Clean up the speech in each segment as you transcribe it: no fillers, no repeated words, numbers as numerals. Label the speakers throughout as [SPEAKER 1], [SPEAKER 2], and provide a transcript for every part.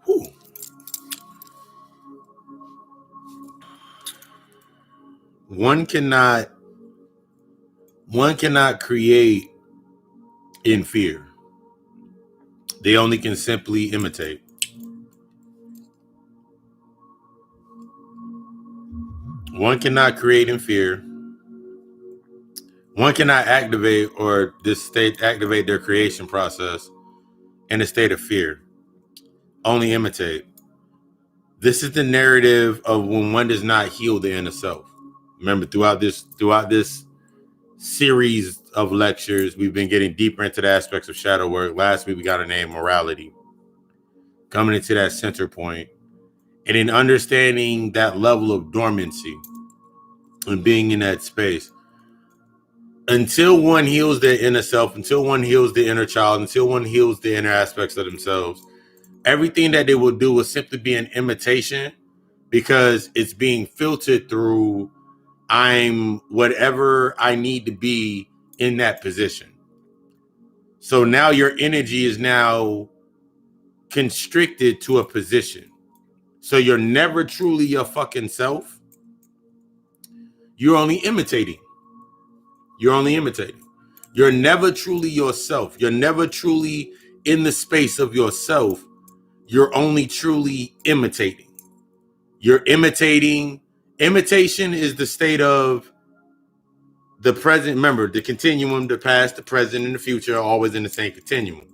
[SPEAKER 1] Whew. One cannot create in fear. They only can simply imitate. One cannot create in fear. One cannot activate activate their creation process in a state of fear. Only imitate. This is the narrative of when one does not heal the inner self. Remember, throughout this series of lectures, we've been getting deeper into the aspects of shadow work. Last week, we got a name, morality. Coming into that center point, and in understanding that level of dormancy and being in that space. Until one heals their inner self, until one heals the inner child, until one heals the inner aspects of themselves, everything that they will do will simply be an imitation because it's being filtered through I'm whatever I need to be in that position. So now your energy is now constricted to a position. So you're never truly your fucking self. You're only imitating. You're only imitating. You're never truly yourself. You're never truly in the space of yourself. You're only truly imitating. You're imitating. Imitation is the state of the present. Remember, the continuum, the past, the present, and the future are always in the same continuum.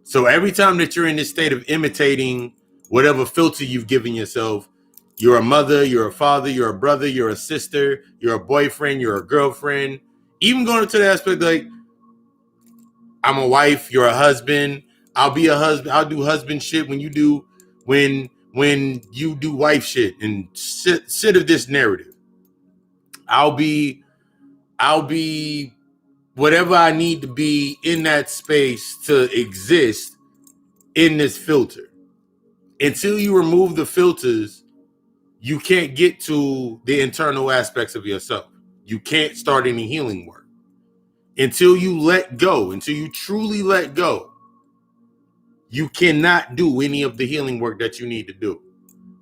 [SPEAKER 1] So every time that you're in this state of imitating whatever filter you've given yourself, you're a mother, you're a father, you're a brother, you're a sister, you're a boyfriend, you're a girlfriend, even going into the aspect like, I'm a wife, you're a husband, I'll be a husband, I'll do husband shit when you do wife shit and shit of this narrative. I'll be whatever I need to be in that space to exist in this filter. Until you remove the filters, you can't get to the internal aspects of yourself. You can't start any healing work. Until you let go, until you truly let go, you cannot do any of the healing work that you need to do.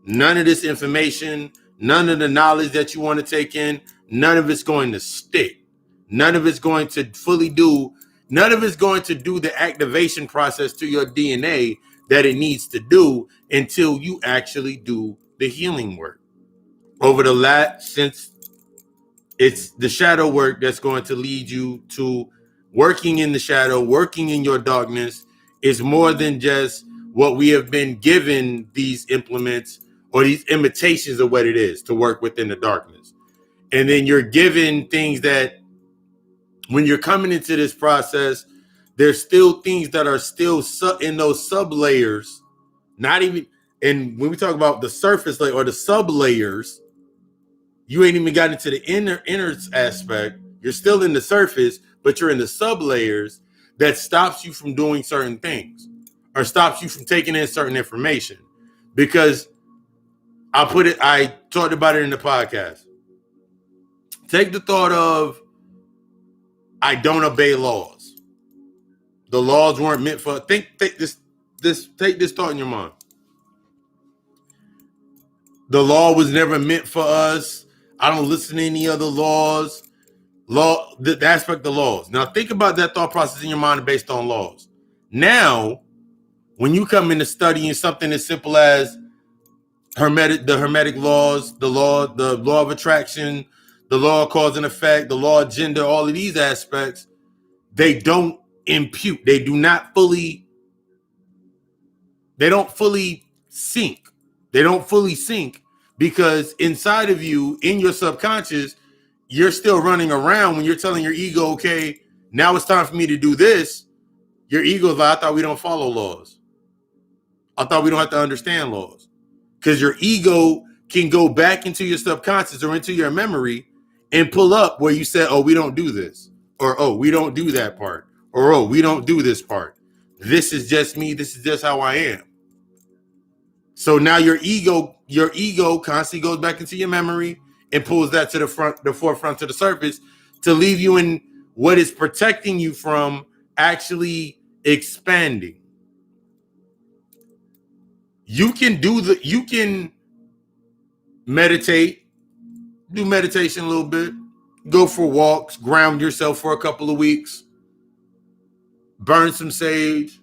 [SPEAKER 1] None of this information, none of the knowledge that you want to take in, none of it's going to stick. None of it's going to fully do, none of it's going to do the activation process to your DNA that it needs to do until you actually do the healing work. Over the last, since it's the shadow work that's going to lead you to working in the shadow, working in your darkness, is more than just what we have been given these implements or these imitations of what it is to work within the darkness. And then you're given things that when you're coming into this process, there's still things that are still in those sub layers, not even. And when we talk about the surface layer or the sub layers, you ain't even got into the inner aspect. You're still in the surface, but you're in the sub layers that stops you from doing certain things or stops you from taking in certain information. Because I talked about it in the podcast. Take the thought of, I don't obey laws. The laws weren't meant for, take this thought in your mind. The law was never meant for us. I don't listen to any other laws. The aspect of laws. Now think about that thought process in your mind based on laws. Now, when you come into studying something as simple as the hermetic laws, the law of attraction, the law of cause and effect, the law of gender, all of these aspects, they don't impute. They don't fully sink. They don't fully sink because inside of you, in your subconscious, you're still running around when you're telling your ego, okay, now it's time for me to do this. Your ego's like, I thought we don't follow laws. I thought we don't have to understand laws. Because your ego can go back into your subconscious or into your memory and pull up where you said, oh, we don't do this. Or, oh, we don't do that part. Or, oh, we don't do this part. This is just me. This is just how I am. So now your ego constantly goes back into your memory and pulls that to the forefront, to the surface, to leave you in what is protecting you from actually expanding. You can meditate, do meditation a little bit, go for walks, ground yourself for a couple of weeks, burn some sage,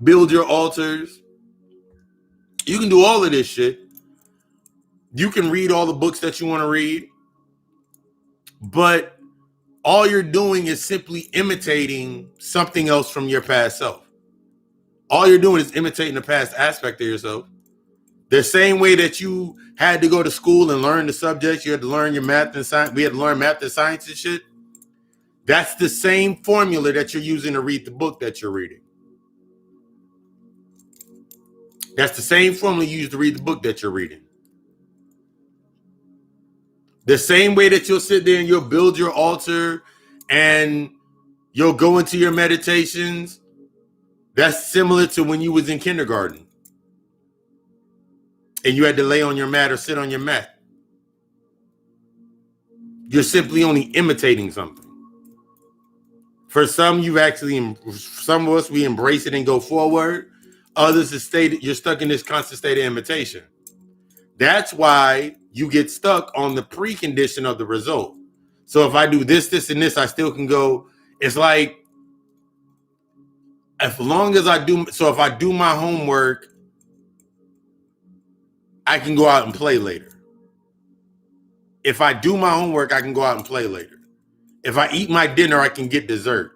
[SPEAKER 1] build your altars. You can do all of this shit. You can read all the books that you want to read, but all you're doing is simply imitating something else from your past self. All you're doing is imitating the past aspect of yourself. The same way that you had to go to school and learn the subjects, you had to learn your math and science. We had to learn math and science and shit. That's the same formula that you're using to read the book that you're reading. That's the same formula you use to read the book that you're reading. The same way that you'll sit there and you'll build your altar and you'll go into your meditations. That's similar to when you was in kindergarten and you had to lay on your mat or sit on your mat. You're simply only imitating something. For some, some of us, we embrace it and go forward. Others, you're stuck in this constant state of imitation. That's why you get stuck on the precondition of the result. So if I do this, this, and this, I still can go. It's like, if I do my homework, I can go out and play later. If I do my homework, I can go out and play later. If I eat my dinner, I can get dessert.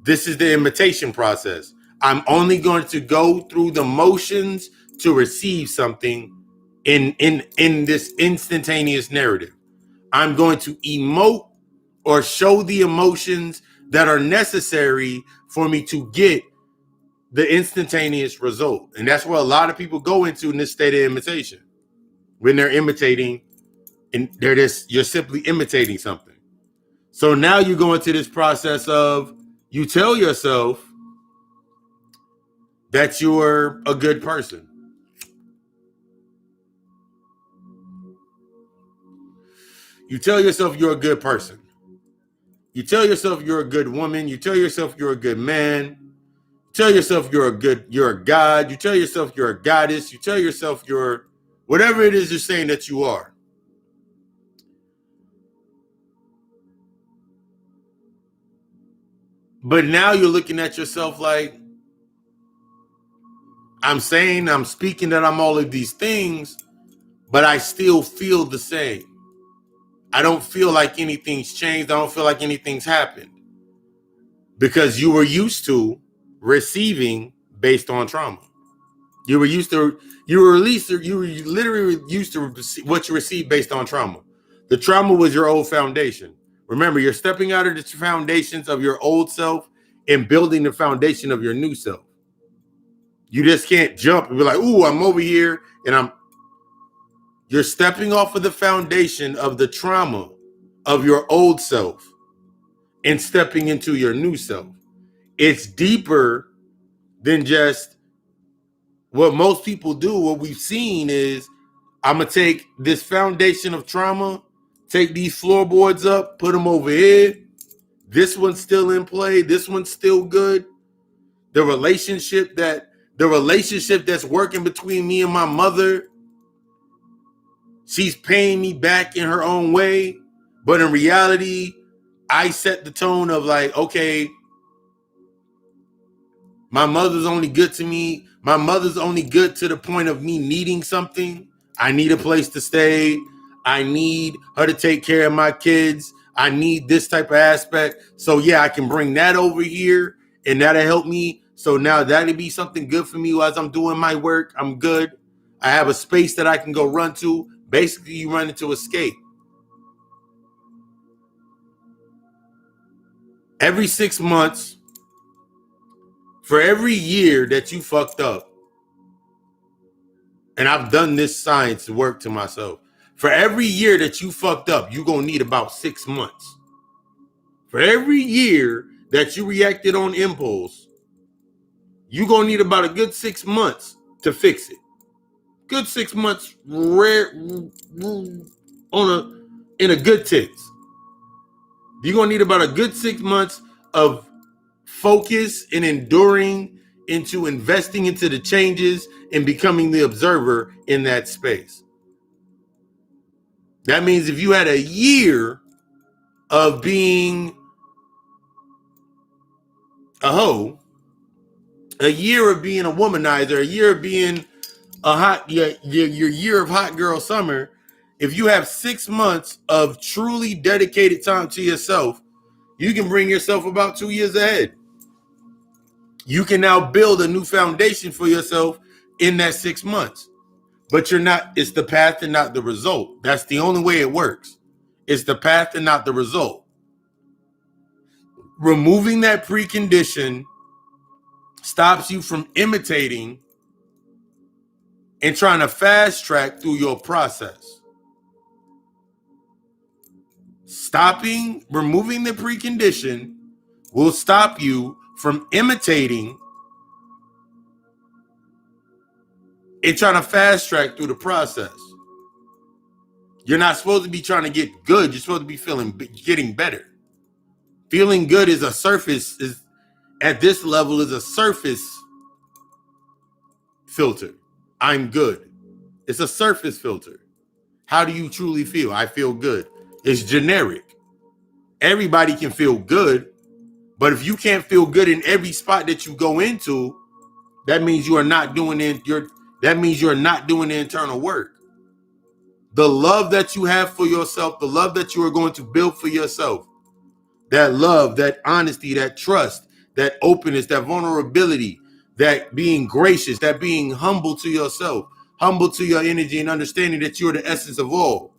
[SPEAKER 1] This is the imitation process. I'm only going to go through the motions to receive something in this instantaneous narrative. I'm going to emote or show the emotions that are necessary for me to get the instantaneous result. And that's where a lot of people go into in this state of imitation. When they're imitating, and you're simply imitating something. So now you go into this process of, you tell yourself that you're a good person. You tell yourself you're a good person. You tell yourself you're a good woman. You tell yourself you're a good man. You tell yourself you're a god. You tell yourself you're a goddess. You tell yourself you're whatever it is you're saying that you are. But now you're looking at yourself like, I'm speaking that I'm all of these things, but I still feel the same. I don't feel like anything's changed. I don't feel like anything's happened. Because you were used to receiving based on trauma. You were literally used to what you received based on trauma. The trauma was your old foundation. Remember, you're stepping out of the foundations of your old self and building the foundation of your new self. You just can't jump and be like, ooh, I'm over here and you're stepping off of the foundation of the trauma of your old self and stepping into your new self. It's deeper than just what most people do. What we've seen is, I'm going to take this foundation of trauma, take these floorboards up, put them over here. This one's still in play. This one's still good. The relationship that's working between me and my mother, she's paying me back in her own way. But in reality, I set the tone of like, okay, my mother's only good to me. My mother's only good to the point of me needing something. I need a place to stay. I need her to take care of my kids. I need this type of aspect. So yeah, I can bring that over here and that'll help me So now that'd be something good for me as I'm doing my work. I'm good. I have a space that I can go run to. Basically, you run into escape. Every 6 months, for every year that you fucked up, and I've done this science work to myself, for every year that you fucked up, you're going to need about 6 months. For every year that you reacted on impulse, you're going to need about a good 6 months to fix it. Good 6 months in a good tense. You're going to need about a good 6 months of focus and enduring into investing into the changes and becoming the observer in that space. That means if you had a year of being a hoe, a year of being a womanizer, a year of being your year of hot girl summer, if you have 6 months of truly dedicated time to yourself, you can bring yourself about 2 years ahead. You can now build a new foundation for yourself in that 6 months. But it's the path and not the result. That's the only way it works. It's the path and not the result. Removing that precondition stops you from imitating and trying to fast track through your process. Removing the precondition will stop you from imitating and trying to fast track through the process. You're not supposed to be trying to get good. You're supposed to be getting better. Feeling good is at this level is a surface filter. I'm good. It's a surface filter. How do you truly feel? I feel good. It's generic. Everybody can feel good, but if you can't feel good in every spot that you go into, that means you are not doing that means you're not doing the internal work. The love that you have for yourself, the love that you are going to build for yourself, that love, that honesty, that trust, that openness, that vulnerability, that being gracious, that being humble to yourself, humble to your energy and understanding that you're the essence of all,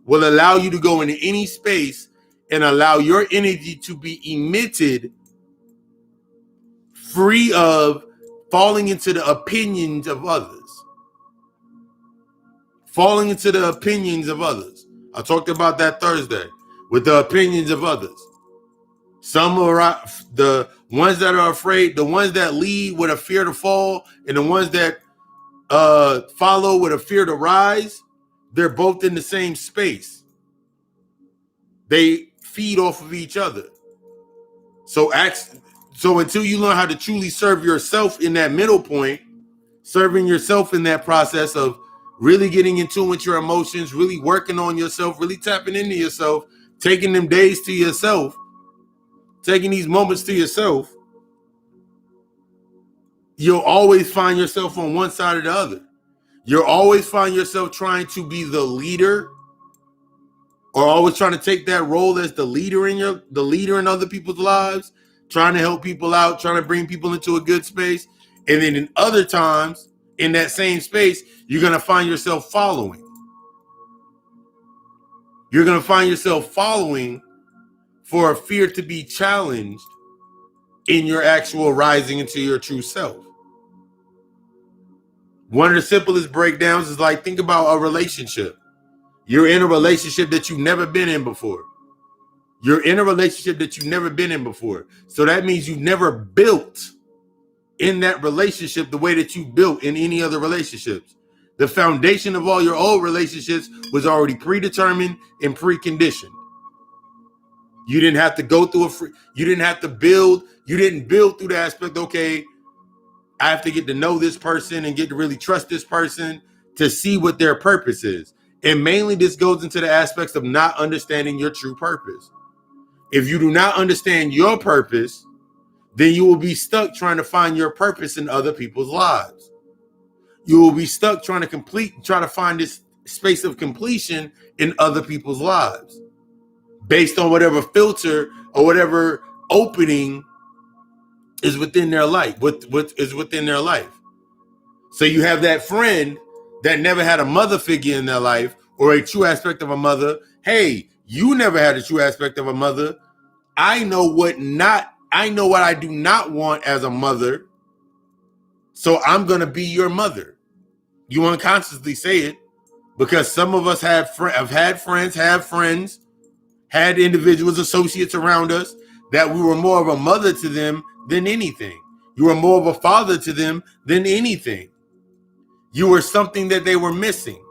[SPEAKER 1] will allow you to go into any space and allow your energy to be emitted free of falling into the opinions of others. Falling into the opinions of others. I talked about that Thursday with the opinions of others. Some are the ones that are afraid, the ones that lead with a fear to fall, and the ones that follow with a fear to rise. They're both in the same space. They feed off of each other. So until you learn how to truly serve yourself in that middle point, serving yourself in that process of really getting in tune with your emotions, really working on yourself, really tapping into yourself, taking them days to yourself, taking these moments to yourself, you'll always find yourself on one side or the other. You'll always find yourself trying to be the leader, or always trying to take that role as the leader in other people's lives, trying to help people out, trying to bring people into a good space. And then in other times, in that same space, you're going to find yourself following. You're going to find yourself following for a fear to be challenged in your actual rising into your true self. One of the simplest breakdowns is like, think about a relationship. You're in a relationship that you've never been in before. You're in a relationship that you've never been in before. So that means you've never built in that relationship the way that you built in any other relationships. The foundation of all your old relationships was already predetermined and preconditioned. You didn't have to go through you didn't have to build. You didn't build through the aspect, okay, I have to get to know this person and get to really trust this person to see what their purpose is. And mainly this goes into the aspects of not understanding your true purpose. If you do not understand your purpose, then you will be stuck trying to find your purpose in other people's lives. You will be stuck trying to find this space of completion in other people's lives, based on whatever filter or whatever opening is within their life. What is within their life. So you have that friend that never had a mother figure in their life or a true aspect of a mother. Hey, you never had a true aspect of a mother. I know what I do not want as a mother. So I'm going to be your mother. You unconsciously say it because some of us have had friends, had individuals, associates around us that we were more of a mother to them than anything. You were more of a father to them than anything. You were something that they were missing.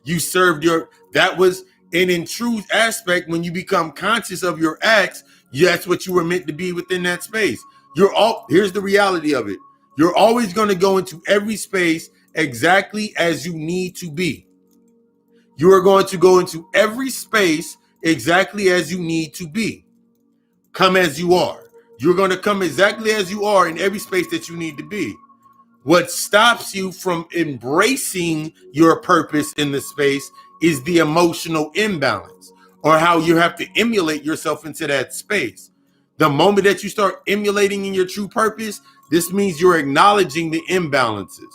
[SPEAKER 1] You served that was an intrusive aspect. When you become conscious of your acts, that's what you were meant to be within that space. Here's the reality of it. You're always going to go into every space exactly as you need to be. You are going to go into every space exactly as you need to be. Come as you are. You're going to come exactly as you are in every space that you need to be. What stops you from embracing your purpose in the space is the emotional imbalance, or how you have to emulate yourself into that space. The moment that you start emulating in your true purpose, this means you're acknowledging the imbalances.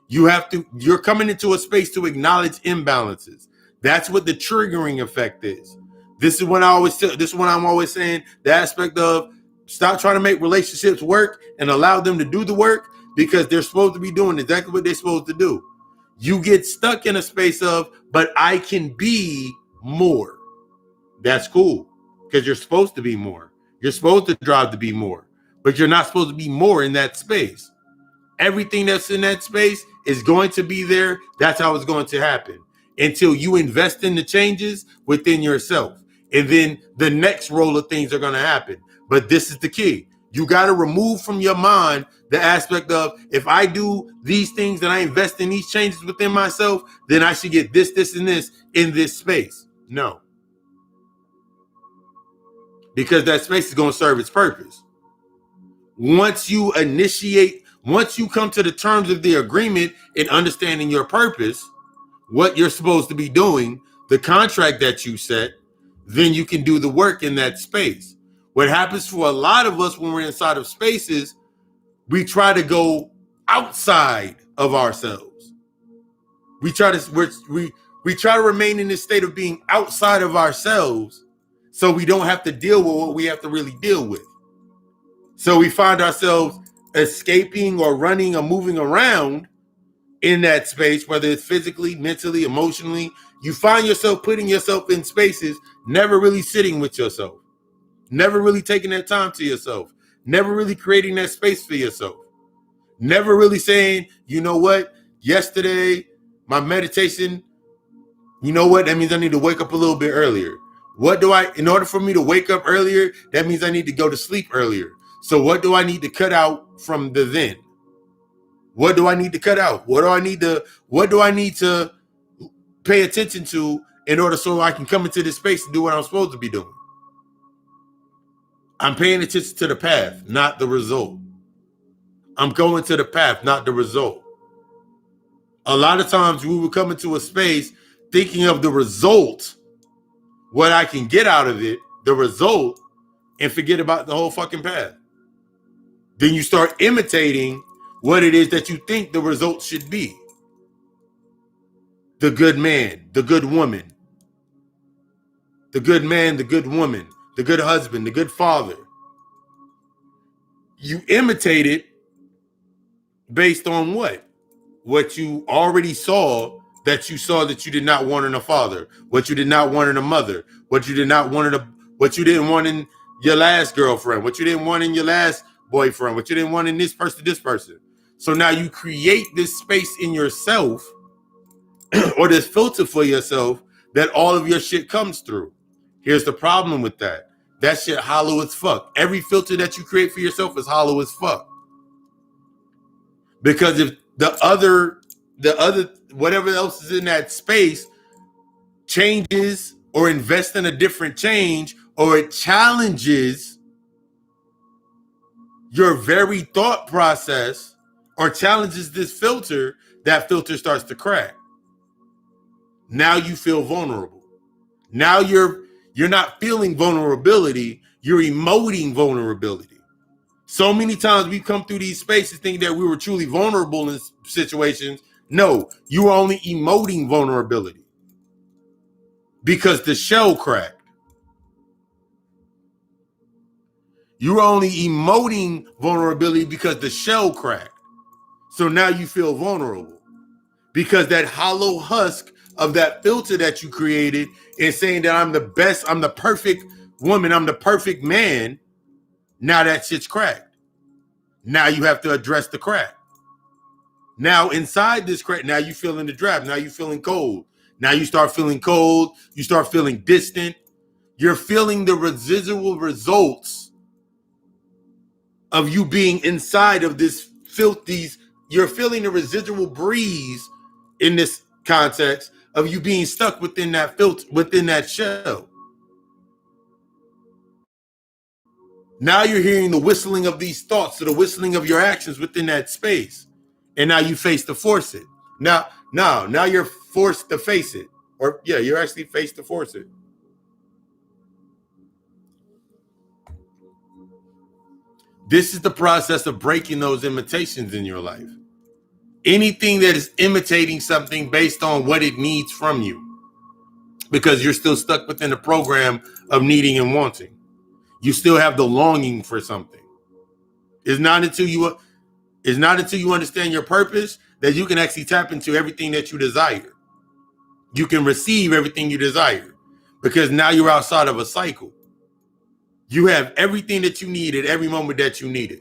[SPEAKER 1] You're coming into a space to acknowledge imbalances. That's what the triggering effect is. This is when I'm always saying the aspect of stop trying to make relationships work and allow them to do the work, because they're supposed to be doing exactly what they're supposed to do. You get stuck in a space of, but I can be more. That's cool, because you're supposed to be more. You're supposed to drive to be more, but you're not supposed to be more in that space. Everything that's in that space is going to be there. That's how it's going to happen until you invest in the changes within yourself. And then the next roll of things are going to happen. But this is the key. You got to remove from your mind the aspect of, if I do these things and I invest in these changes within myself, then I should get this, this, and this in this space. No. Because that space is going to serve its purpose. Once you come to the terms of the agreement and understanding your purpose, what you're supposed to be doing, the contract that you set, then you can do the work in that space. What happens for a lot of us when we're inside of spaces, we try to go outside of ourselves. We try to remain in this state of being outside of ourselves so we don't have to deal with what we have to really deal with. So we find ourselves escaping or running or moving around in that space, whether it's physically, mentally, emotionally. You find yourself putting yourself in spaces, never really sitting with yourself, never really taking that time to yourself, never really creating that space for yourself, never really saying, you know what, yesterday, my meditation, you know what, that means I need to wake up a little bit earlier. In order for me to wake up earlier, that means I need to go to sleep earlier. So what do I need to cut out from the then? What do I need to cut out? What do I need to pay attention to in order so I can come into this space and do what I'm supposed to be doing? I'm paying attention to the path, not the result. I'm going to the path, not the result. A lot of times we will come into a space thinking of the result, what I can get out of it, the result, and forget about the whole fucking path. Then you start imitating what it is that you think the result should be. The good man, the good woman, the good man, the good woman, the good husband, the good father. You imitate it based on what? What you already saw that you did not want in a father, what you did not want in a mother, what you didn't want in your last girlfriend, what you didn't want in your last boyfriend, what you didn't want in this person. So now you create this space in yourself or this filter for yourself that all of your shit comes through. Here's the problem with that. That shit hollow as fuck. Every filter that you create for yourself is hollow as fuck. Because if the other, whatever else is in that space changes or invests in a different change, or it challenges your very thought process or challenges this filter, that filter starts to crack. Now you feel vulnerable. Now you're not feeling vulnerability, you're emoting vulnerability. So many times we come through these spaces thinking that we were truly vulnerable in situations. No, you were only emoting vulnerability because the shell cracked. You were only emoting vulnerability because the shell cracked. So now you feel vulnerable because that hollow husk of that filter that you created and saying that I'm the best, I'm the perfect woman, I'm the perfect man. Now that shit's cracked. Now you have to address the crack. Now inside this crack, now you feeling the draft. Now you feeling cold. Now you start feeling cold. You start feeling distant. You're feeling the residual results of you being inside of this filthy. You're feeling the residual breeze in this context of you being stuck within that filter, within that shell. Now you're hearing the whistling of these thoughts or the whistling of your actions within that space. And now you face to force it. Now you're forced to face it. Or yeah, you're actually faced to force it. This is the process of breaking those imitations in your life. Anything that is imitating something based on what it needs from you. Because you're still stuck within the program of needing and wanting. You still have the longing for something. It's not until you understand your purpose that you can actually tap into everything that you desire. You can receive everything you desire because now you're outside of a cycle. You have everything that you need at every moment that you need it.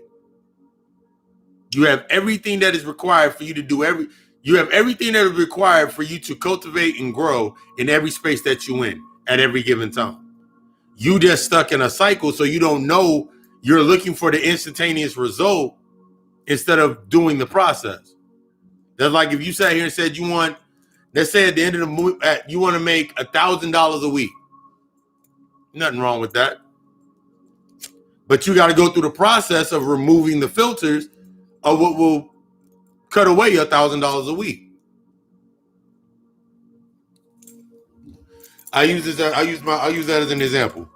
[SPEAKER 1] You have everything that is required for you to do you have everything that is required for you to cultivate and grow in every space that you in at every given time. You just stuck in a cycle, so you don't know. You're looking for the instantaneous result instead of doing the process. That's like if you sat here and said you want, let's say at the end of the movie, you want to make $1,000 a week. Nothing wrong with that. But you got to go through the process of removing the filters of what will cut away $1,000 a week. I use that as an example.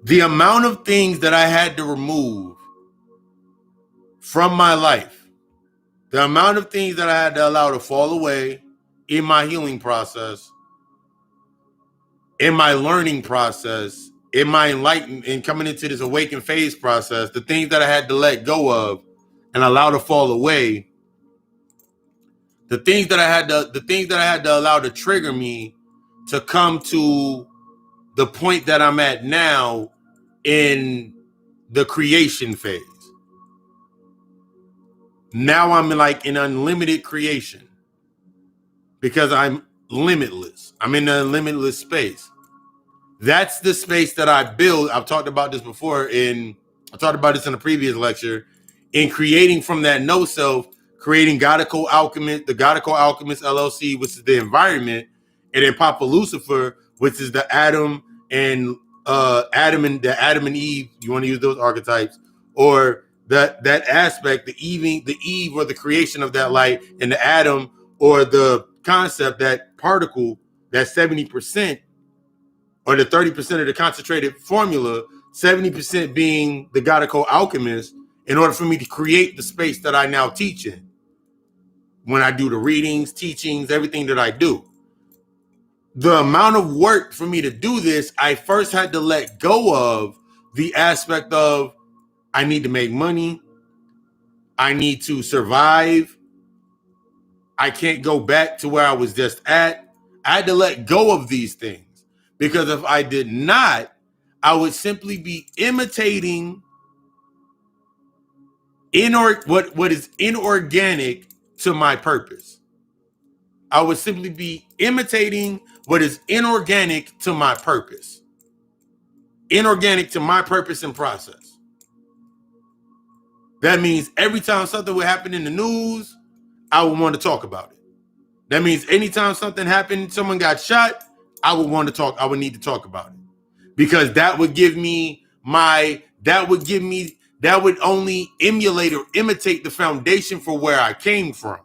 [SPEAKER 1] The amount of things that I had to remove from my life, the amount of things that I had to allow to fall away in my healing process, in my learning process, in my enlightenment and coming into this awakened phase process, the things that I had to let go of and allow to fall away, the things that I had to allow to trigger me to come to the point that I'm at now in the creation phase. Now I'm like in unlimited creation because I'm limitless. I'm in a limitless space. That's the space that I build. I've talked about this before I talked about this in a previous lecture. In creating from that no self, creating Godical Alchemist, the Godical Alchemist LLC, which is the environment, and then Papa Lucifer, which is the Adam and Adam and Eve. You want to use those archetypes, or that aspect, the Eve or the creation of that light, and the Adam or the concept, that particle, that 70%. Or the 30% of the concentrated formula, 70% being the Godical Alchemist, in order for me to create the space that I now teach in. When I do the readings, teachings, everything that I do. The amount of work for me to do this, I first had to let go of the aspect of I need to make money. I need to survive. I can't go back to where I was just at. I had to let go of these things. Because if I did not, I would simply be imitating what is inorganic to my purpose. I would simply be imitating what is inorganic to my purpose. Inorganic to my purpose and process. That means every time something would happen in the news, I would want to talk about it. That means anytime something happened, someone got shot, I would need to talk about it. Because that would only emulate or imitate the foundation for where I came from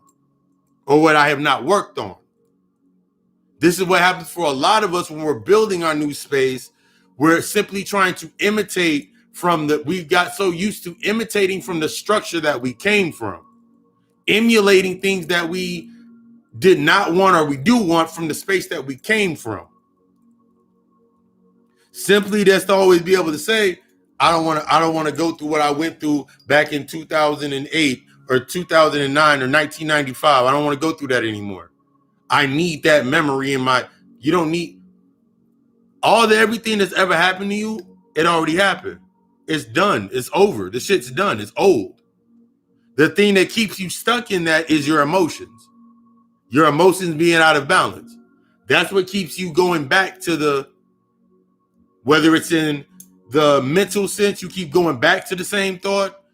[SPEAKER 1] or what I have not worked on. This is what happens for a lot of us when we're building our new space. We're simply trying to imitate we got so used to imitating from the structure that we came from, emulating things that we did not want or we do want from the space that we came from. Simply just to always be able to say, I don't want to go through what I went through back in 2008 or 2009 or 1995. I don't want to go through that anymore. I need that memory in my, you don't need everything that's ever happened to you. It already happened. It's done. It's over. The shit's done. It's old. The thing that keeps you stuck in that is your emotions. Your emotions being out of balance. That's what keeps you going back to whether it's in the mental sense, you keep going back to the same thought.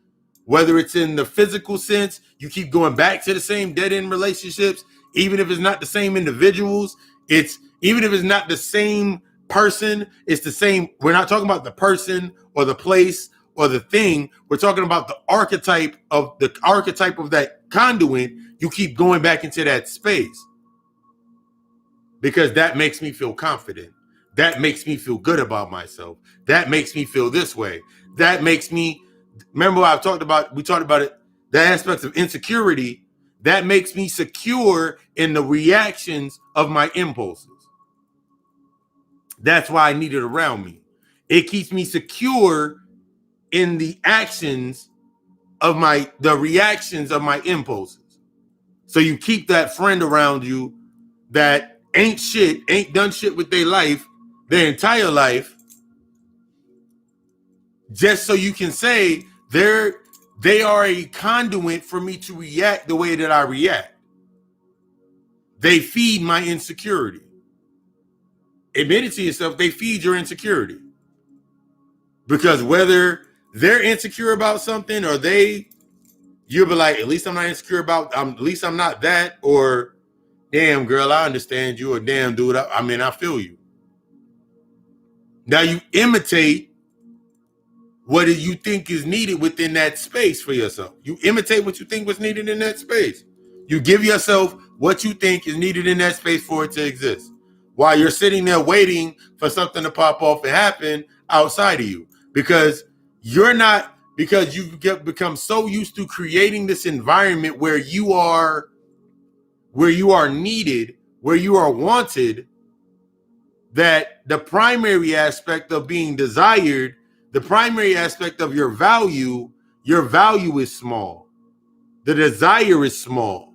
[SPEAKER 1] Whether it's in the physical sense, you keep going back to the same dead-end relationships. Even if it's not the same individuals, even if it's not the same person, it's the same. We're not talking about the person or the place or the thing. We're talking about the archetype of that conduit. You keep going back into that space because that makes me feel confident. That makes me feel good about myself. That makes me feel this way. That makes me, remember we talked about it, the aspects of insecurity, that makes me secure in the reactions of my impulses. That's why I need it around me. It keeps me secure in the actions of the reactions of my impulses. So you keep that friend around you that ain't done shit with their life, their entire life, just so you can say they are a conduit for me to react the way that I react. They feed my insecurity. Admit it to yourself, they feed your insecurity. Because whether they're insecure about something or you'll be like, at least I'm not insecure at least I'm not that, or damn girl, I understand you, or damn dude, I feel you. Now you imitate what do you think is needed within that space for yourself. You imitate what you think was needed in that space. You give yourself what you think is needed in that space for it to exist. While you're sitting there waiting for something to pop off and happen outside of you. Because you've become so used to creating this environment where you are needed, where you are wanted, that the primary aspect of being desired, the primary aspect of your value is small. The desire is small.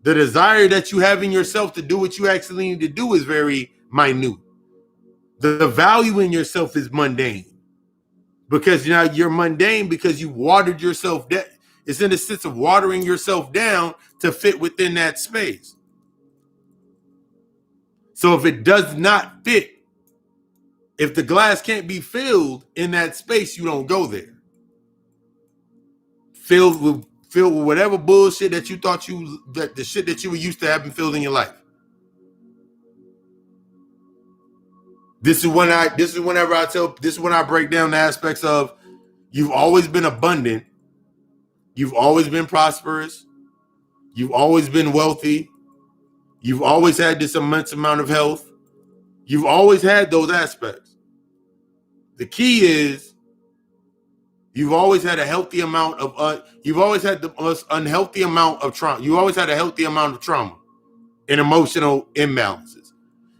[SPEAKER 1] The desire that you have in yourself to do what you actually need to do is very minute. The value in yourself is mundane. Because now you're mundane because you watered yourself down. It's in the sense of watering yourself down to fit within that space. So if it does not fit, if the glass can't be filled in that space, you don't go there. Filled with whatever bullshit that you thought the shit that you were used to having filled in your life. This is when I break down the aspects of you've always been abundant, you've always been prosperous, you've always been wealthy, you've always had this immense amount of health, you've always had those aspects. The key is you've always had a healthy amount of you've always had the most unhealthy amount of trauma. You always had a healthy amount of trauma and emotional imbalances.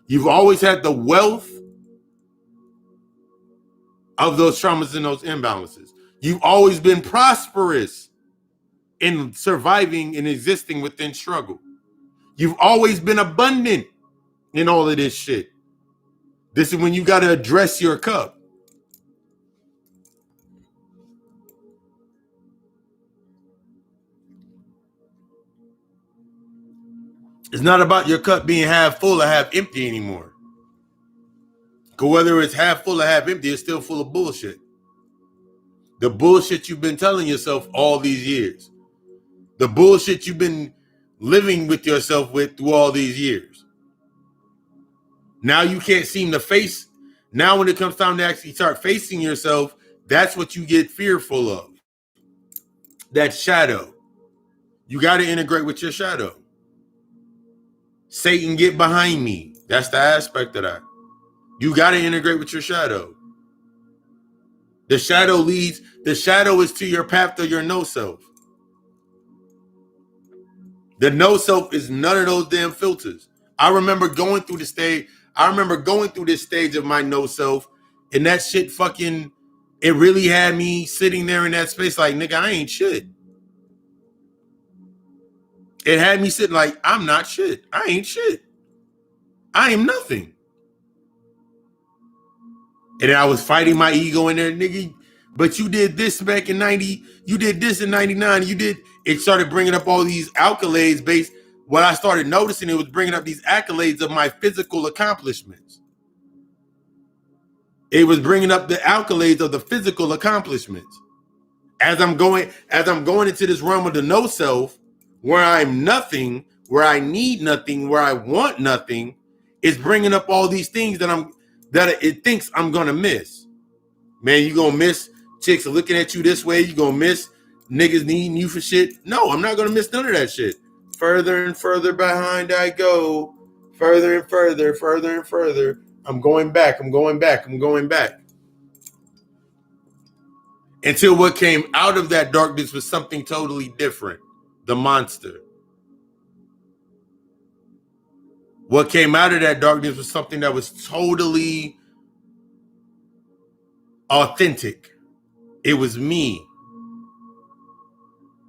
[SPEAKER 1] You've always had the wealth of those traumas and those imbalances. You've always been prosperous in surviving and existing within struggle. You've always been abundant in all of this shit. This is when you got to address your cup. It's not about your cup being half full or half empty anymore. Because whether it's half full or half empty, it's still full of bullshit. The bullshit you've been telling yourself all these years. The bullshit you've been living with yourself with through all these years. Now you can't seem to face. Now when it comes time to actually start facing yourself, that's what you get fearful of. That shadow. You got to integrate with your shadow. Satan, get behind me. That's the aspect of that. You got to integrate with your shadow. The shadow is to your path to your no self. The no self is none of those damn filters. I remember going through this stage of my no self, and that shit fucking, it really had me sitting there in that space like, nigga, I ain't shit. It had me sitting like, I'm not shit. I ain't shit. I am nothing. And then I was fighting my ego in there, nigga. But you did this back in 90. You did this in 99. It started bringing up all these accolades based. What I started noticing, it was bringing up these accolades of my physical accomplishments. It was bringing up the accolades of the physical accomplishments. As I'm going into this realm of the no self, where I'm nothing, where I need nothing, where I want nothing, it's bringing up all these things that it thinks I'm gonna miss. Man, you gonna miss chicks looking at you this way. You gonna miss niggas needing you for shit. No, I'm not gonna miss none of that shit. Further and further behind I go. Further and further, further and further. I'm going back. I'm going back. I'm going back. Until what came out of that darkness was something totally different. The monster. What came out of that darkness was something that was totally authentic. It was me.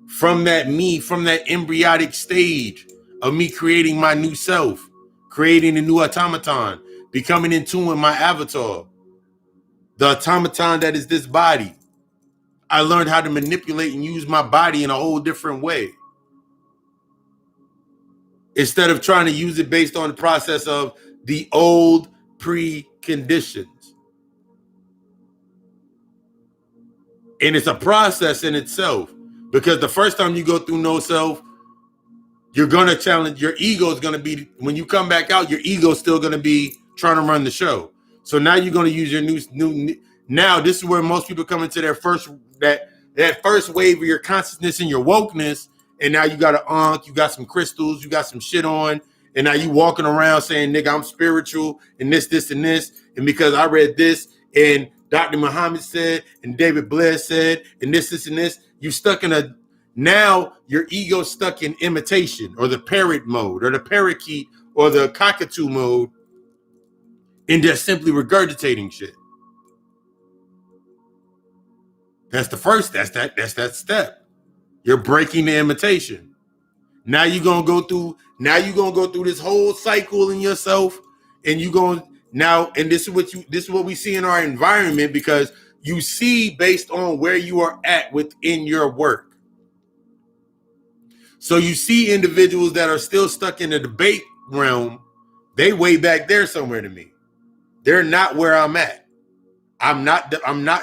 [SPEAKER 1] From that embryonic stage of me creating my new self, creating a new automaton, becoming in tune with my avatar, the automaton that is this body. I learned how to manipulate and use my body in a whole different way. Instead of trying to use it based on the process of the old preconditions. And it's a process in itself, because the first time you go through no self, you're going to challenge, your ego is going to be, when you come back out, your ego is still going to be trying to run the show. So now you're going to use your new, now this is where most people come into their first, that first wave of your consciousness and your wokeness. And now you got an ankh, you got some crystals, you got some shit on. And now you walking around saying, nigga, I'm spiritual and this, and this. And because I read this and Dr. Muhammad said, and David Blair said, and this, and this, you stuck in a, now your ego stuck in imitation or the parrot mode or the parakeet or the cockatoo mode, and just simply regurgitating shit. That's the first, that's that step. You're breaking the imitation. Now you're gonna go through this whole cycle in yourself, and you going now, and this is what we see in our environment, because you see based on where you are at within your work. So you see individuals that are still stuck in the debate realm. They way back there somewhere to me. They're not where I'm at. I'm not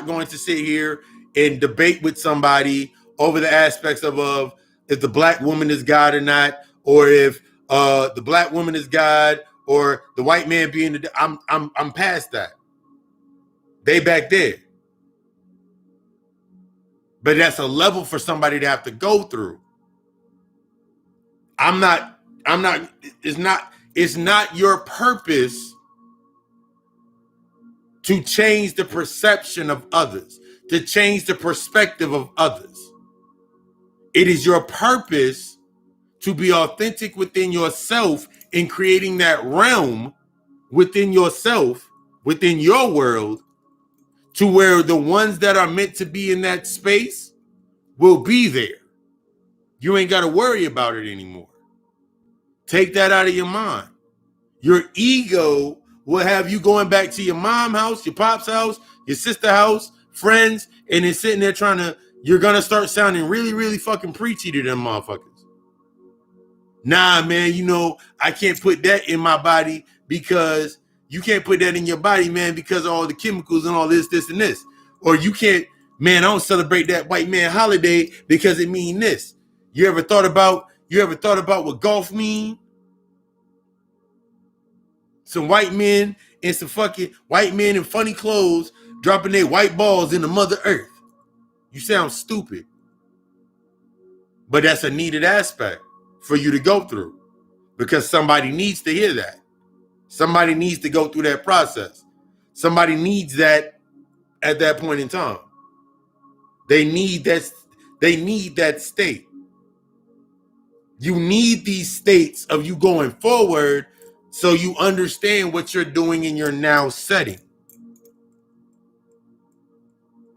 [SPEAKER 1] going to sit here and debate with somebody over the aspects of if the black woman is God or not, or if the black woman is God, or the white man being the. I'm past that. They back there. But that's a level for somebody to have to go through. It's not your purpose to change the perception of others, to change the perspective of others. It is your purpose to be authentic within yourself in creating that realm within yourself, within your world, to where the ones that are meant to be in that space will be there. You ain't got to worry about it anymore. Take that out of your mind. Your ego will have you going back to your mom's house, your pop's house, your sister's house, friends, and then sitting there you're going to start sounding really, really fucking preachy to them motherfuckers. Nah, man, I can't put that in my body, because you can't put that in your body, man, because of all the chemicals and all this, and this. Or you can't, man, I don't celebrate that white man holiday because it mean this. You ever thought about what golf mean? Some white men and some fucking white men in funny clothes dropping their white balls in the Mother Earth. You sound stupid. But that's a needed aspect for you to go through, because somebody needs to hear that. Somebody needs to go through that process. Somebody needs that at that point in time. They need that state. You need these states of you going forward so you understand what you're doing in your now setting.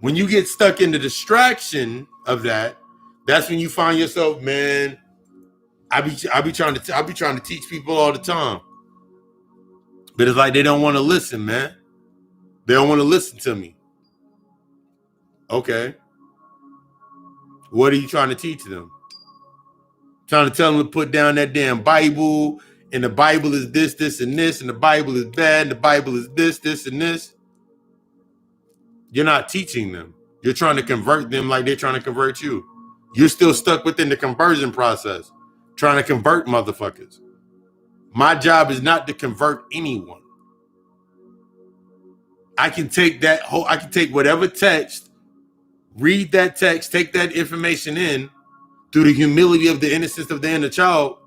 [SPEAKER 1] When you get stuck in the distraction of that, that's when you find yourself, man. I be trying to teach people all the time, but it's like they don't want to listen, man. They don't want to listen to me. Okay, what are you trying to teach them? Trying to tell them to put down that damn Bible, and the Bible is this, this, and this, and the Bible is bad, and the Bible is this, this, and this. You're not teaching them. You're trying to convert them like they're trying to convert you. You're still stuck within the conversion process, trying to convert motherfuckers. My job is not to convert anyone. I can take whatever text, read that text, take that information in through the humility of the innocence of the inner child,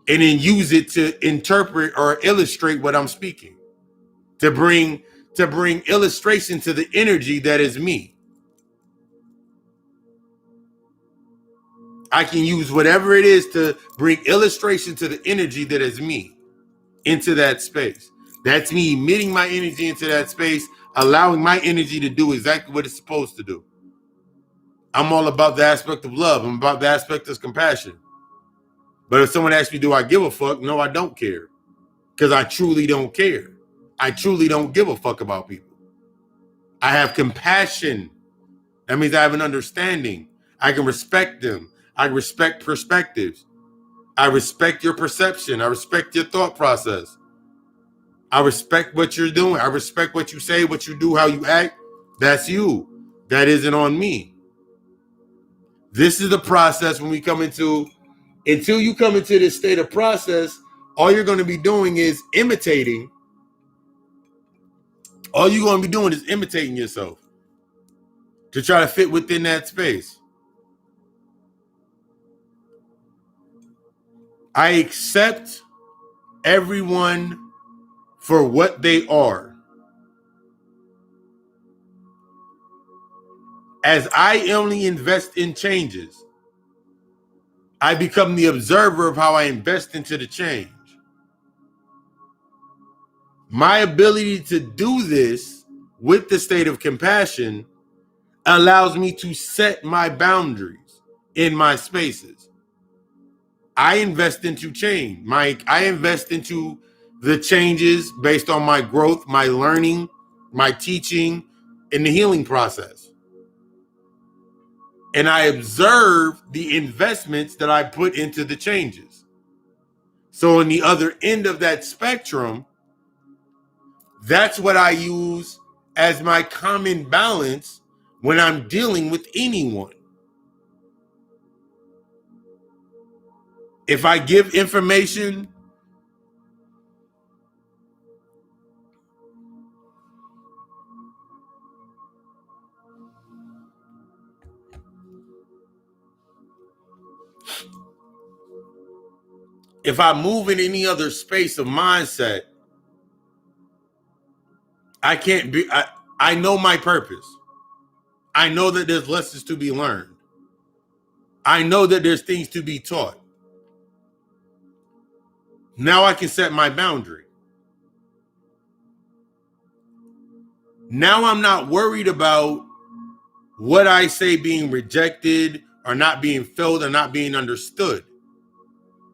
[SPEAKER 1] and then use it to interpret or illustrate what I'm speaking, to bring illustration to the energy that is me. I can use whatever it is to bring illustration to the energy that is me into that space. That's me emitting my energy into that space, allowing my energy to do exactly what it's supposed to do. I'm all about the aspect of love. I'm about the aspect of compassion. But if someone asks me, do I give a fuck? No, I don't care. Because I truly don't care. I truly don't give a fuck about people. I have compassion. That means I have an understanding. I can respect them. I respect perspectives. I respect your perception. I respect your thought process. I respect what you're doing. I respect what you say, what you do, how you act. That's you. That isn't on me. This is the process when we come into, until you come into this state of process, all you're going to be doing is imitating. All you're going to be doing is imitating yourself to try to fit within that space. I accept everyone for what they are. As I only invest in changes, I become the observer of how I invest into the change. My ability to do this with the state of compassion allows me to set my boundaries in my spaces. I invest into change. I invest into the changes based on my growth, my learning, my teaching, and the healing process. And I observe the investments that I put into the changes. So on the other end of that spectrum, that's what I use as my common balance when I'm dealing with anyone. If I give information, if I move in any other space of mindset, I can't be, I know my purpose. I know that there's lessons to be learned. I know that there's things to be taught. Now I can set my boundary. Now I'm not worried about what I say being rejected or not being felt or not being understood.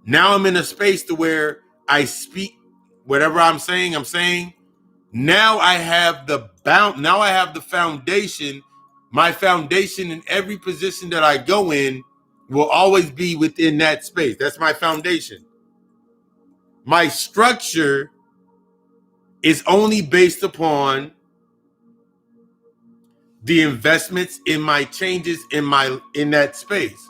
[SPEAKER 1] Now I'm in a space to where I speak whatever I'm saying. Now I have now I have the foundation. My foundation in every position that I go in will always be within that space. That's my foundation. My structure is only based upon the investments in my changes in that space.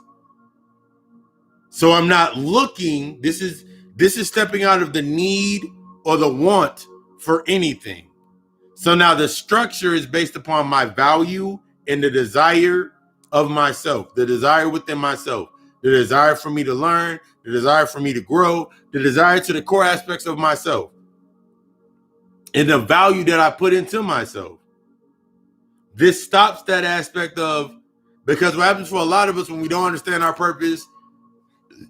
[SPEAKER 1] So I'm not looking, this is stepping out of the need or the want for anything. So now the structure is based upon my value and the desire of myself, the desire within myself, the desire for me to learn, the desire for me to grow, the desire to the core aspects of myself. and the value that I put into myself. This stops that aspect of, because what happens for a lot of us when we don't understand our purpose,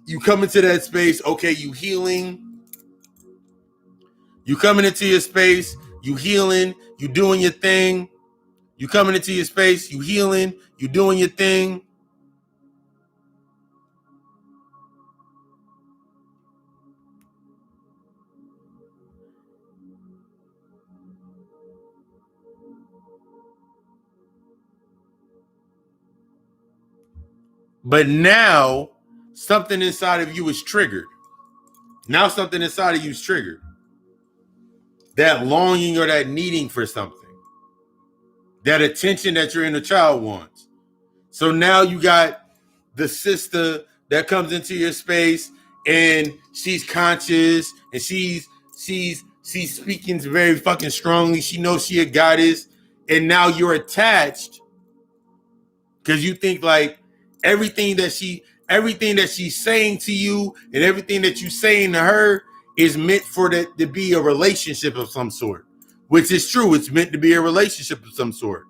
[SPEAKER 1] you come into that space, okay, you healing, you coming into your space, you healing, you doing your thing, you coming into your space, you healing, you doing your thing. But now something inside of you is triggered. Now something inside of you is triggered. That longing or that needing for something. That attention that your inner child wants. So now you got the sister that comes into your space and she's conscious and she's speaking very fucking strongly. She knows she a goddess. And now you're attached because you think like everything that she's saying to you and everything that you're saying to her is meant for that to be a relationship of some sort, which is true. It's meant to be a relationship of some sort.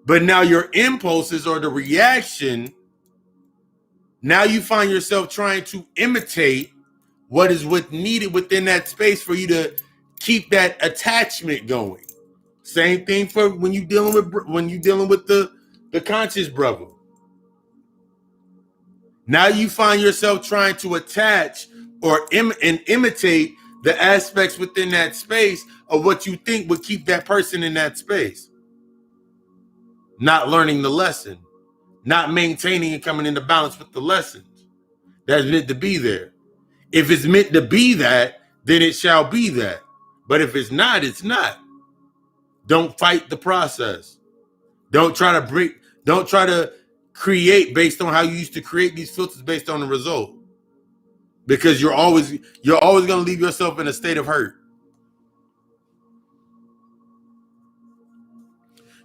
[SPEAKER 1] But now your impulses or the reaction, now you find yourself trying to imitate what is what needed within that space for you to keep that attachment going. Same thing for when you dealing with the conscious brother. Now you find yourself trying to attach or imitate the aspects within that space of what you think would keep that person in that space. Not learning the lesson, not maintaining and coming into balance with the lessons that's meant to be there. If it's meant to be that, then it shall be that. But if it's not, it's not. Don't fight the process. Don't try to create based on how you used to create these filters based on the result. Because you're always going to leave yourself in a state of hurt.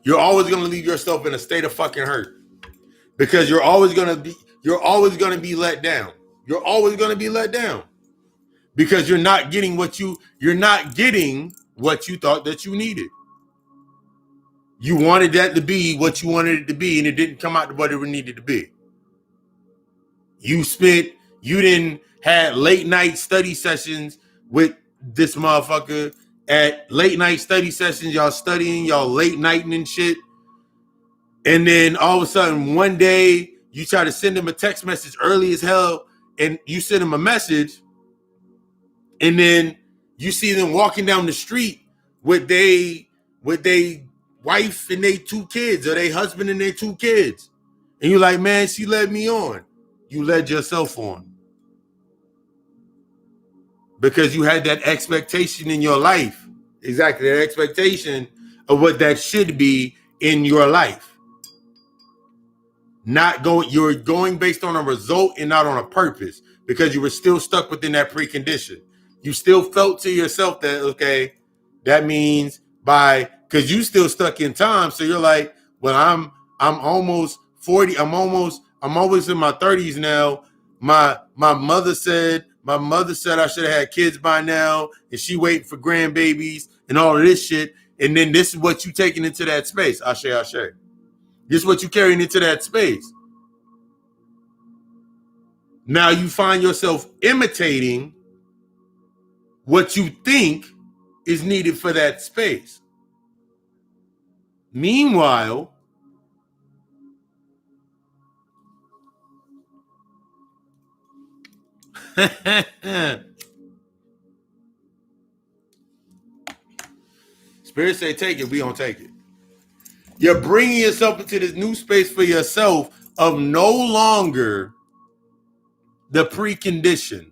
[SPEAKER 1] You're always going to leave yourself in a state of fucking hurt. Because you're always going to be let down. You're always going to be let down. Because you're not getting what you thought that you needed. You wanted that to be what you wanted it to be, and it didn't come out to what it needed to be. You didn't had late night study sessions with this motherfucker. At late night study sessions, y'all studying, y'all late nighting and shit. And then all of a sudden, one day, you try to send him a text message early as hell, and you send him a message, and then you see them walking down the street with they wife and they 2 kids, or they husband and their 2 kids. And you're like, man, she led me on. You led yourself on. Because you had that expectation in your life. Exactly, that expectation of what that should be in your life. You're going based on a result and not on a purpose, because you were still stuck within that precondition. You still felt to yourself that, okay, that means because you still stuck in time. So you're like, well, I'm almost 40. I'm always in my 30s now. My mother said I should have had kids by now, and she waiting for grandbabies and all of this shit. And then this is what you taking into that space. Ashe. This is what you carrying into that space. Now you find yourself imitating what you think is needed for that space. Meanwhile, Spirit say take it, we don't take it. You're bringing yourself into this new space for yourself of no longer the precondition.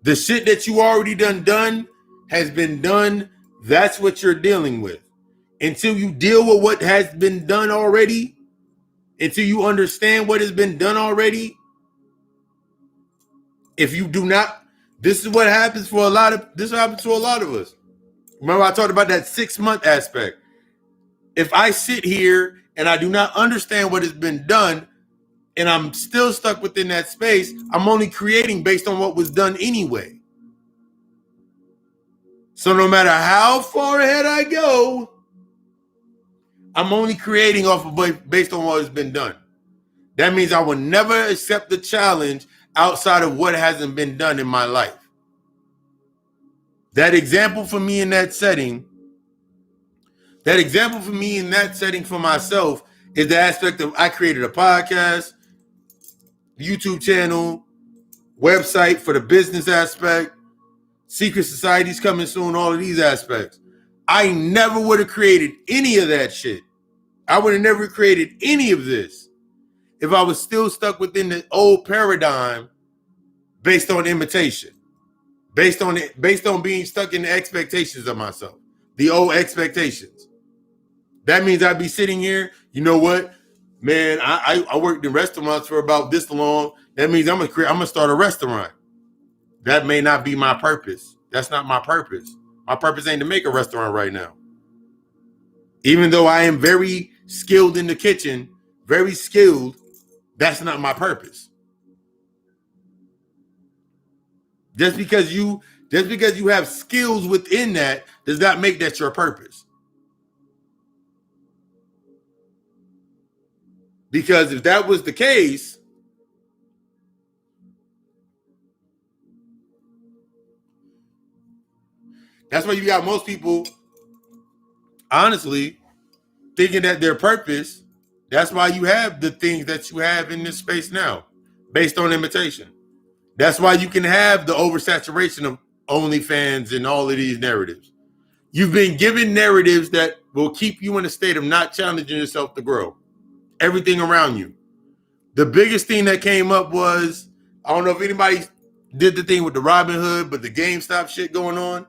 [SPEAKER 1] The shit that you already done has been done. That's what you're dealing with. Until you deal with what has been done already, until you understand what has been done already, if you do not, this is what happens to a lot of us. Remember, I talked about that 6-month aspect. If I sit here and I do not understand what has been done, and I'm still stuck within that space, I'm only creating based on what was done anyway. So no matter how far ahead I go, I'm only creating off of based on what has been done. That means I will never accept the challenge outside of what hasn't been done in my life. That example for me in that setting for myself is the aspect of I created a podcast, YouTube channel, website for the business aspect, secret societies coming soon, all of these aspects. I never would have created any of that shit. I would have never created any of this if I was still stuck within the old paradigm based on imitation, based on being stuck in the expectations of myself, the old expectations. That means I'd be sitting here, you know what, man, I worked in restaurants for about this long. That means I'm gonna start a restaurant. That may not be my purpose. That's not my purpose. My purpose ain't to make a restaurant right now. Even though I am very skilled in the kitchen, very skilled, that's not my purpose. Just because you have skills within that does not make that your purpose. Because if that was the case, that's why you got most people, honestly, thinking that their purpose, that's why you have the things that you have in this space now, based on imitation. That's why you can have the oversaturation of OnlyFans and all of these narratives. You've been given narratives that will keep you in a state of not challenging yourself to grow. Everything around you. The biggest thing that came up was, I don't know if anybody did the thing with the Robin Hood, but the GameStop shit going on.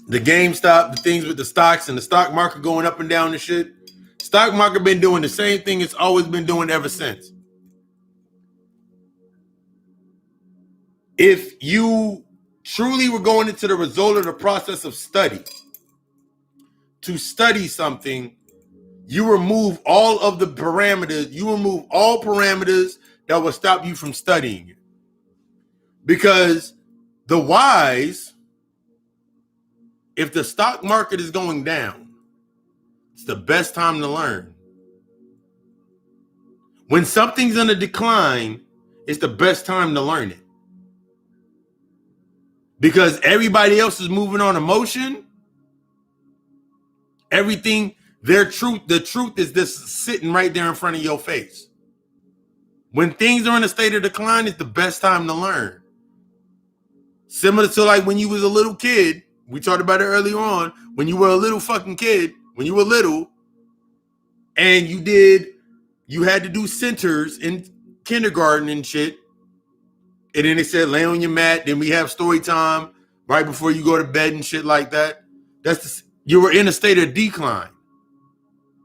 [SPEAKER 1] The GameStop, the things with the stocks and the stock market going up and down and shit. Stock market been doing the same thing it's always been doing ever since. If you truly were going into the result of the process of study, to study something, you remove all of the parameters. You remove all parameters that will stop you from studying it. Because the wise, if the stock market is going down, it's the best time to learn. When something's in a decline, it's the best time to learn it. Because everybody else is moving on emotion. Everything, the truth is just sitting right there in front of your face. When things are in a state of decline, it's the best time to learn. Similar to like when you was a little kid, we talked about it earlier on, when you were a little fucking kid, when you were little, and you had to do centers in kindergarten and shit, and then they said lay on your mat, then we have story time right before you go to bed and shit like that. You were in a state of decline.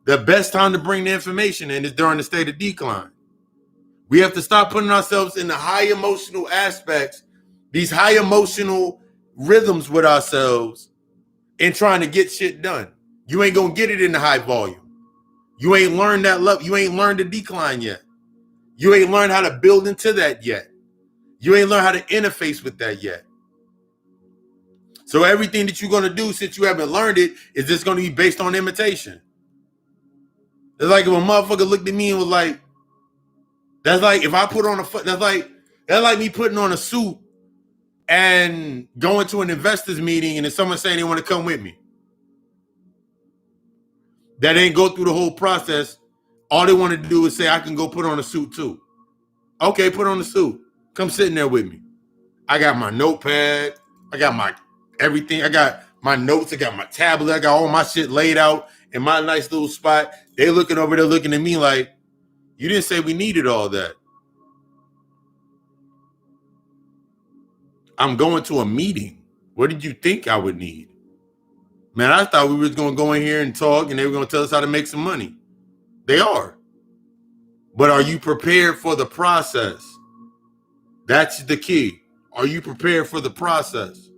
[SPEAKER 1] The best time to bring the information in is during the state of decline. We have to stop putting ourselves in the high emotional aspects, these high emotional rhythms with ourselves, and trying to get shit done. You ain't gonna get it in the high volume. You ain't learned that love. You ain't learned the decline yet. You ain't learned how to build into that yet. You ain't learned how to interface with that yet. So everything that you're gonna do since you haven't learned it is just gonna be based on imitation. It's like if a motherfucker looked at me and was like, that's like if I put on that's like me putting on a suit and going to an investors meeting and then someone saying they want to come with me. That ain't go through the whole process. All they want to do is say, I can go put on a suit too. Okay, put on a suit. Come sit in there with me. I got my notepad. I got my everything. I got my notes. I got my tablet. I got all my shit laid out in my nice little spot. They looking over there looking at me like, you didn't say we needed all that. I'm going to a meeting. What did you think I would need? Man, I thought we were going to go in here and talk and they were going to tell us how to make some money. They are. But are you prepared for the process? That's the key. Are you prepared for the process?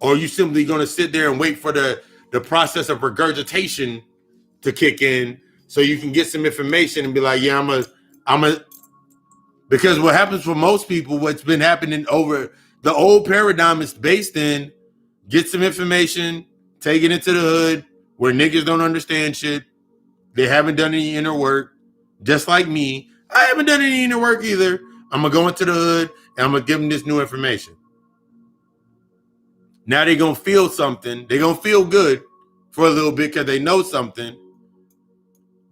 [SPEAKER 1] Or are you simply going to sit there and wait for the process of regurgitation to kick in so you can get some information and be like, yeah, I'm a Because what happens for most people, what's been happening over the old paradigm is based in get some information, take it into the hood where niggas don't understand shit. They haven't done any inner work. Just like me, I haven't done any inner work either. I'm going to go into the hood and I'm going to give them this new information. Now they're going to feel something. They're going to feel good for a little bit because they know something.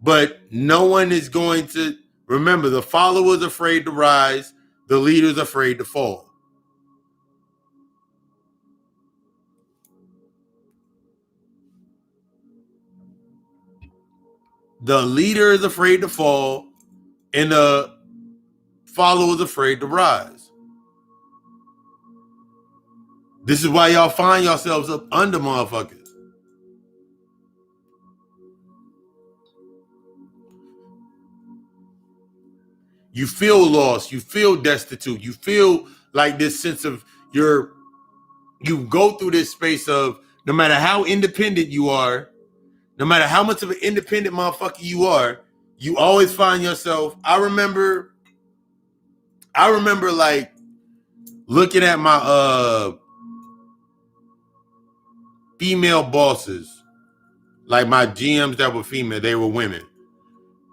[SPEAKER 1] But no one is going to remember the follower's afraid to rise, the leader's afraid to fall. The leader is afraid to fall, and the follower is afraid to rise. This is why y'all find yourselves up under motherfuckers. You feel lost. You feel destitute. You feel like this sense of you go through this space of no matter how independent you are, no matter how much of an independent motherfucker you are, you always find yourself. I remember like looking at my female bosses, like my GMs that were female, they were women.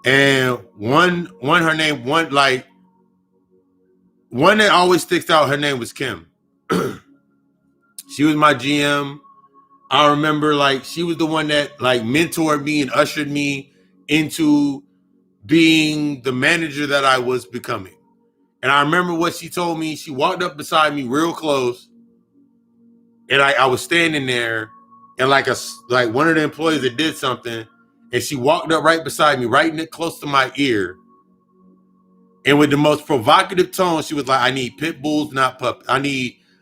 [SPEAKER 1] And one her name, one that always sticks out, her name was Kim. She was my GM. I remember like she was the one that like mentored me and ushered me into being the manager that I was becoming. And I remember what she told me. She walked up beside me real close, and I was standing there, and like one of the employees that did something, and she walked up right beside me, right close to my ear, and with the most provocative tone, she was like, "I need pit bulls, not puppies.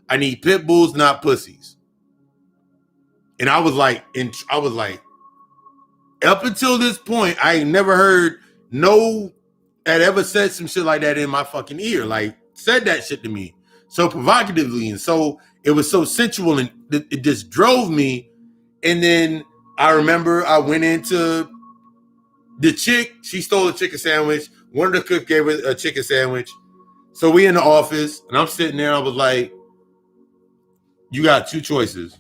[SPEAKER 1] I need pit bulls, not pussies." And I was like, up until this point, I ain't never heard that ever said some shit like that in my fucking ear. Like said that shit to me so provocatively, and so it was so sensual, and it just drove me. And then I remember I went into the chick. She stole a chicken sandwich. One of the cooks gave her a chicken sandwich. So we in the office, and I'm sitting there. I was like, "You got two choices."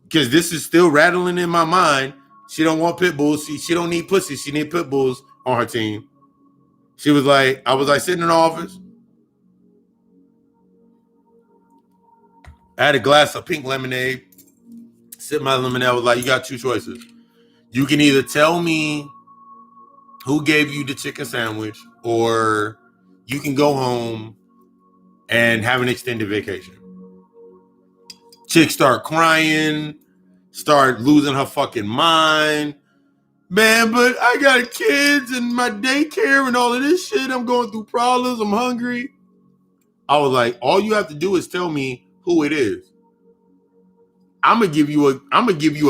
[SPEAKER 1] Because this is still rattling in my mind. She don't want pit bulls. She don't need pussy. She need pit bulls on her team. She was like, I was like sitting in the office. I had a glass of pink lemonade. Sipped my lemonade. I was like, you got two choices. You can either tell me who gave you the chicken sandwich, or you can go home and have an extended vacation. Chick start crying, start losing her fucking mind. Man, but I got kids and my daycare and all of this shit. I'm going through problems. I'm hungry. I was like, all you have to do is tell me who it is. I'm gonna give you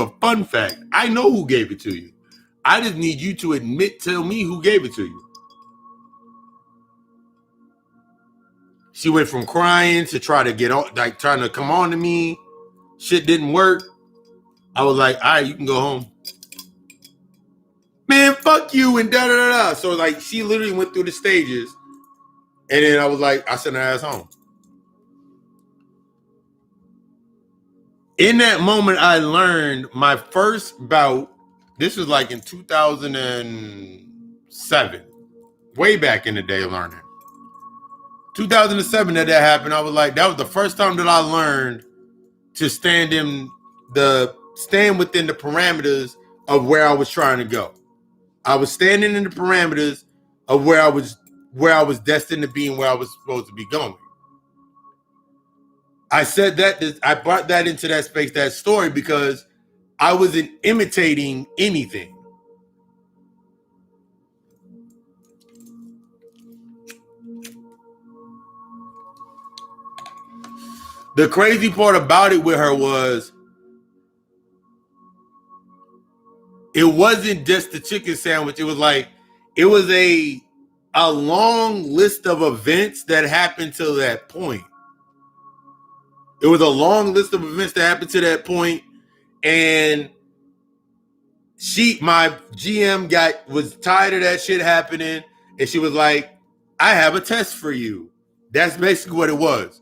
[SPEAKER 1] a fun fact. I know who gave it to you. I just need you to tell me who gave it to you. She went from crying to try to get on, like trying to come on to me. Shit didn't work. I was like, all right, you can go home. Man, fuck you and da da da da. So like she literally went through the stages, and then I was like, I sent her ass home. In that moment, I learned my first bout. This was like in 2007, way back in the day of learning. 2007 that happened. I was like, that was the first time that I learned to stand within the parameters of where I was trying to go. I was standing in the parameters of where I was destined to be and where I was supposed to be going. I said that I brought that into that space, that story, because I wasn't imitating anything. The crazy part about it with her was it wasn't just the chicken sandwich. It was like it was a long list of events that happened to that point. It was a long list of events that happened to that point, and my GM was tired of that shit happening, and she was like, I have a test for you. That's basically what it was.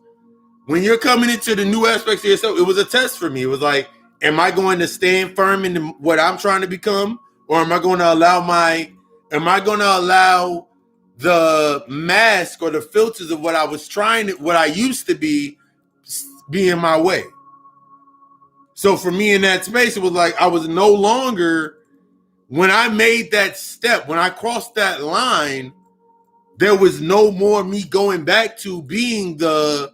[SPEAKER 1] When you're coming into the new aspects of yourself, it was a test for me. It was like, am I going to stand firm in what I'm trying to become? Or am I going to allow the mask or the filters of what I used to be in my way? So for me in that space, it was like I was no longer, when I made that step, when I crossed that line, there was no more me going back to being the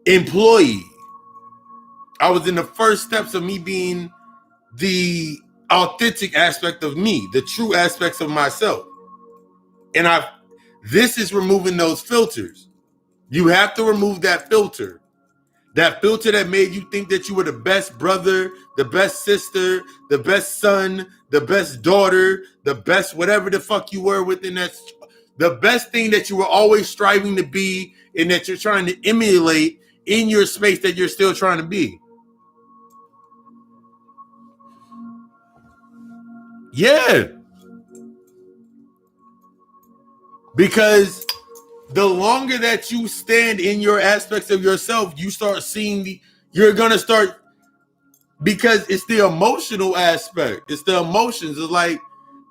[SPEAKER 1] employee. I was in the first steps of me being the authentic aspect of me, the true aspects of myself. And this is removing those filters. You have to remove that filter. That filter that made you think that you were the best brother, the best sister, the best son, the best daughter, the best whatever the fuck you were within that, the best thing that you were always striving to be and that you're trying to emulate in your space that you're still trying to be. Yeah. Because the longer that you stand in your aspects of yourself, you start seeing you're going to start, because it's the emotional aspect. It's the emotions. It's like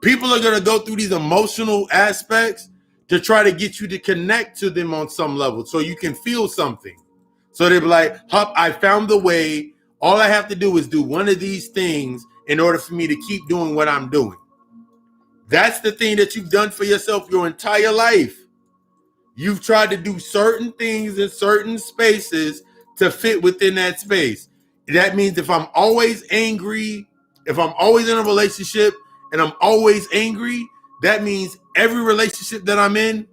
[SPEAKER 1] people are going to go through these emotional aspects to try to get you to connect to them on some level so you can feel something. So they'll be like, Hup, I found the way. All I have to do is do one of these things in order for me to keep doing what I'm doing. That's the thing that you've done for yourself your entire life. You've tried to do certain things in certain spaces to fit within that space. That means if I'm always angry, if I'm always in a relationship and I'm always angry, that means every relationship that I'm in,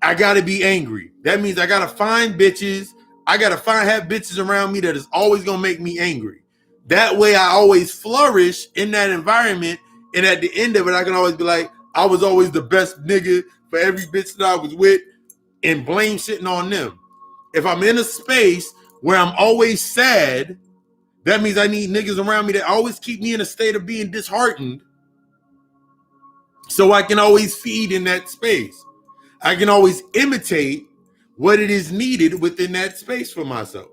[SPEAKER 1] I got to be angry. That means I got to find bitches. I got to have bitches around me that is always going to make me angry. That way I always flourish in that environment. And at the end of it, I can always be like, I was always the best nigga for every bitch that I was with, and blame shitting on them. If I'm in a space where I'm always sad, that means I need niggas around me that always keep me in a state of being disheartened so I can always feed in that space. I can always imitate what it is needed within that space for myself.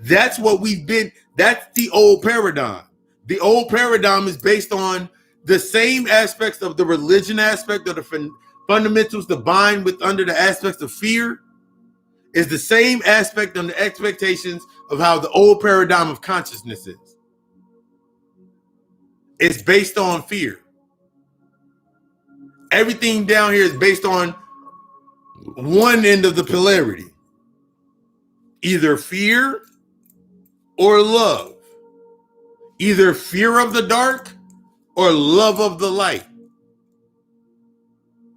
[SPEAKER 1] That's what we've been. That's the old paradigm. The old paradigm is based on the same aspects of the religion aspect of the fundamentals combined with under the aspects of fear, is the same aspect on the expectations of how the old paradigm of consciousness is. It's based on fear. Everything down here is based on one end of the polarity. Either fear or love. Either fear of the dark or love of the light.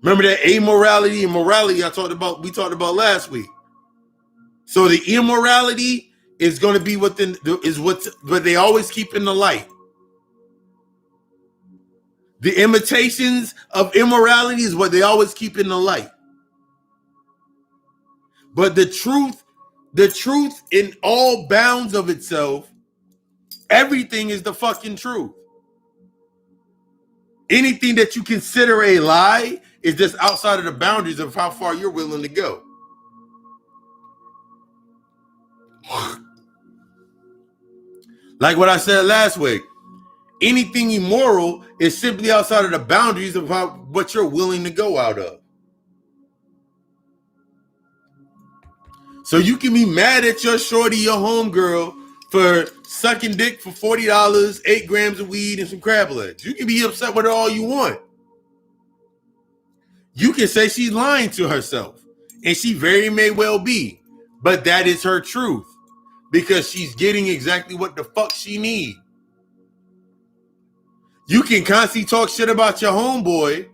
[SPEAKER 1] Remember that amorality and morality we talked about last week. So the immorality is going to be what they always keep in the light. The imitations of immorality is what they always keep in the light. But the truth in all bounds of itself, everything is the fucking truth. Anything that you consider a lie is just outside of the boundaries of how far you're willing to go. Like what I said last week, anything immoral is simply outside of the boundaries of what you're willing to go out of. So you can be mad at your shorty, your homegirl, for sucking dick for $40, 8 grams of weed, and some crab legs. You can be upset with her all you want. You can say she's lying to herself, and she very may well be, but that is her truth because she's getting exactly what the fuck she needs. You can constantly talk shit about your homeboy,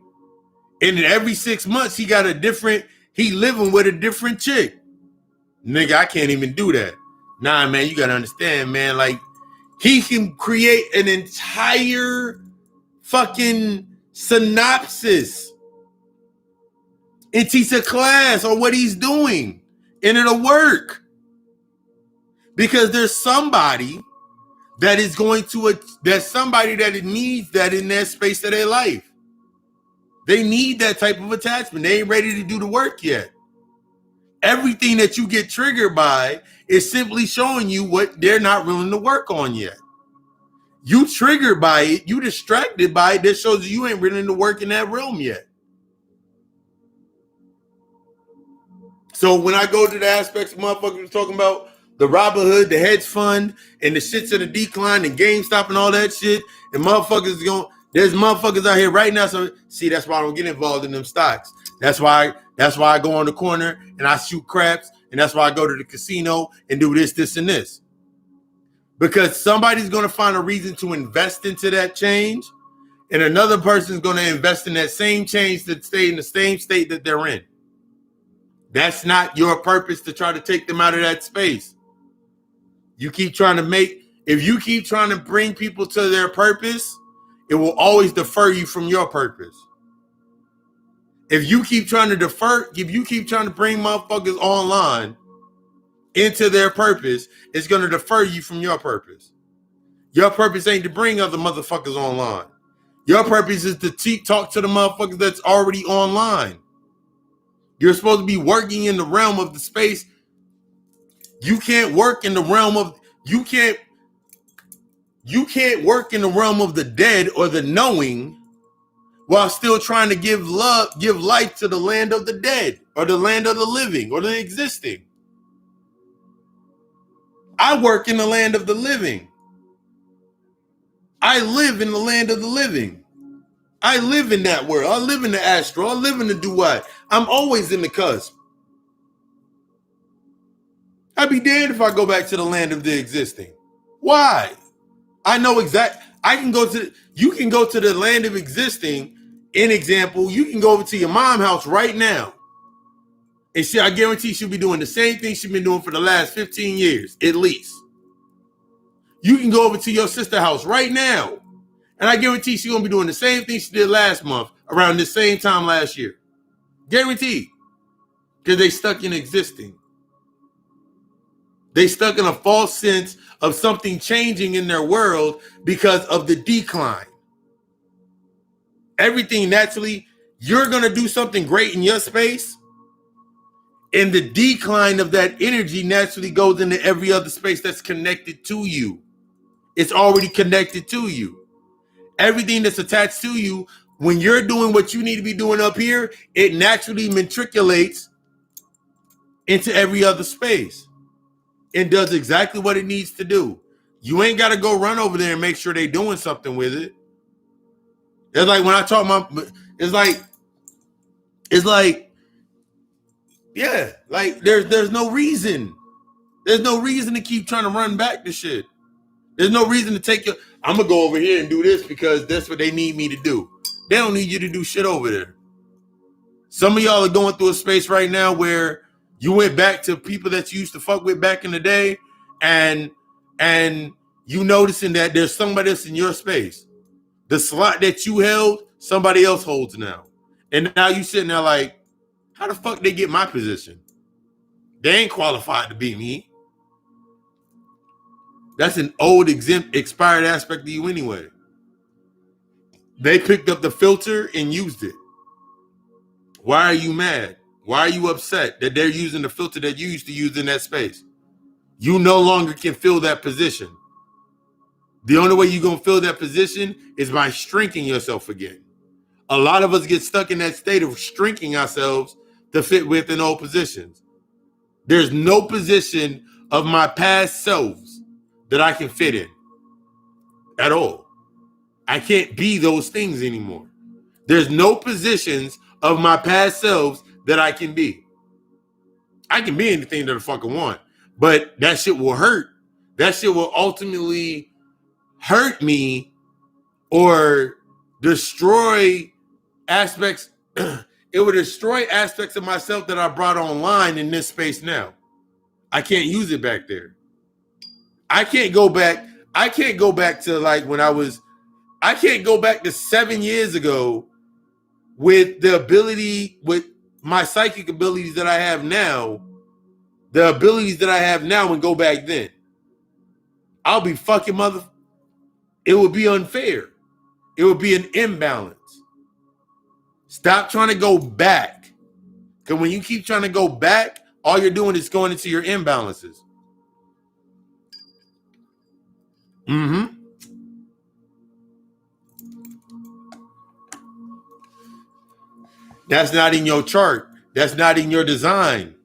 [SPEAKER 1] and then every 6 months he living with a different chick. Nigga, I can't even do that. Nah, man, you gotta understand, man. Like, he can create an entire fucking synopsis and teach a class on what he's doing, and it'll work. Because there's somebody that is going to, there's somebody that needs that in their space of their life. They need that type of attachment. They ain't ready to do the work yet. Everything that you get triggered by is simply showing you what they're not willing to work on yet. You triggered by it, you distracted by it, that shows you ain't willing to work in that realm yet. So when I go to the aspects of motherfuckers was talking about the Robinhood, the hedge fund, and the shits of the decline, and GameStop and all that shit, and motherfuckers there's motherfuckers out here right now. So see, that's why I don't get involved in them stocks. That's why I go on the corner and I shoot craps, and that's why I go to the casino and do this, and this. Because somebody's gonna find a reason to invest into that change, and another person's gonna invest in that same change to stay in the same state that they're in. That's not your purpose to try to take them out of that space. If you keep trying to bring people to their purpose, it will always defer you from your purpose. If you keep trying to bring motherfuckers online into their purpose, it's going to defer you from your purpose. Your purpose ain't to bring other motherfuckers online. Your purpose is to talk to the motherfuckers that's already online. You're supposed to be working in the realm of the space. You can't work in the realm of you can't work in the realm of the dead or the knowing while still trying to give life to the land of the dead or the land of the living or the existing. I work in the land of the living. I live in the land of the living. I live in that world. I live in the astral. I live in the duat. I'm always in the cusp. I'd be damned if I go back to the land of the existing. Why? I know exact. You can go to the land of existing. In example, you can go over to your mom's house right now. And I guarantee she'll be doing the same thing she's been doing for the last 15 years, at least. You can go over to your sister's house right now. And I guarantee she's going to be doing the same thing she did last month around the same time last year. Guaranteed. Because they stuck in existing. They stuck in a false sense of something changing in their world because of the decline. Everything naturally, you're going to do something great in your space, and the decline of that energy naturally goes into every other space that's connected to you. It's already connected to you. Everything that's attached to you, when you're doing what you need to be doing up here, it naturally matriculates into every other space and does exactly what it needs to do. You ain't got to go run over there and make sure they're doing something with it. It's like when I talk it's like, yeah, like there's no reason. There's no reason to keep trying to run back to shit. There's no reason to I'm going to go over here and do this because that's what they need me to do. They don't need you to do shit over there. Some of y'all are going through a space right now where you went back to people that you used to fuck with back in the day, and you noticing that there's somebody else in your space. The slot that you held, somebody else holds now. And now you sitting there like, how the fuck they get my position? They ain't qualified to be me. That's an old, expired aspect of you anyway. They picked up the filter and used it. Why are you mad? Why are you upset that they're using the filter that you used to use in that space? You no longer can fill that position. The only way you're going to fill that position is by shrinking yourself again. A lot of us get stuck in that state of shrinking ourselves to fit within old positions. There's no position of my past selves that I can fit in at all. I can't be those things anymore. There's no positions of my past selves that I can be. I can be anything that I fucking want, but that shit will hurt. That shit will ultimately hurt me or destroy aspects. It would destroy aspects of myself that I brought online in this space now. I can't use it back there. I can't go back to like when I can't go back to 7 years ago with the ability, with my psychic abilities that I have now, the abilities that I have now, and go back then. I'll be fucking It would be unfair. It would be an imbalance. Stop trying to go back. Because when you keep trying to go back, all you're doing is going into your imbalances. Mm-hmm. That's not in your chart. That's not in your design.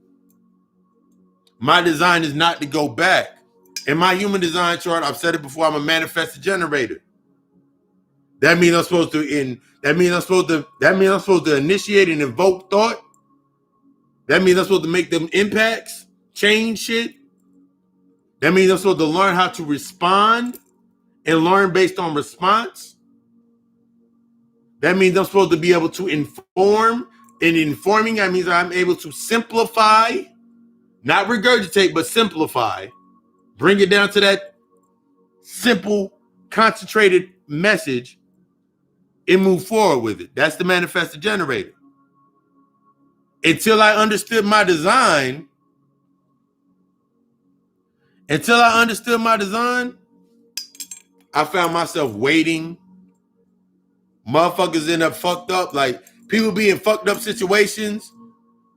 [SPEAKER 1] My design is not to go back. In my human design chart, I've said it before, I'm a manifested generator. That means I'm supposed to initiate and invoke thought. That means I'm supposed to make them impacts, change shit. That means I'm supposed to learn how to respond and learn based on response. That means I'm supposed to be able to inform. And informing, that means I'm able to simplify, not regurgitate, but simplify. Bring it down to that simple, concentrated message and move forward with it. That's the manifested generator. Until I understood my design, I found myself waiting. Motherfuckers end up fucked up. Like, people be in fucked up situations,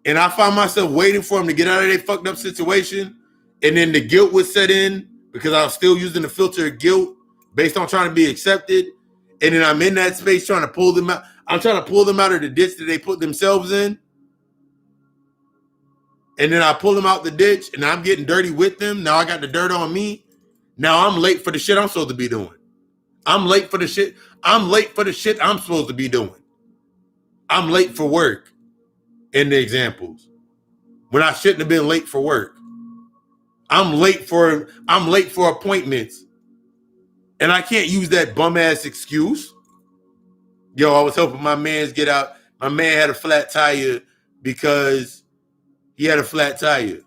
[SPEAKER 1] and I found myself waiting for them to get out of their fucked up situation, and then the guilt would set in because I was still using the filter of guilt based on trying to be accepted. And then I'm in that space trying to pull them out. I'm trying to pull them out of the ditch that they put themselves in. And then I pull them out the ditch, and I'm getting dirty with them. Now I got the dirt on me. Now I'm late for the shit I'm supposed to be doing. I'm late for the shit I'm supposed to be doing. I'm late for work in the examples when I shouldn't have been late for work. I'm late for appointments, and I can't use that bum ass excuse. Yo, I was helping my man's get out. My man had a flat tire because he had a flat tire.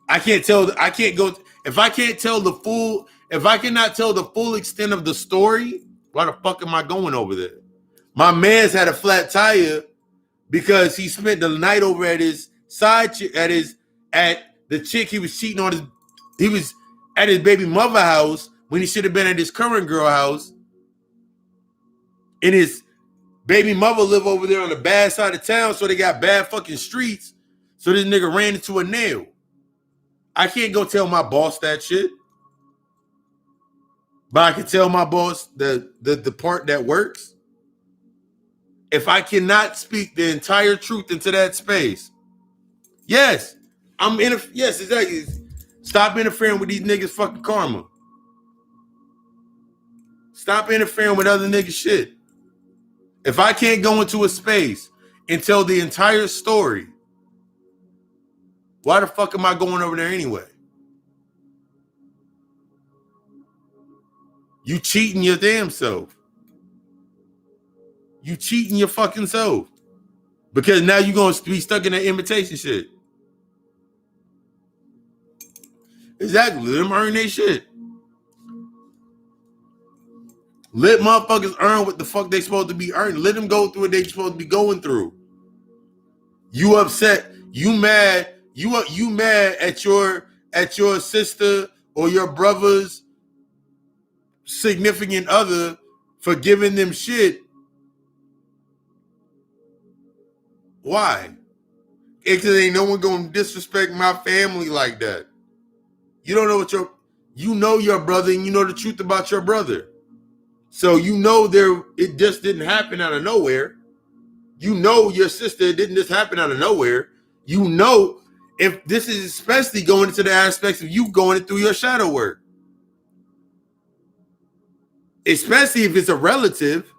[SPEAKER 1] I cannot tell the full extent of the story, why the fuck am I going over there? My man's had a flat tire because he spent the night over at his side chick, at the chick he was cheating on. He was at his baby mother house when he should have been at his current girl house. And his baby mother live over there on the bad side of town, so they got bad fucking streets. So this nigga ran into a nail. I can't go tell my boss that shit. But I can tell my boss the part that works. If I cannot speak the entire truth into that space, yes, yes, exactly. Stop interfering with these niggas' fucking karma. Stop interfering with other niggas' shit. If I can't go into a space and tell the entire story, why the fuck am I going over there anyway? You cheating your damn self. You cheating your fucking self. Because now you're going to be stuck in that imitation shit. Exactly. Let them earn their shit. Let motherfuckers earn what the fuck they supposed to be earning. Let them go through what they supposed to be going through. You upset. You mad. You mad at your sister or your brother's significant other for giving them shit. Why? Because ain't no one gonna disrespect my family like that. You don't know you know your brother, and you know the truth about your brother. So you know it just didn't happen out of nowhere. You know your sister, it didn't just happen out of nowhere. You know, if this is especially going into the aspects of you going through your shadow work. Especially if it's a relative,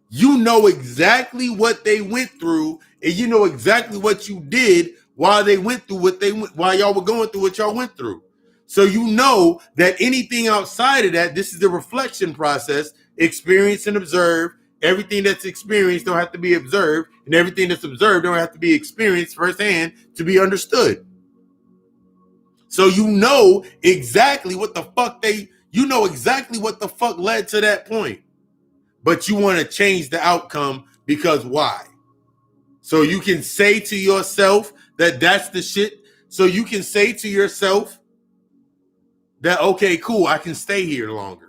[SPEAKER 1] you know exactly what they went through, and you know exactly what you did while they went through while y'all were going through what y'all went through. So you know that anything outside of that, this is the reflection process, experience and observe. Everything that's experienced don't have to be observed, and everything that's observed don't have to be experienced firsthand to be understood. So you know exactly what the fuck led to that point. But you want to change the outcome because why? So you can say to yourself that that's the shit. So you can say to yourself that, okay, cool, I can stay here longer.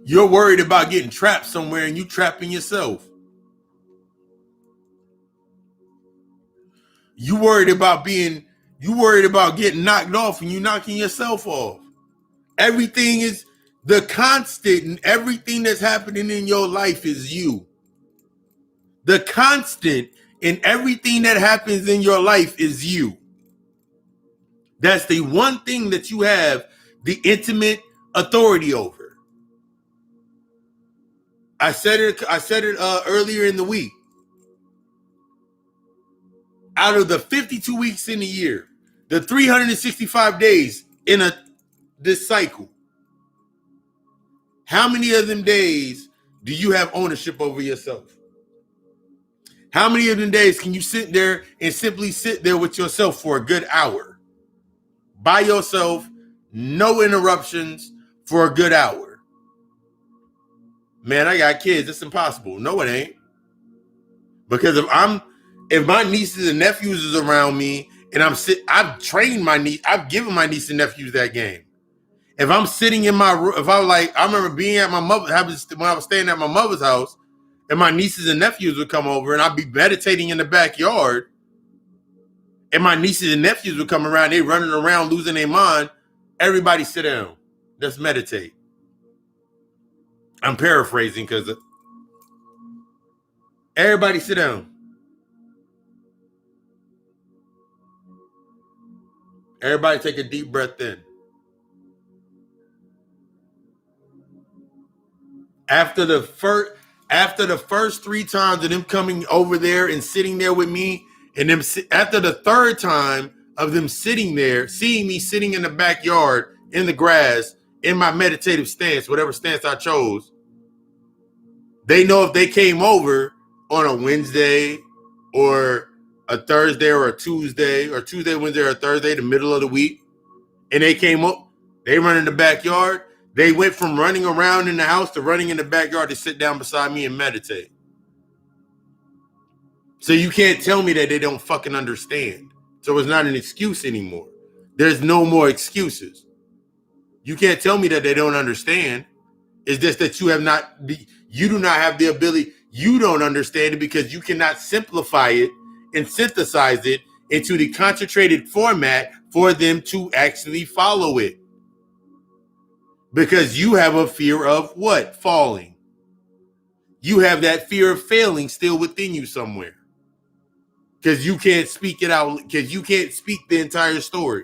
[SPEAKER 1] You're worried about getting trapped somewhere and you trapping yourself. You worried about getting knocked off and you knocking yourself off. Everything is the constant, and everything that's happening in your life is you. The constant in everything that happens in your life is you. That's the one thing that you have the intimate authority over. I said it earlier in the week. Out of the 52 weeks in a year, the 365 days in this cycle, how many of them days do you have ownership over yourself? How many of them days can you sit there and simply sit there with yourself for a good hour? By yourself, no interruptions for a good hour. Man, I got kids. It's impossible. No, it ain't. Because if my nieces and nephews is around me and I've trained my niece, I've given my niece and nephews that game. If I'm sitting in my room, I remember being at my mother, when I was staying at my mother's house, and my nieces and nephews would come over and I'd be meditating in the backyard, and my nieces and nephews would come around, they running around losing their mind. Everybody sit down. Let's meditate. I'm paraphrasing because everybody sit down. Everybody take a deep breath in. After the first 3 times of them coming over there and sitting there with me, and them after the 3rd time of them sitting there, seeing me sitting in the backyard in the grass in my meditative stance, whatever stance I chose, they know if they came over on a Wednesday or a Thursday or a Tuesday, Wednesday, or Thursday, the middle of the week, and they came up, they run in the backyard. They went from running around in the house to running in the backyard to sit down beside me and meditate. So you can't tell me that they don't fucking understand. So it's not an excuse anymore. There's no more excuses. You can't tell me that they don't understand. It's just that you do not have the ability. You don't understand it because you cannot simplify it and synthesize it into the concentrated format for them to actually follow it. Because you have a fear of what? Falling. You have that fear of failing still within you somewhere. Because you can't speak it out, because you can't speak the entire story.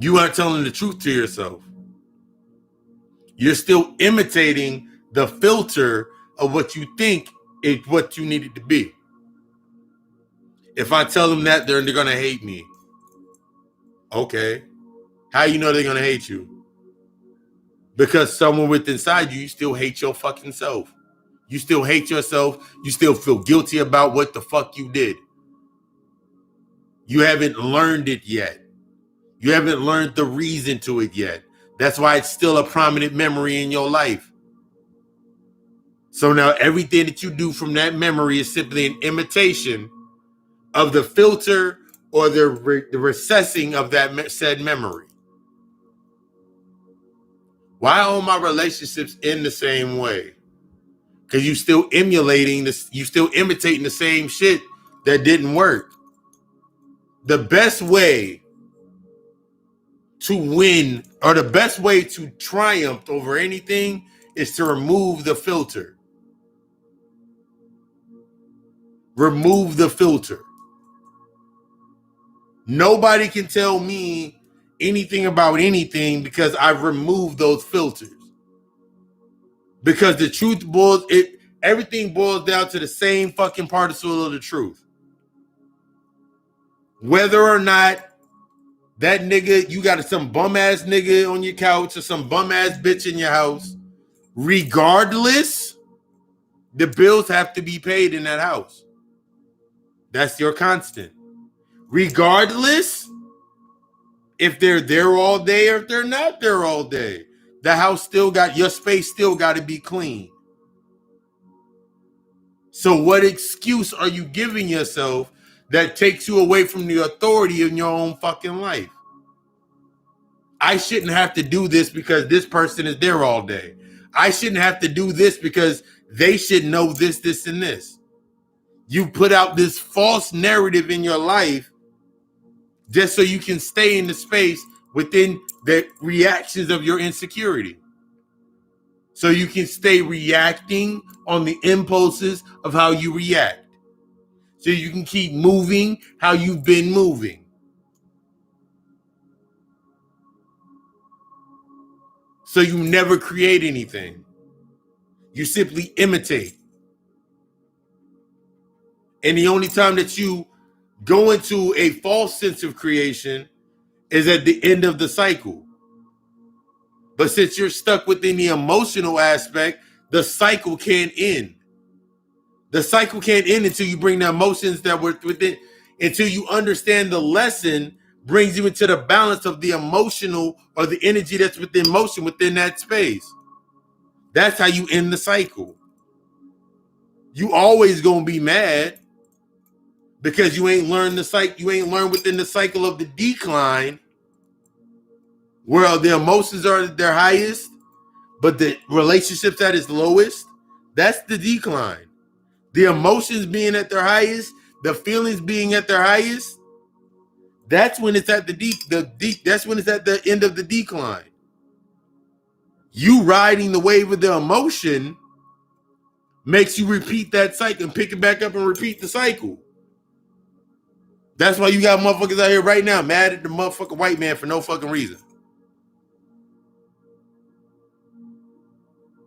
[SPEAKER 1] You aren't telling the truth to yourself. You're still imitating the filter of what you think is what you need it to be. If I tell them that, they're going to hate me. Okay. How you know they're going to hate you? Because somewhere within inside you still hate your fucking self. You still hate yourself. You still feel guilty about what the fuck you did. You haven't learned it yet. You haven't learned the reason to it yet. That's why it's still a prominent memory in your life. So now everything that you do from that memory is simply an imitation of the filter or the recessing of that said memory. Why are all my relationships in the same way? Because you still emulating this, you still imitating the same shit that didn't work. The best way to win, or the best way to triumph over anything, is to remove the filter. Remove the filter. Nobody can tell me anything about anything because I've removed those filters. Because the truth everything boils down to the same fucking particle of the truth. Whether or not that nigga, you got some bum ass nigga on your couch or some bum ass bitch in your house, regardless, the bills have to be paid in that house. That's your constant. Regardless, if they're there all day or if they're not there all day, the house still got, your space still got to be clean. So what excuse are you giving yourself that takes you away from the authority in your own fucking life? I shouldn't have to do this because this person is there all day. I shouldn't have to do this because they should know this, this, and this. You put out this false narrative in your life just so you can stay in the space within the reactions of your insecurity. So you can stay reacting on the impulses of how you react. So you can keep moving how you've been moving. So you never create anything. You simply imitate. And the only time that you go into a false sense of creation is at the end of the cycle. But since you're stuck within the emotional aspect, the cycle can't end. The cycle can't end until you bring the emotions that were within, until you understand the lesson brings you into the balance of the emotional or the energy that's within motion within that space. That's how you end the cycle. You always gonna be mad because you ain't learned the cycle. You ain't learned within the cycle of the decline where the emotions are at their highest, but the relationships at its lowest. That's the decline. The emotions being at their highest, the feelings being at their highest. That's when it's at that's when it's at the end of the decline. You riding the wave of the emotion makes you repeat that cycle and pick it back up and repeat the cycle. That's why you got motherfuckers out here right now mad at the motherfucking white man for no fucking reason.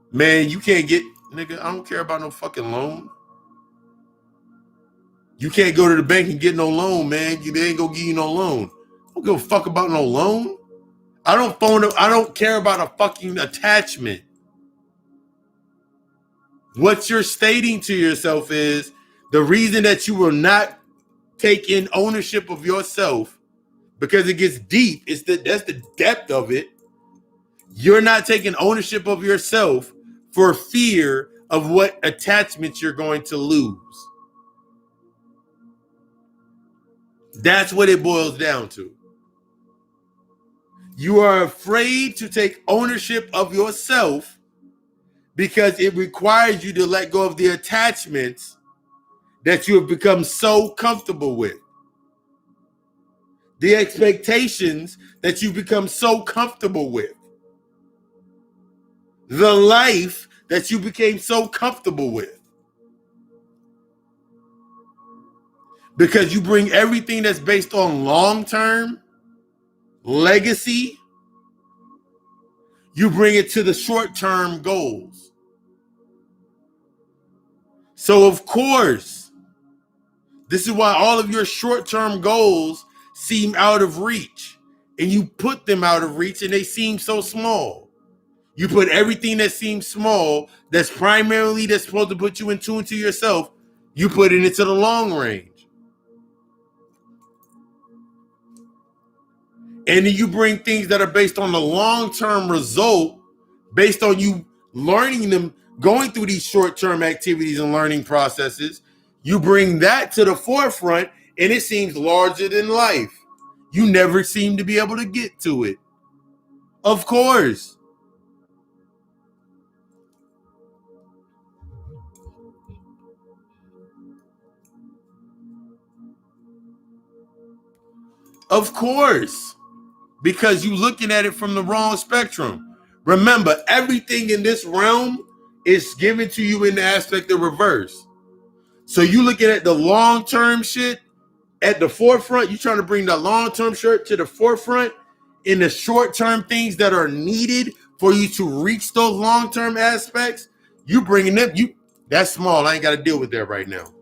[SPEAKER 1] Man, you can't get, nigga, I don't care about no fucking loan. You can't go to the bank and get no loan, man. They ain't gonna give you no loan. I don't give a fuck about no loan. I don't care about a fucking attachment. What you're stating to yourself is the reason that you will not take in ownership of yourself, because it gets deep. That's the depth of it. You're not taking ownership of yourself for fear of what attachments you're going to lose. That's what it boils down to. You are afraid to take ownership of yourself because it requires you to let go of the attachments that you have become so comfortable with. The expectations that you become so comfortable with. The life that you became so comfortable with. Because you bring everything that's based on long-term legacy, you bring it to the short-term goals. So of course, this is why all of your short-term goals seem out of reach. And you put them out of reach and they seem so small. You put everything that seems small, that's supposed to put you in tune to yourself, you put it into the long range. And then you bring things that are based on the long-term result, based on you learning them, going through these short-term activities and learning processes. You bring that to the forefront and it seems larger than life. You never seem to be able to get to it. Of course. Of course. Because you're looking at it from the wrong spectrum. Remember, everything in this realm is given to you in the aspect of reverse. So you looking at the long-term shit at the forefront. You're trying to bring the long-term shirt to the forefront in the short-term things that are needed for you to reach those long-term aspects. You bringing them, that's small. I ain't got to deal with that right now.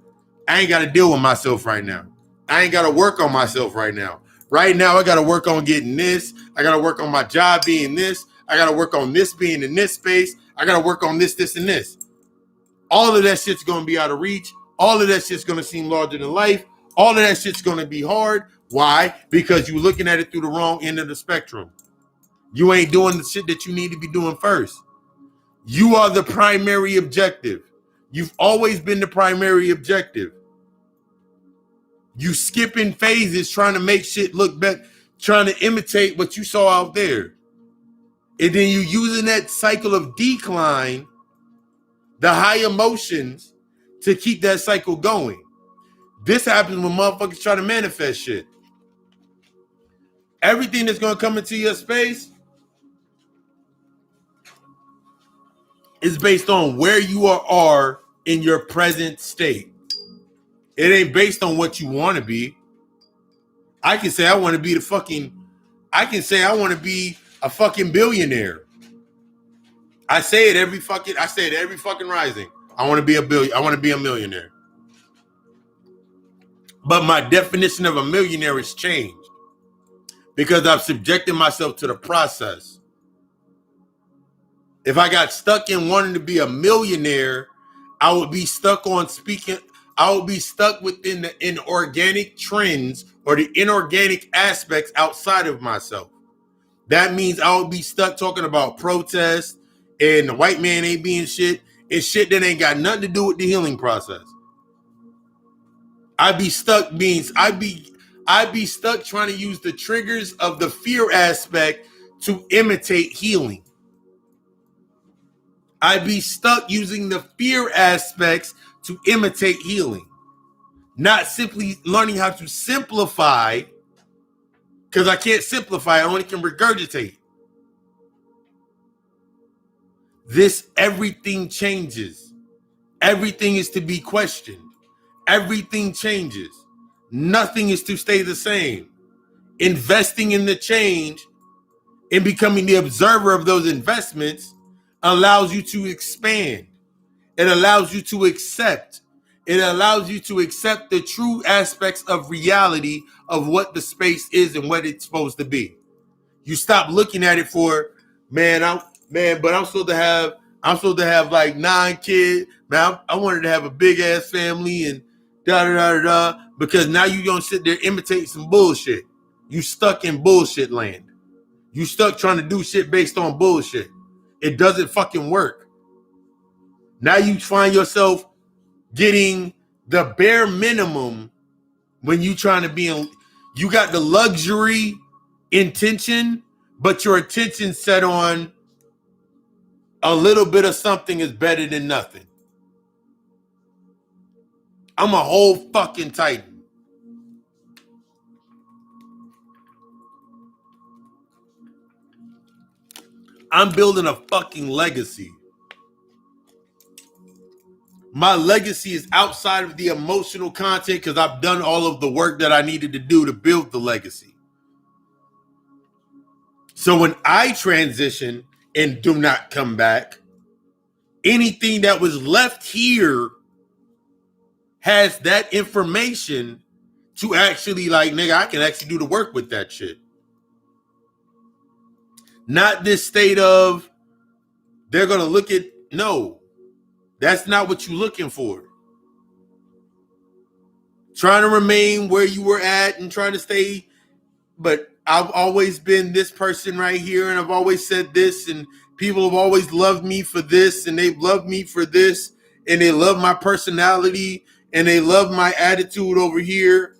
[SPEAKER 1] I ain't got to deal with myself right now. I ain't got to work on myself right now. Right now, I got to work on getting this. I got to work on my job being this. I got to work on this being in this space. I got to work on this, this, and this. All of that shit's going to be out of reach. All of that shit's going to seem larger than life. All of that shit's going to be hard. Why? Because you're looking at it through the wrong end of the spectrum. You ain't doing the shit that you need to be doing first. You are the primary objective. You've always been the primary objective. You skipping phases trying to make shit look better, trying to imitate what you saw out there. And then you using that cycle of decline, the high emotions, to keep that cycle going. This happens when motherfuckers try to manifest shit. Everything that's going to come into your space is based on where you are in your present state. It ain't based on what you want to be. I can say I want to be a fucking billionaire. I say it every fucking rising. I want to be a millionaire. But my definition of a millionaire has changed because I've subjected myself to the process. If I got stuck in wanting to be a millionaire, I would be stuck within the inorganic trends or the inorganic aspects outside of myself. That means I would be stuck talking about protest and the white man ain't being shit and shit that ain't got nothing to do with the healing process. I'd be stuck trying to use the triggers of the fear aspect to imitate healing. I'd be stuck using the fear aspects to imitate healing. Not simply learning how to simplify, because I can't simplify, I only can regurgitate. Everything changes. Everything is to be questioned. Everything changes. Nothing is to stay the same. Investing in the change and becoming the observer of those investments allows you to expand. It allows you to accept. It allows you to accept the true aspects of reality of what the space is and what it's supposed to be. You stop looking at it for, I'm supposed to have like 9 kids. Man, I wanted to have a big ass family and because now you gonna sit there imitate some bullshit. You stuck in bullshit land. You stuck trying to do shit based on bullshit. It doesn't fucking work. Now you find yourself getting the bare minimum when you trying to be in. You got the luxury intention, but your attention set on a little bit of something is better than nothing. I'm a whole fucking titan. I'm building a fucking legacy. My legacy is outside of the emotional content because I've done all of the work that I needed to do to build the legacy. So when I transition and do not come back, anything that was left here has that information to actually like, nigga, I can actually do the work with that shit. Not this state of they're going to look at, no, that's not what you're looking for. Trying to remain where you were at and trying to stay, but I've always been this person right here and I've always said this and people have always loved me for this and they've loved me for this and they love my personality and they love my attitude over here.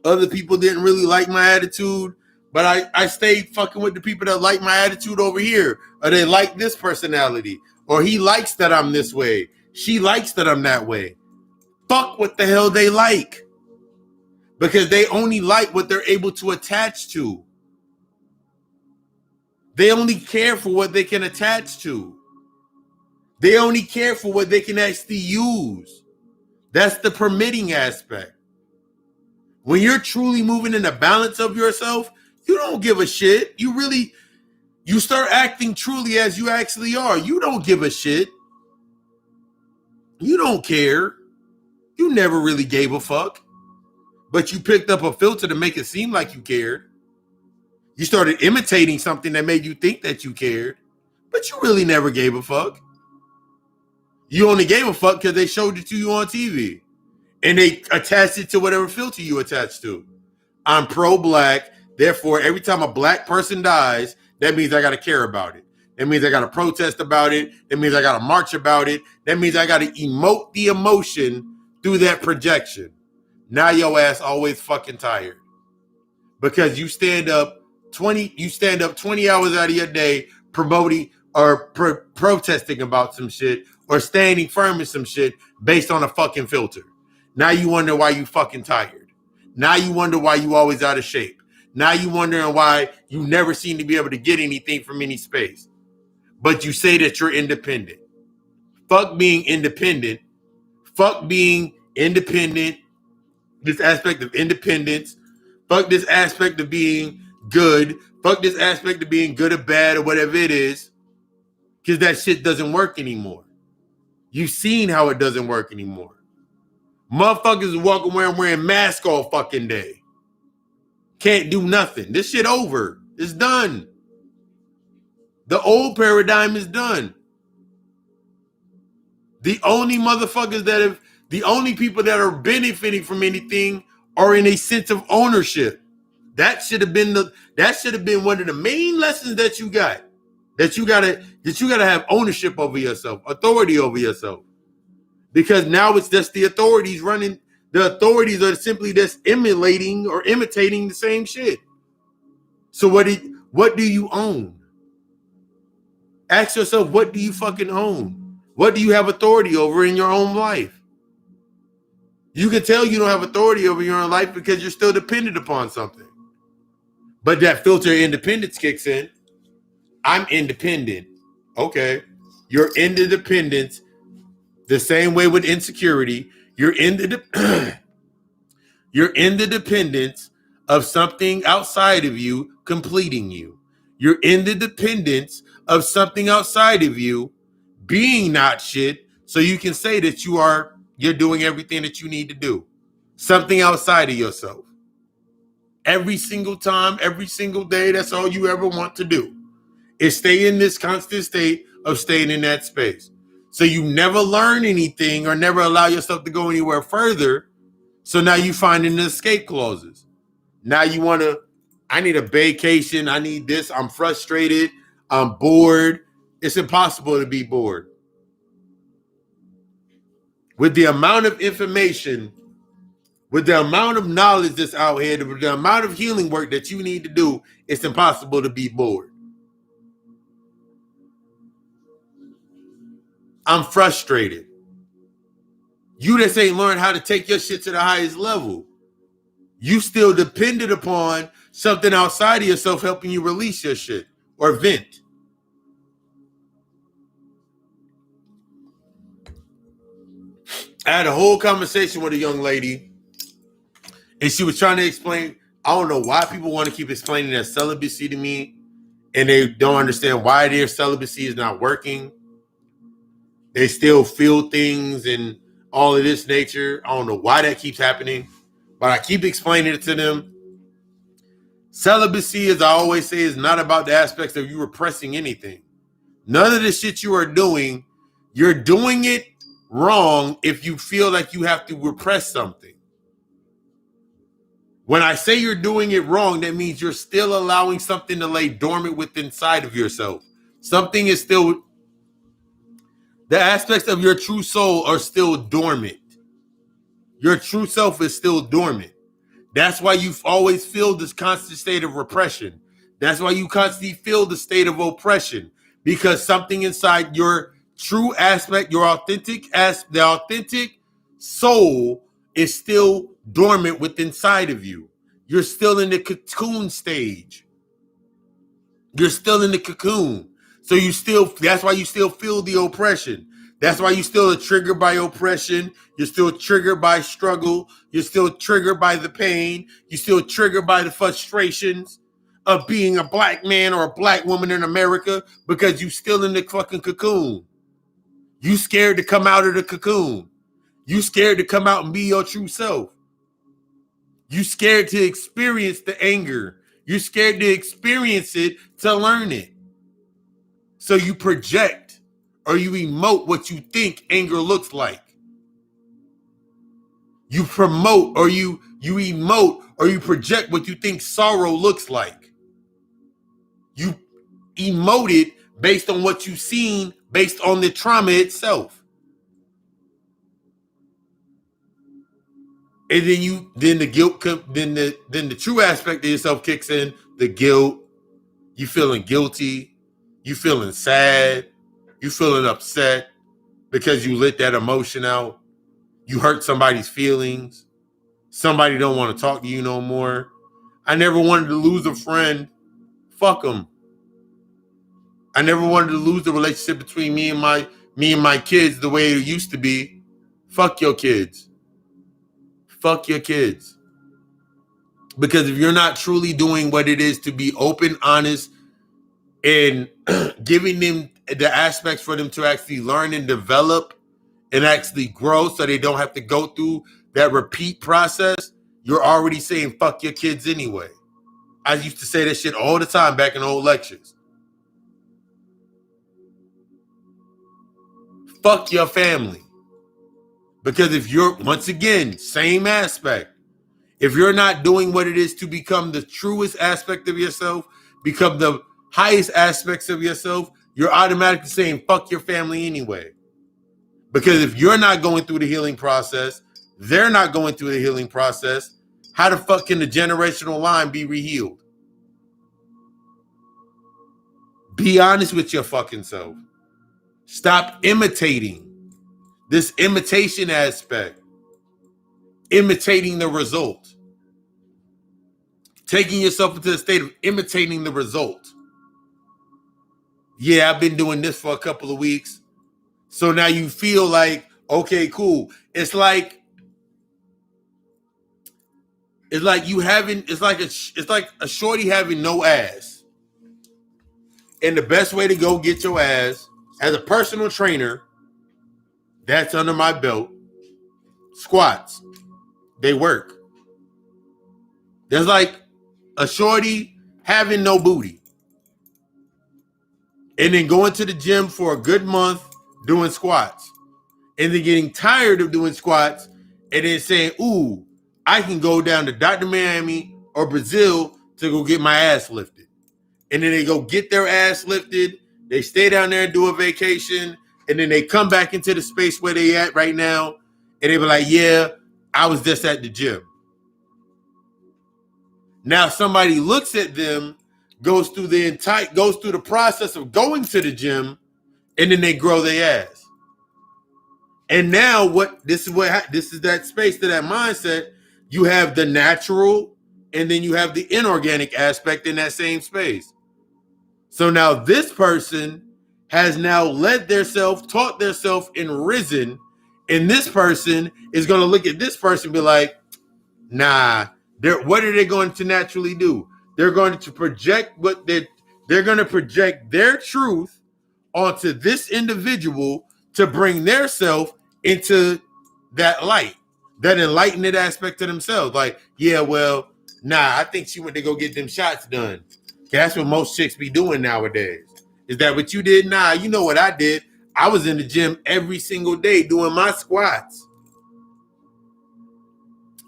[SPEAKER 1] Other people didn't really like my attitude, but I stayed fucking with the people that like my attitude over here, or they like this personality, or he likes that I'm this way. She likes that I'm that way. Fuck what the hell they like. Because they only like what they're able to attach to. They only care for what they can attach to. They only care for what they can actually use. That's the permitting aspect. When you're truly moving in the balance of yourself, you don't give a shit. You start acting truly as you actually are. You don't give a shit. You don't care. You never really gave a fuck. But you picked up a filter to make it seem like you cared. You started imitating something that made you think that you cared. But you really never gave a fuck. You only gave a fuck because they showed it to you on TV. And they attached it to whatever filter you attached to. I'm pro-black. Therefore, every time a black person dies, that means I got to care about it. That means I got to protest about it. That means I got to march about it. That means I got to emote the emotion through that projection. Now your ass always fucking tired because you stand up 20 hours out of your day promoting or protesting about some shit or standing firm in some shit based on a fucking filter. Now you wonder why you fucking tired. Now you wonder why you always out of shape. Now you wondering why you never seem to be able to get anything from any space. But you say that you're independent. Fuck being independent. Fuck being independent. This aspect of independence. Fuck this aspect of being good. Fuck this aspect of being good or bad or whatever it is. Because that shit doesn't work anymore. You've seen how it doesn't work anymore. Motherfuckers is walking around wearing masks all fucking day. Can't do nothing. This shit over. It's done. The old paradigm is done. The only people that are benefiting from anything are in a sense of ownership. That should have been one of the main lessons that you got. That you gotta have ownership over yourself, authority over yourself. Because now it's just the authorities running. The authorities are simply just emulating or imitating the same shit. So what do you own? Ask yourself, what do you fucking own? What do you have authority over in your own life? You can tell you don't have authority over your own life because you're still dependent upon something. But that filter of independence kicks in. I'm independent. Okay. You're in the dependence the same way with insecurity. You're in the dependence of something outside of you completing you. You're in the dependence of something outside of you being not shit, so you can say that you're doing everything that you need to do. Something outside of yourself. Every single time, every single day, that's all you ever want to do is stay in this constant state of staying in that space. So you never learn anything or never allow yourself to go anywhere further. So now you finding the escape clauses. Now you I need a vacation. I need this. I'm frustrated. I'm bored. It's impossible to be bored. With the amount of information, with the amount of knowledge that's out here, with the amount of healing work that you need to do, it's impossible to be bored. I'm frustrated. You just ain't learned how to take your shit to the highest level. You still dependent upon something outside of yourself helping you release your shit or vent. I had a whole conversation with a young lady, and she was trying to explain. I don't know why people want to keep explaining their celibacy to me, and they don't understand why their celibacy is not working. They still feel things and all of this nature. I don't know why that keeps happening, but I keep explaining it to them. Celibacy, as I always say, is not about the aspects of you repressing anything. None of the shit you are doing, you're doing it wrong if you feel like you have to repress something. When I say you're doing it wrong, that means you're still allowing something to lay dormant within inside of yourself. Something is still, the aspects of your true soul are still dormant. Your true self is still dormant. That's why you always feel this constant state of repression. That's why you constantly feel the state of oppression, because something inside your true aspect, the authentic soul is still dormant within inside of you. You're still in the cocoon stage. You're still in the cocoon. So that's why you still feel the oppression. That's why you still are triggered by oppression. You're still triggered by struggle. You're still triggered by the pain. You're still triggered by the frustrations of being a black man or a black woman in America, because you still in the fucking cocoon. You scared to come out of the cocoon. You scared to come out and be your true self. You scared to experience the anger. You're scared to experience it to learn it. So you project or you emote what you think anger looks like. You promote or you emote or you project what you think sorrow looks like. You emote it based on what you've seen, based on the trauma itself. And then the guilt, then the true aspect of yourself kicks in. The guilt, you feeling guilty, you feeling sad, you feeling upset because you let that emotion out. You hurt somebody's feelings. Somebody don't want to talk to you no more. I never wanted to lose a friend. Fuck them. I never wanted to lose the relationship between me and my kids the way it used to be. Fuck your kids. Fuck your kids. Because if you're not truly doing what it is to be open, honest, and giving them the aspects for them to actually learn and develop and actually grow so they don't have to go through that repeat process, you're already saying fuck your kids anyway. I used to say that shit all the time back in old lectures. Fuck your family. Because if you're, once again, same aspect, if you're not doing what it is to become the truest aspect of yourself, become the highest aspects of yourself, you're automatically saying fuck your family anyway. Because if you're not going through the healing process, they're not going through the healing process, how the fuck can the generational line be rehealed? Be honest with your fucking self. Stop imitating. This imitation aspect. Imitating the result. Taking yourself into the state of imitating the result. Yeah, I've been doing this for a couple of weeks. So now you feel like, okay, cool. It's like a shorty having no ass. And the best way to go get your ass as a personal trainer, that's under my belt, squats. They work. There's like a shorty having no booty. And then going to the gym for a good month doing squats. And then getting tired of doing squats and then saying, ooh, I can go down to Dr. Miami or Brazil to go get my ass lifted. And then they go get their ass lifted. They stay down there and do a vacation. And then they come back into the space where they at right now. And they be like, yeah, I was just at the gym. Now somebody looks at them, goes through the process of going to the gym, and then they grow their ass. And now this is that space to that mindset. You have the natural, and then you have the inorganic aspect in that same space. So now this person has now led theirself, taught theirself, and risen. And this person is going to look at this person and be like, nah, what are they going to naturally do? They're going to project they're going to project their truth onto this individual to bring their self into that light, that enlightened aspect of themselves. Like, yeah, well, nah, I think she went to go get them shots done. That's what most chicks be doing nowadays. Is that what you did? Nah, you know what I did. I was in the gym every single day doing my squats.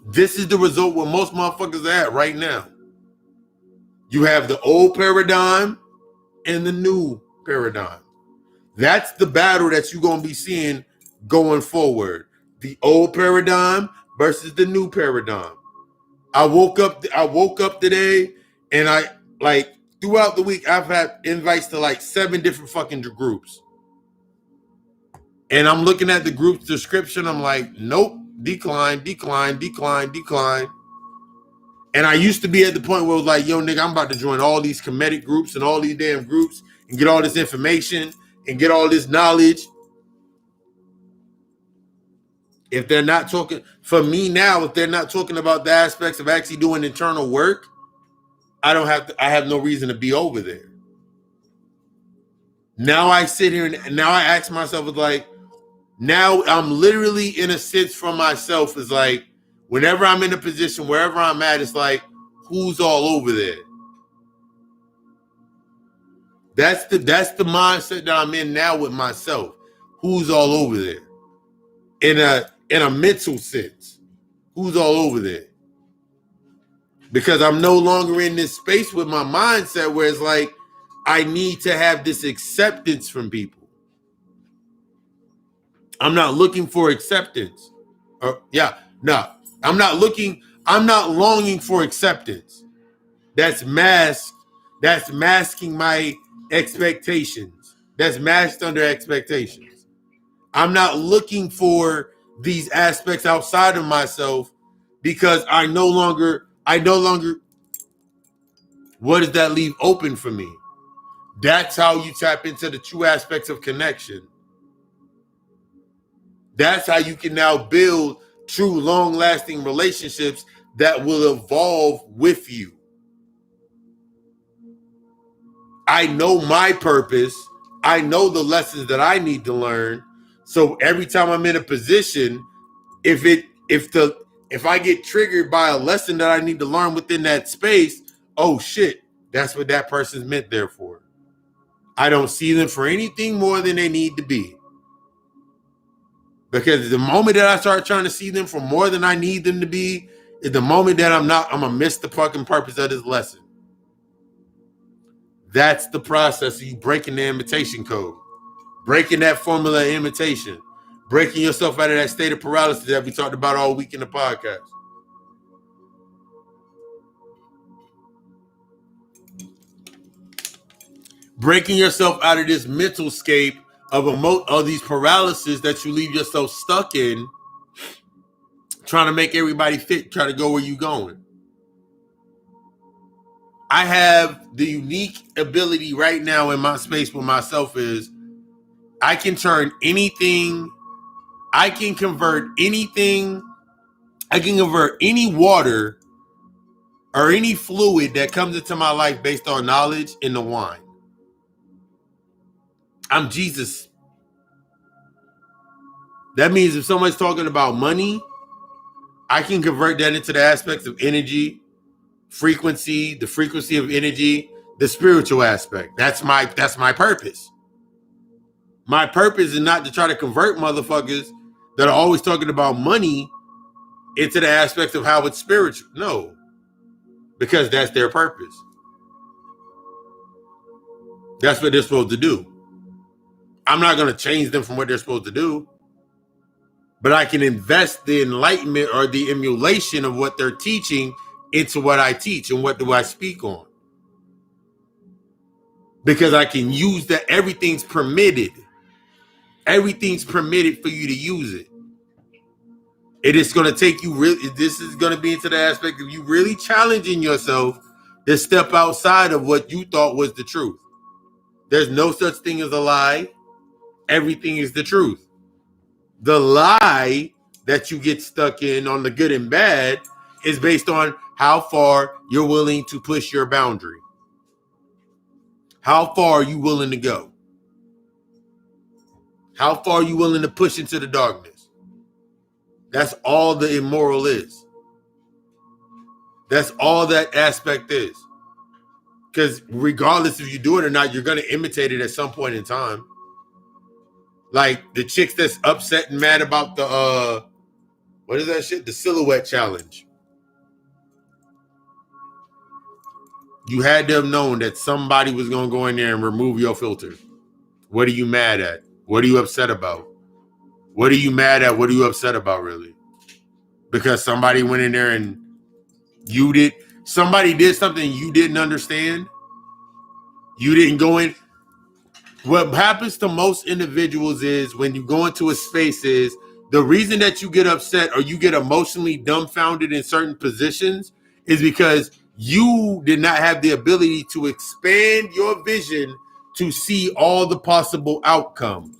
[SPEAKER 1] This is the result where most motherfuckers are at right now. You have the old paradigm and the new paradigm. That's the battle that you're going to be seeing going forward. The old paradigm versus the new paradigm. I woke up today and throughout the week, I've had invites to like 7 different fucking groups. And I'm looking at the group's description. I'm like, nope, decline. And I used to be at the point where it was like, yo, nigga, I'm about to join all these comedic groups and all these damn groups and get all this information and get all this knowledge. If they're not talking, for me now, if they're not talking about the aspects of actually doing internal work, I have no reason to be over there. Now I sit here and now I ask myself, it's like, now I'm literally in a sense for myself, is like, whenever I'm in a position, wherever I'm at, it's like, who's all over there? That's the mindset that I'm in now with myself. Who's all over there? In a mental sense, who's all over there? Because I'm no longer in this space with my mindset where it's like, I need to have this acceptance from people. I'm not looking for acceptance. No, I'm not longing for acceptance. That's masked. That's masking my expectations. That's masked under expectations. I'm not looking for these aspects outside of myself because I no longer, what does that leave open for me? That's how you tap into the true aspects of connection. That's how you can now build true, long-lasting relationships that will evolve with you. I know my purpose. I know the lessons that I need to learn. So every time I'm in a position, if I get triggered by a lesson that I need to learn within that space, oh shit, that's what that person's meant there for. I don't see them for anything more than they need to be. Because the moment that I start trying to see them for more than I need them to be, is the moment that I'm gonna miss the fucking purpose of this lesson. That's the process of you breaking the imitation code, breaking that formula of imitation, breaking yourself out of that state of paralysis that we talked about all week in the podcast. Breaking yourself out of this mental scape of these paralysis that you leave yourself stuck in, trying to make everybody fit, trying to go where you're going. I have the unique ability right now in my space with myself is I can turn anything, I can convert anything, I can convert any water or any fluid that comes into my life based on knowledge into wine. I'm Jesus. That means if someone's talking about money, I can convert that into the aspects of energy, frequency, the frequency of energy, the spiritual aspect. That's my purpose. My purpose is not to try to convert motherfuckers that are always talking about money into the aspects of how it's spiritual. No, because that's their purpose. That's what they're supposed to do. I'm not going to change them from what they're supposed to do, but I can invest the enlightenment or the emulation of what they're teaching into what I teach and what do I speak on. Because I can use that. Everything's permitted. Everything's permitted for you to use it. It is going to take you really, this is going to be into the aspect of you really challenging yourself to step outside of what you thought was the truth. There's no such thing as a lie. Everything is the truth. The lie that you get stuck in on the good and bad is based on how far you're willing to push your boundary. How far are you willing to go? How far are you willing to push into the darkness? That's all the immoral is. That's all that aspect is. Because regardless if you do it or not, you're going to imitate it at some point in time. Like the chicks that's upset and mad about the, what is that shit? The silhouette challenge. You had to have known that somebody was going to go in there and remove your filter. What are you mad at? What are you upset about? What are you mad at? What are you upset about, really? Because somebody went in there and somebody did something you didn't understand. You didn't go in. What happens to most individuals is when you go into a space is the reason that you get upset or you get emotionally dumbfounded in certain positions is because you did not have the ability to expand your vision to see all the possible outcomes.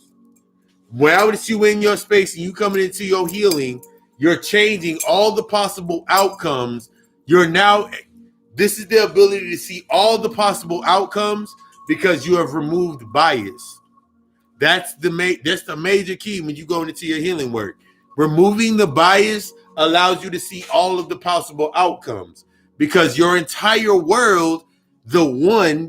[SPEAKER 1] While it's you in your space and you coming into your healing, you're changing all the possible outcomes. This is the ability to see all the possible outcomes because you have removed bias. That's the major key when you go into your healing work. Removing the bias allows you to see all of the possible outcomes because your entire world, go watch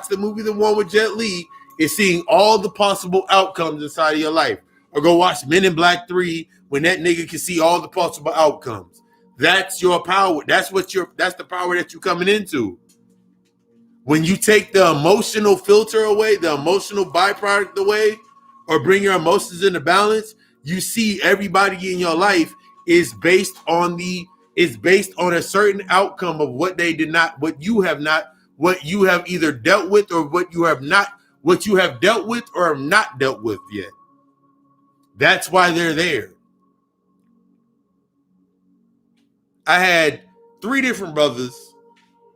[SPEAKER 1] the movie, The One with Jet Li, is seeing all the possible outcomes inside of your life. Or go watch Men in Black 3 when that nigga can see all the possible outcomes. That's your power. That's the power that you're coming into. When you take the emotional filter away, the emotional byproduct away, or bring your emotions into balance, you see everybody in your life is based on a certain outcome of what they did not, what you have not, what you have either dealt with or what you have not, what you have dealt with or have not dealt with yet. That's why they're there. I had 3 different brothers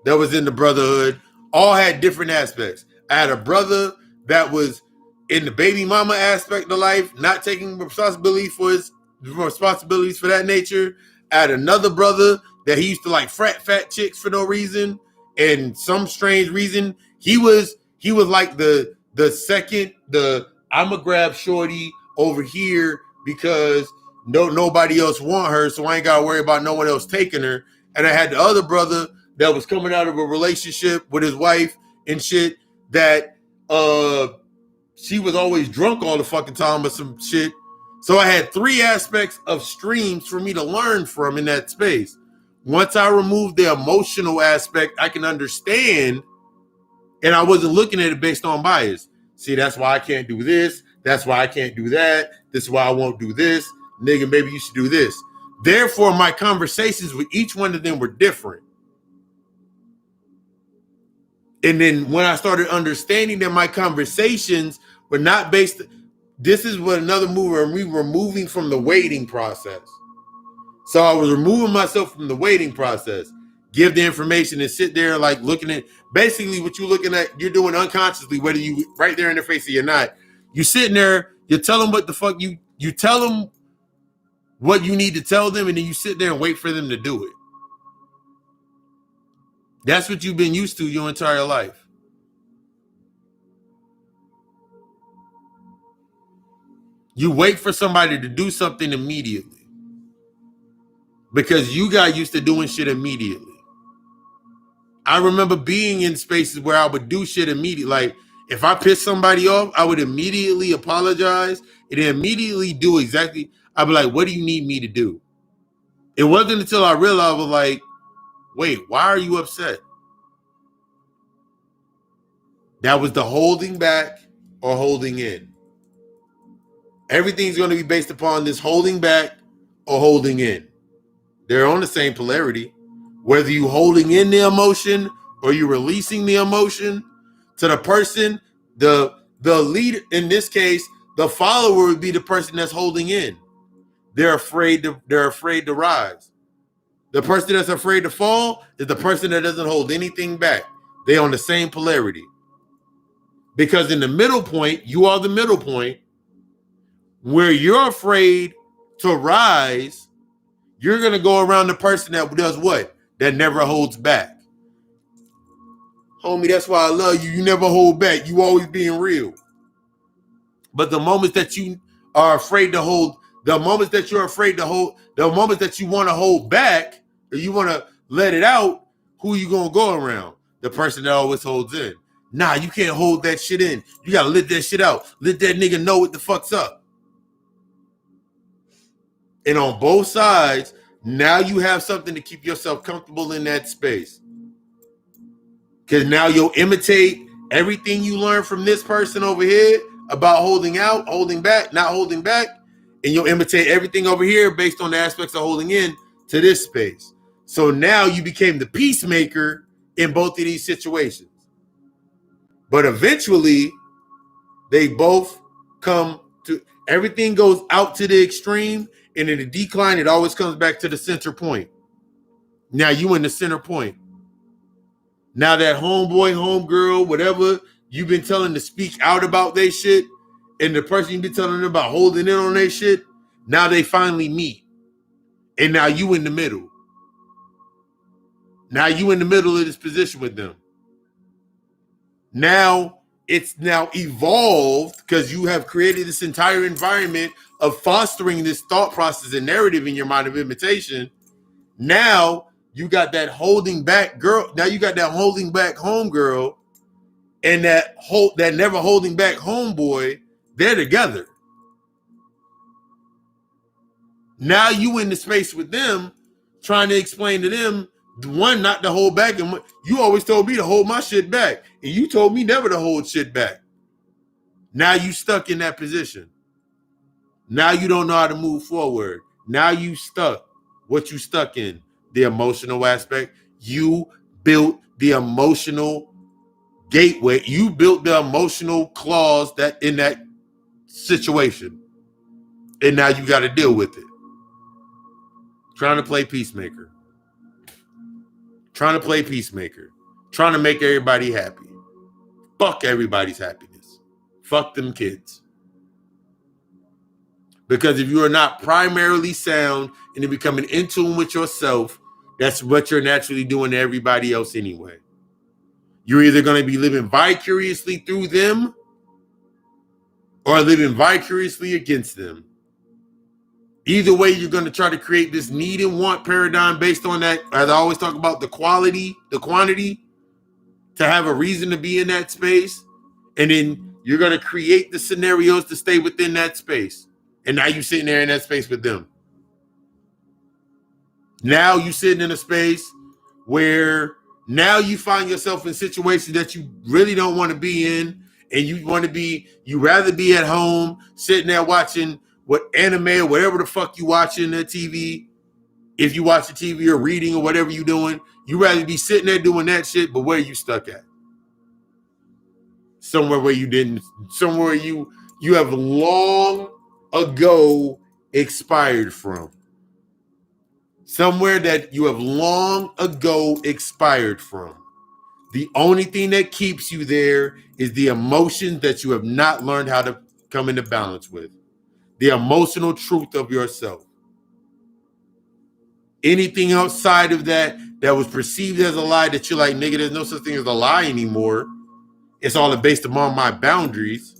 [SPEAKER 1] that was in the brotherhood, all had different aspects. I had a brother that was in the baby mama aspect of life, not taking responsibility for his responsibilities for that nature. I had another brother that he used to like fat chicks for no reason, and some strange reason he was like the second, I'ma grab shorty over here because nobody else want her, so I ain't gotta worry about no one else taking her. And I had the other brother that was coming out of a relationship with his wife and shit that she was always drunk all the fucking time or some shit. So I had 3 aspects of streams for me to learn from in that space. Once I removed the emotional aspect, I can understand, and I wasn't looking at it based on bias. See, that's why I can't do this. That's why I can't do that. This is why I won't do this. Nigga, maybe you should do this. Therefore, my conversations with each one of them were different. And then when I started understanding that my conversations were not based, this is what another move, we were moving from the waiting process. So I was removing myself from the waiting process, give the information and sit there like looking at basically what you're looking at, you're doing unconsciously, whether you right there in their face or you're not. You're sitting there, you tell them what the fuck you tell them what you need to tell them, and then you sit there and wait for them to do it. That's what you've been used to your entire life. You wait for somebody to do something immediately because you got used to doing shit immediately. I remember being in spaces where I would do shit immediately. Like if I pissed somebody off, I would immediately apologize and then immediately do exactly. I'd be like, what do you need me to do? It wasn't until I realized I was like, wait, why are you upset? That was the holding back or holding in. Everything's going to be based upon this holding back or holding in. They're on the same polarity. Whether you holding in the emotion or you releasing the emotion to the person, the leader, in this case, the follower would be the person that's holding in. They're afraid to rise. The person that's afraid to fall is the person that doesn't hold anything back. They're on the same polarity. Because in the middle point, you are the middle point where you're afraid to rise. You're going to go around the person that does what? That never holds back. Homie, that's why I love you. You never hold back. You always being real. But the moments that you are afraid to hold, the moments that you're afraid to hold, the moments that you want to hold back, or you want to let it out, who you going to go around? The person that always holds in. Nah, you can't hold that shit in. You got to let that shit out. Let that nigga know what the fuck's up. And on both sides, now you have something to keep yourself comfortable in that space. Because now you'll imitate everything you learn from this person over here about holding out, holding back, not holding back. And you'll imitate everything over here based on the aspects of holding in to this space. So now you became the peacemaker in both of these situations. But eventually, they both come to, everything goes out to the extreme, and in the decline, it always comes back to the center point. Now you in the center point. Now that homeboy, homegirl, whatever you've been telling to speak out about their shit, and the person you've been telling them about holding in on their shit, now they finally meet. And now you in the middle. Now you in the middle of this position with them. Now it's now evolved because you have created this entire environment of fostering this thought process and narrative in your mind of imitation. Now you got that holding back girl. Now you got that holding back homegirl and that never holding back homeboy. They're together. Now you in the space with them, trying to explain to them One, not to hold back. And you always told me to hold my shit back. And you told me never to hold shit back. Now you stuck in that position. Now you don't know how to move forward. Now you stuck. What you stuck in? The emotional aspect. You built the emotional gateway. You built the emotional clause that in that situation. And now you got to deal with it. Trying to play peacemaker. Trying to play peacemaker. Trying to make everybody happy. Fuck everybody's happiness. Fuck them kids. Because if you are not primarily sound and you're becoming in tune with yourself, that's what you're naturally doing to everybody else anyway. You're either going to be living vicariously through them or living vicariously against them. Either way, you're going to try to create this need and want paradigm based on that. As I always talk about the quality, the quantity, to have a reason to be in that space. And then you're going to create the scenarios to stay within that space. And now you're sitting there in that space with them. Now you're sitting in a space where now you find yourself in situations that you really don't want to be in. And you rather be at home, sitting there watching what anime or whatever the fuck you watching on TV. If you watch the TV or reading or whatever you're doing, you rather be sitting there doing that shit, but where are you stuck at? Somewhere where you have long ago expired from. Somewhere that you have long ago expired from. The only thing that keeps you there is the emotions that you have not learned how to come into balance with. The emotional truth of yourself. Anything outside of that was perceived as a lie that you're like, nigga, there's no such thing as a lie anymore. It's all based upon my boundaries.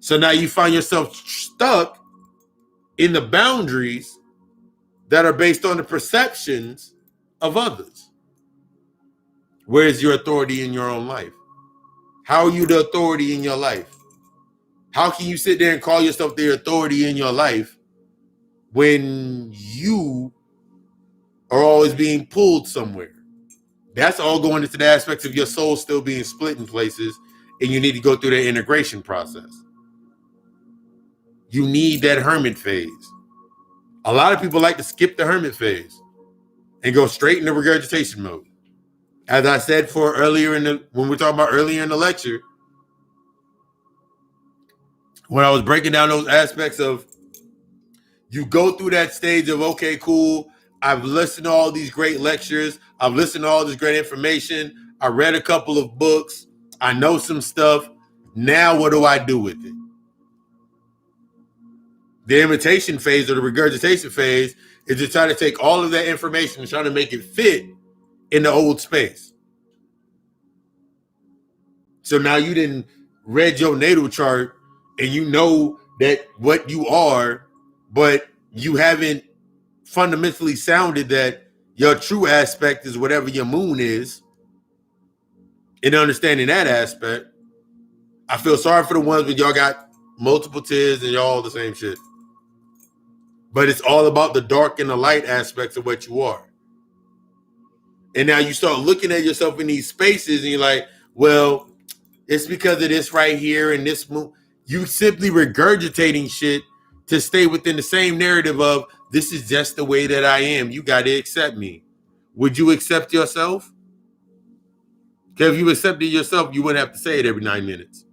[SPEAKER 1] So now you find yourself stuck in the boundaries that are based on the perceptions of others. Where is your authority in your own life? How are you the authority in your life? How can you sit there and call yourself the authority in your life when you are always being pulled somewhere? That's all going into the aspects of your soul still being split in places, and you need to go through that integration process. You need that hermit phase. A lot of people like to skip the hermit phase and go straight into regurgitation mode. As I said when we're talking about earlier in the lecture, when I was breaking down those aspects of you go through that stage of, okay, cool, I've listened to all these great lectures, I've listened to all this great information, I read a couple of books, I know some stuff, now what do I do with it? The imitation phase or the regurgitation phase is to try to take all of that information and try to make it fit in the old space. So now you didn't read your natal chart and you know that what you are, but you haven't fundamentally sounded that your true aspect is whatever your moon is. In understanding that aspect, I feel sorry for the ones when y'all got multiple tiers and y'all all the same shit. But it's all about the dark and the light aspects of what you are. And now you start looking at yourself in these spaces and you're like, well, it's because of this right here and this move. You simply regurgitating shit to stay within the same narrative of this is just the way that I am. You got to accept me. Would you accept yourself? Because if you accepted yourself, you wouldn't have to say it every 9 minutes.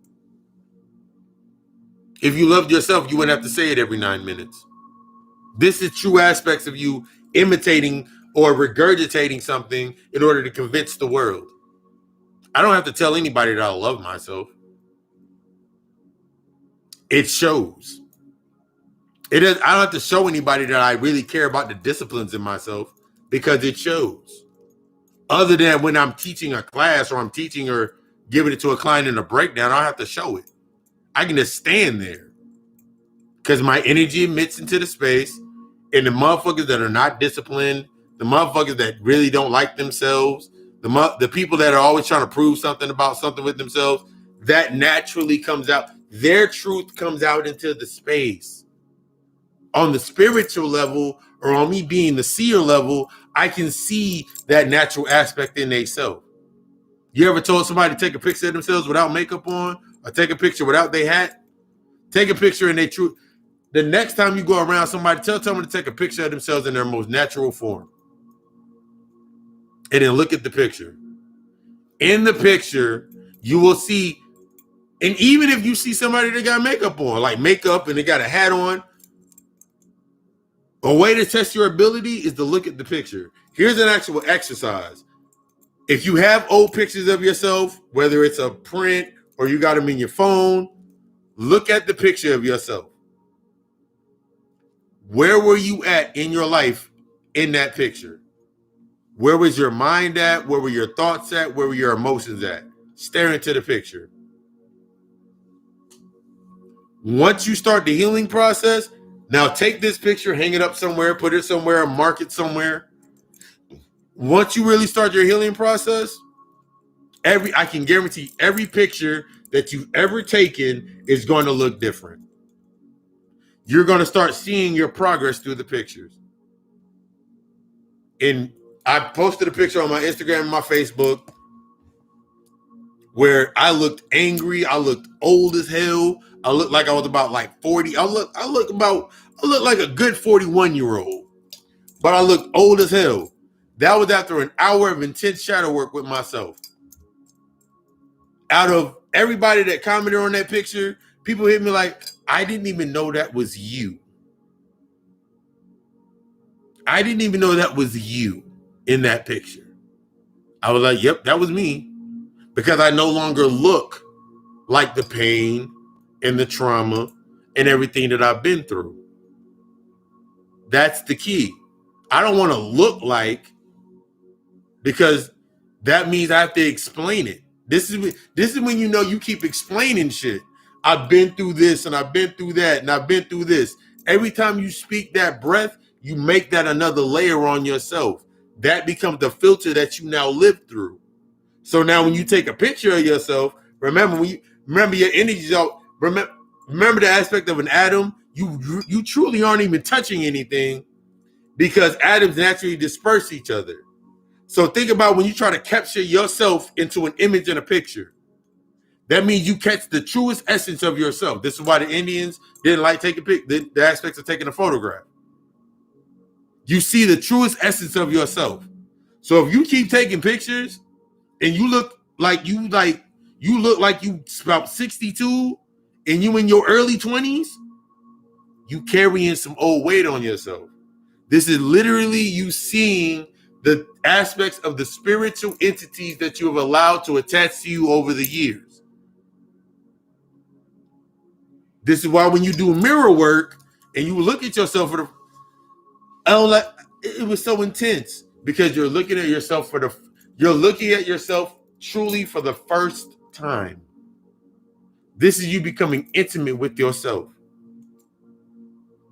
[SPEAKER 1] If you loved yourself, you wouldn't have to say it every 9 minutes. This is true aspects of you imitating or regurgitating something in order to convince the world. I don't have to tell anybody that I love myself. It shows. I don't have to show anybody that I really care about the disciplines in myself because it shows. Other than when I'm teaching a class or I'm teaching or giving it to a client in a breakdown, I don't have to show it. I can just stand there because my energy emits into the space, and the motherfuckers that are not disciplined, the motherfuckers that really don't like themselves, the people that are always trying to prove something about something with themselves, that naturally comes out. Their truth comes out into the space. On the spiritual level, or on me being the seer level, I can see that natural aspect in themselves. You ever told somebody to take a picture of themselves without makeup on, or take a picture without their hat? Take a picture in their true. The next time you go around somebody, tell them to take a picture of themselves in their most natural form, and then look at the picture. In the picture, you will see, and even if you see somebody that got makeup on, like makeup, and they got a hat on, a way to test your ability is to look at the picture. Here's an actual exercise. If you have old pictures of yourself, whether it's a print or you got them in your phone, look at the picture of yourself. Where were you at in your life in that picture? Where was your mind at? Where were your thoughts at? Where were your emotions at? Stare into the picture. Once you start the healing process, now take this picture, hang it up somewhere, put it somewhere, mark it somewhere. Once you really start your healing process, I can guarantee every picture that you've ever taken is going to look different. You're going to start seeing your progress through the pictures. And I posted a picture on my Instagram and my Facebook where I looked angry. I looked old as hell. I looked like I was about like 40. I look like a good 41-year-old, but I looked old as hell. That was after an hour of intense shadow work with myself. Out of everybody that commented on that picture, people hit me like, I didn't even know that was you. I didn't even know that was you in that picture. I was like, yep, that was me. Because I no longer look like the pain and the trauma and everything that I've been through. That's the key. I don't want to look like, because that means I have to explain it. This is when you know you keep explaining shit. I've been through this and I've been through that and I've been through this. Every time you speak that breath, you make that another layer on yourself. That becomes the filter that you now live through. So now when you take a picture of yourself, remember your energy out. Remember the aspect of an atom. You truly aren't even touching anything, because atoms naturally disperse each other. So think about when you try to capture yourself into an image in a picture. That means you catch the truest essence of yourself. This is why the Indians didn't like taking the aspects of taking a photograph. You see the truest essence of yourself. So if you keep taking pictures and you look like you about 62 and you in your early 20s, you carrying some old weight on yourself. This is literally you seeing the aspects of the spiritual entities that you have allowed to attach to you over the years. This is why when you do mirror work and you look at yourself it was so intense, because you're looking at yourself truly for the first time. This is you becoming intimate with yourself.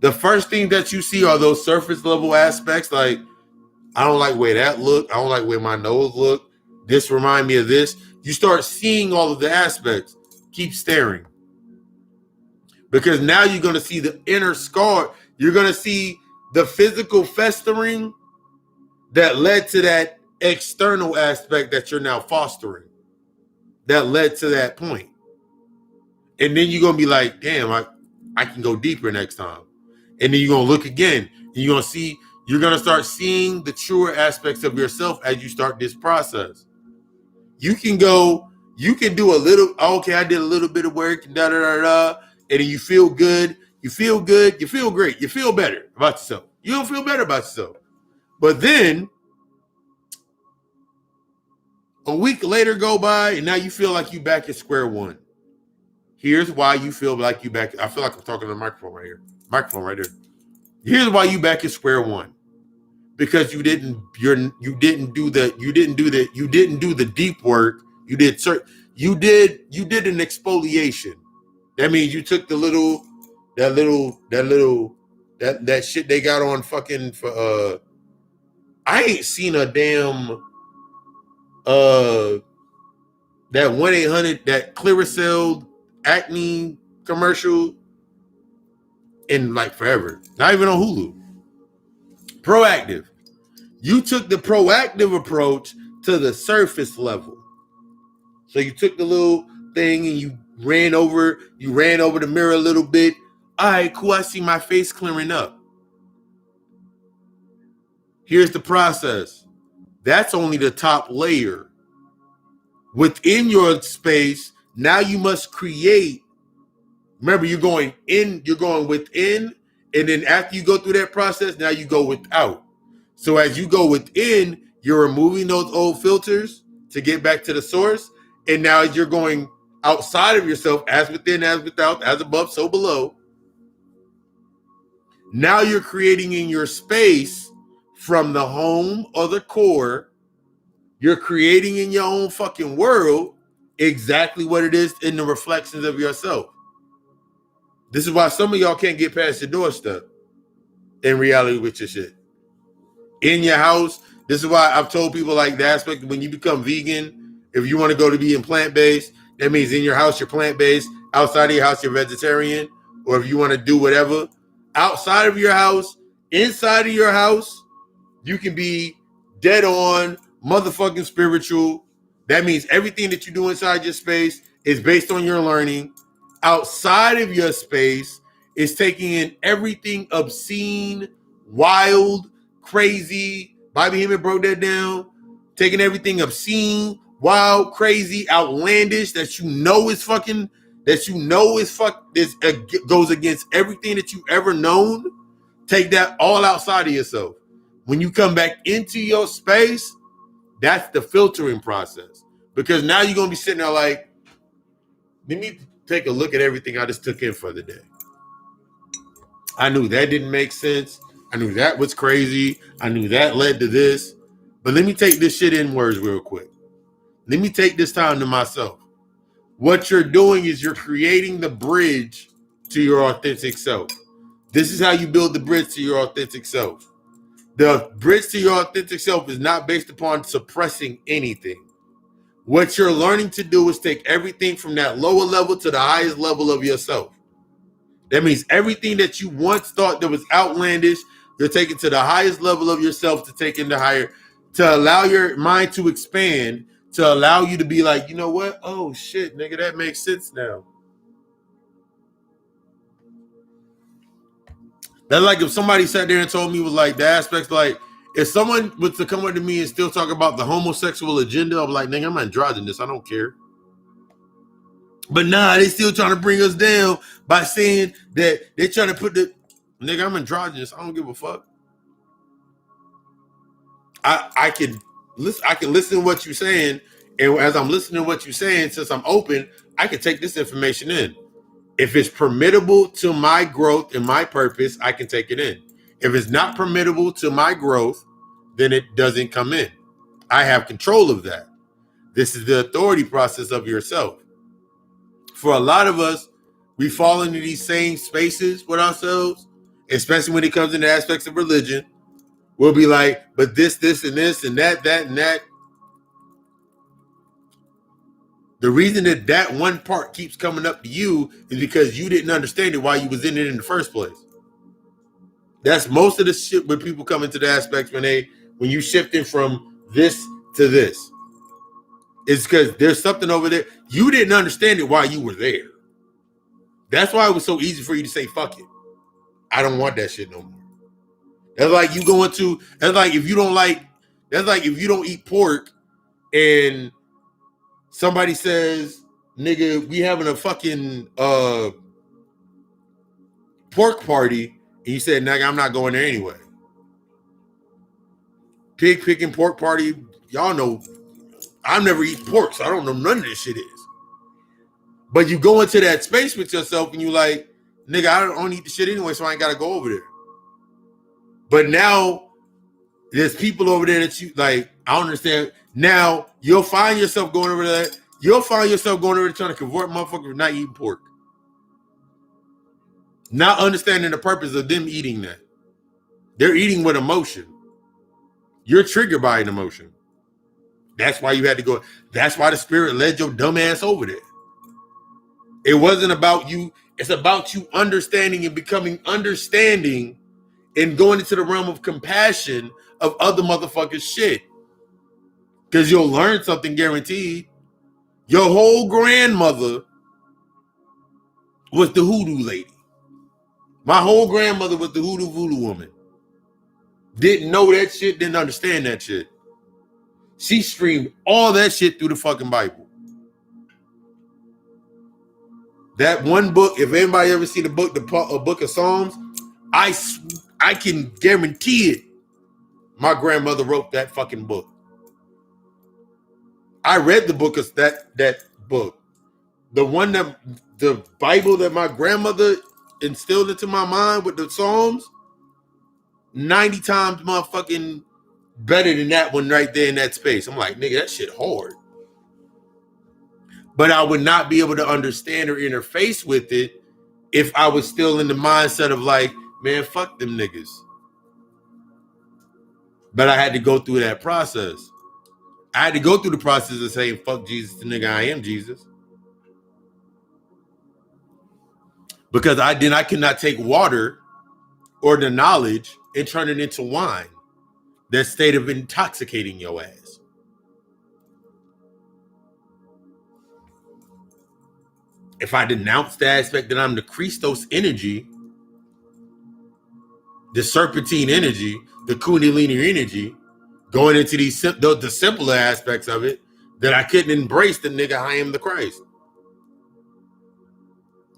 [SPEAKER 1] The first thing that you see are those surface level aspects, like, I don't like the way that look. I don't like the way my nose look. This remind me of this. You start seeing all of the aspects. Keep staring. Because now you're going to see the inner scar. You're going to see the physical festering that led to that external aspect that you're now fostering. That led to that point. And then you're going to be like, damn, I can go deeper next time. And then you're going to look again. And you're going to start seeing the truer aspects of yourself as you start this process. You can do a little, okay, I did a little bit of work, and and then you feel good. You feel good. You feel great. You feel better about yourself. You don't feel better about yourself. But then a week later go by, and now you feel like you back at square one. Here's why you feel like you back. I feel like I'm talking to the microphone right here. Microphone right there. Here's why you back at square one. Because you didn't do the deep work. You did an exfoliation. That means you took that shit they got on fucking for I ain't seen a damn that 1-800 that Clearasil acne commercial in like forever. Not even on Hulu. Proactive. You took the proactive approach to the surface level. So you took the little thing and you ran over the mirror a little bit. All right, cool. I see my face clearing up. Here's the process. That's only the top layer. Within your space, now you must create. Remember, you're going within, and then after you go through that process, now you go without. So as you go within, you're removing those old filters to get back to the source. And now you're going outside of yourself, as within, as without, as above, so below. Now you're creating in your space from the home or the core. You're creating in your own fucking world exactly what it is in the reflections of yourself. This is why some of y'all can't get past your doorstep in reality with your shit. In your house, this is why I've told people like the aspect when you become vegan, if you want to go to being plant-based, that means in your house you're plant-based, outside of your house you're vegetarian, or if you want to do whatever, outside of your house, inside of your house, you can be dead on, motherfucking spiritual. That means everything that you do inside your space is based on your learning. Outside of your space is taking in everything obscene, wild, crazy. Bobby Hemmett broke that down. Taking everything obscene, wild, crazy, outlandish that you know is fucking, goes against everything that you've ever known. Take that all outside of yourself. When you come back into your space, that's the filtering process. Because now you're going to be sitting there like, let me take a look at everything I just took in for the day. I knew that didn't make sense. I knew that was crazy. I knew that led to this. But let me take this shit in words real quick. Let me take this time to myself. What you're doing is you're creating the bridge to your authentic self. This is how you build the bridge to your authentic self. The bridge to your authentic self is not based upon suppressing anything. What you're learning to do is take everything from that lower level to the highest level of yourself. That means everything that you once thought that was outlandish, you're taking to the highest level of yourself to take into higher, to allow your mind to expand, to allow you to be like, you know what? Oh shit, nigga, that makes sense now. That's like if somebody sat there and told me was like the aspects, like if someone was to come up to me and still talk about the homosexual agenda, I'm like, nigga, I'm androgynous. I don't care. But nah, they still trying to bring us down by saying that they're trying to put the nigga, I'm androgynous. I don't give a fuck. I can listen to what you're saying, and as I'm listening to what you're saying, since I'm open, I can take this information in. If it's permittable to my growth and my purpose, I can take it in. If it's not permittable to my growth, then it doesn't come in. I have control of that. This is the authority process of yourself. For a lot of us, we fall into these same spaces with ourselves, especially when it comes into aspects of religion. We'll be like, but this, and this, and that, and that. The reason that one part keeps coming up to you is because you didn't understand it while you was in it in the first place. That's most of the shit when people come into the aspects when you shifting from this to this. It's because there's something over there. You didn't understand it while you were there. That's why it was so easy for you to say, fuck it. I don't want that shit no more. That's like you going to, that's like if you don't eat pork and somebody says, nigga, we having a fucking pork party, and you said, nigga, I'm not going there anyway. Pig picking pork party, y'all know I've never eaten pork, so I don't know none of this shit is. But you go into that space with yourself and you like, nigga, I don't eat the shit anyway, so I ain't gotta go over there. But now there's people over there that you like, I don't understand. Now you'll find yourself going over there. You'll find yourself going over there trying to convert motherfuckers not eating pork. Not understanding the purpose of them eating that. They're eating with emotion. You're triggered by an emotion. That's why you had to go. That's why the spirit led your dumb ass over there. It wasn't about you. It's about you understanding and becoming understanding and going into the realm of compassion of other motherfuckers' shit. Because you'll learn something guaranteed. Your whole grandmother was the hoodoo lady. My whole grandmother was the hoodoo voodoo woman. Didn't know that shit, didn't understand that shit. She streamed all that shit through the fucking Bible. That one book, if anybody ever seen the book, a book of Psalms, I can guarantee it. My grandmother wrote that fucking book. I read the book of that book. The one that the Bible that my grandmother instilled into my mind with the Psalms, 90 times motherfucking better than that one right there in that space. I'm like, nigga, that shit hard. But I would not be able to understand or interface with it if I was still in the mindset of like, man, fuck them niggas. But I had to go through that process. I had to go through the process of saying, fuck Jesus, the nigga, I am Jesus. Because I could not take water or the knowledge and turn it into wine. That state of intoxicating your ass. If I denounce the aspect that I'm the Christos energy, the serpentine energy, the kundalini energy, going into the simpler aspects of it, that I couldn't embrace the nigga, I am the Christ.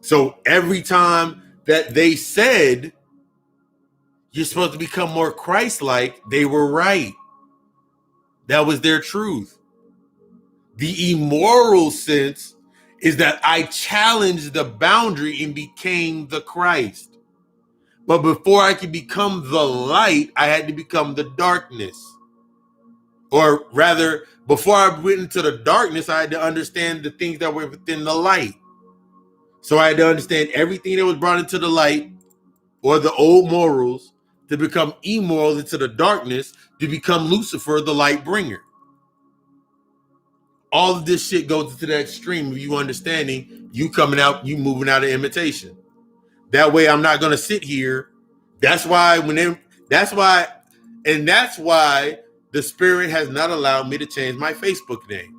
[SPEAKER 1] So every time that they said you're supposed to become more Christ-like, they were right. That was their truth. The immoral sense is that I challenged the boundary and became the Christ. But before I could become the light, I had to become the darkness. Or rather, before I went into the darkness, I had to understand the things that were within the light. So I had to understand everything that was brought into the light or the old morals to become immoral into the darkness, to become Lucifer, the light bringer. All of this shit goes into that extreme of you understanding, you coming out, you moving out of imitation. That way I'm not going to sit here. That's why the spirit has not allowed me to change my Facebook name.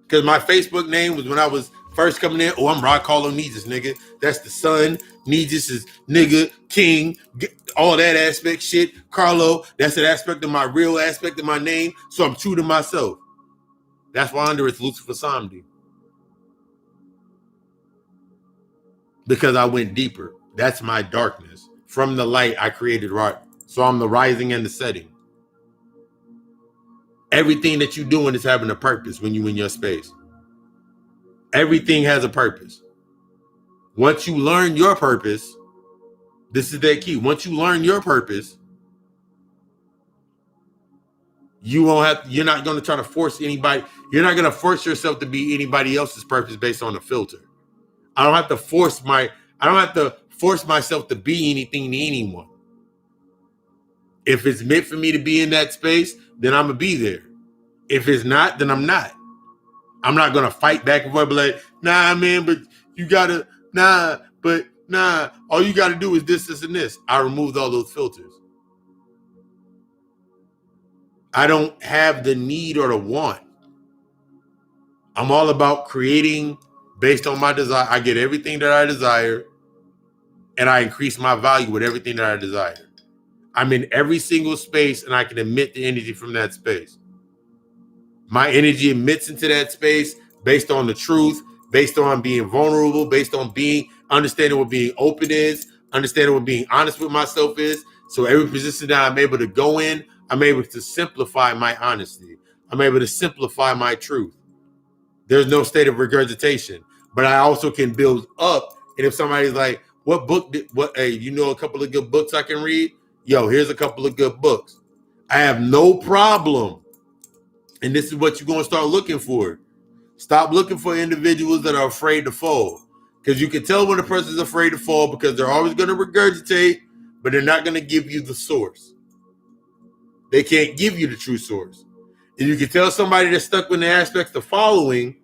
[SPEAKER 1] Because my Facebook name was when I was first coming in. Oh, I'm Rod Carlo Neezus, nigga. That's the son. Neezus is nigga, king, all that aspect shit. Carlo, that's an aspect of my real aspect of my name. So I'm true to myself. That's why under it's Lucifer Samdi. Because I went deeper. That's my darkness. From the light, I created right. So I'm the rising and the setting. Everything that you're doing is having a purpose when you're in your space. Everything has a purpose. Once you learn your purpose, this is that key. Once you learn your purpose, you're not going to try to force anybody. You're not going to force yourself to be anybody else's purpose based on a filter. I don't have to force myself to be anything to anyone. If it's meant for me to be in that space, then I'm going to be there. If it's not, then I'm not. I'm not going to fight back and forth, be like, nah, man, but you got to, nah, all you got to do is this, and this. I removed all those filters. I don't have the need or the want. I'm all about creating based on my desire. I get everything that I desire, and I increase my value with everything that I desire. I'm in every single space, and I can emit the energy from that space. My energy emits into that space based on the truth, based on being vulnerable, based on understanding what being open is, understanding what being honest with myself is. So every position that I'm able to go in, I'm able to simplify my honesty. I'm able to simplify my truth. There's no state of regurgitation, but I also can build up. And if somebody's like, a couple of good books I can read? Yo, here's a couple of good books. I have no problem. And this is what you're going to start looking for. Stop looking for individuals that are afraid to fall. Because you can tell when a person's afraid to fall because they're always going to regurgitate, but they're not going to give you the source. They can't give you the true source. And you can tell somebody that's stuck with the aspects of following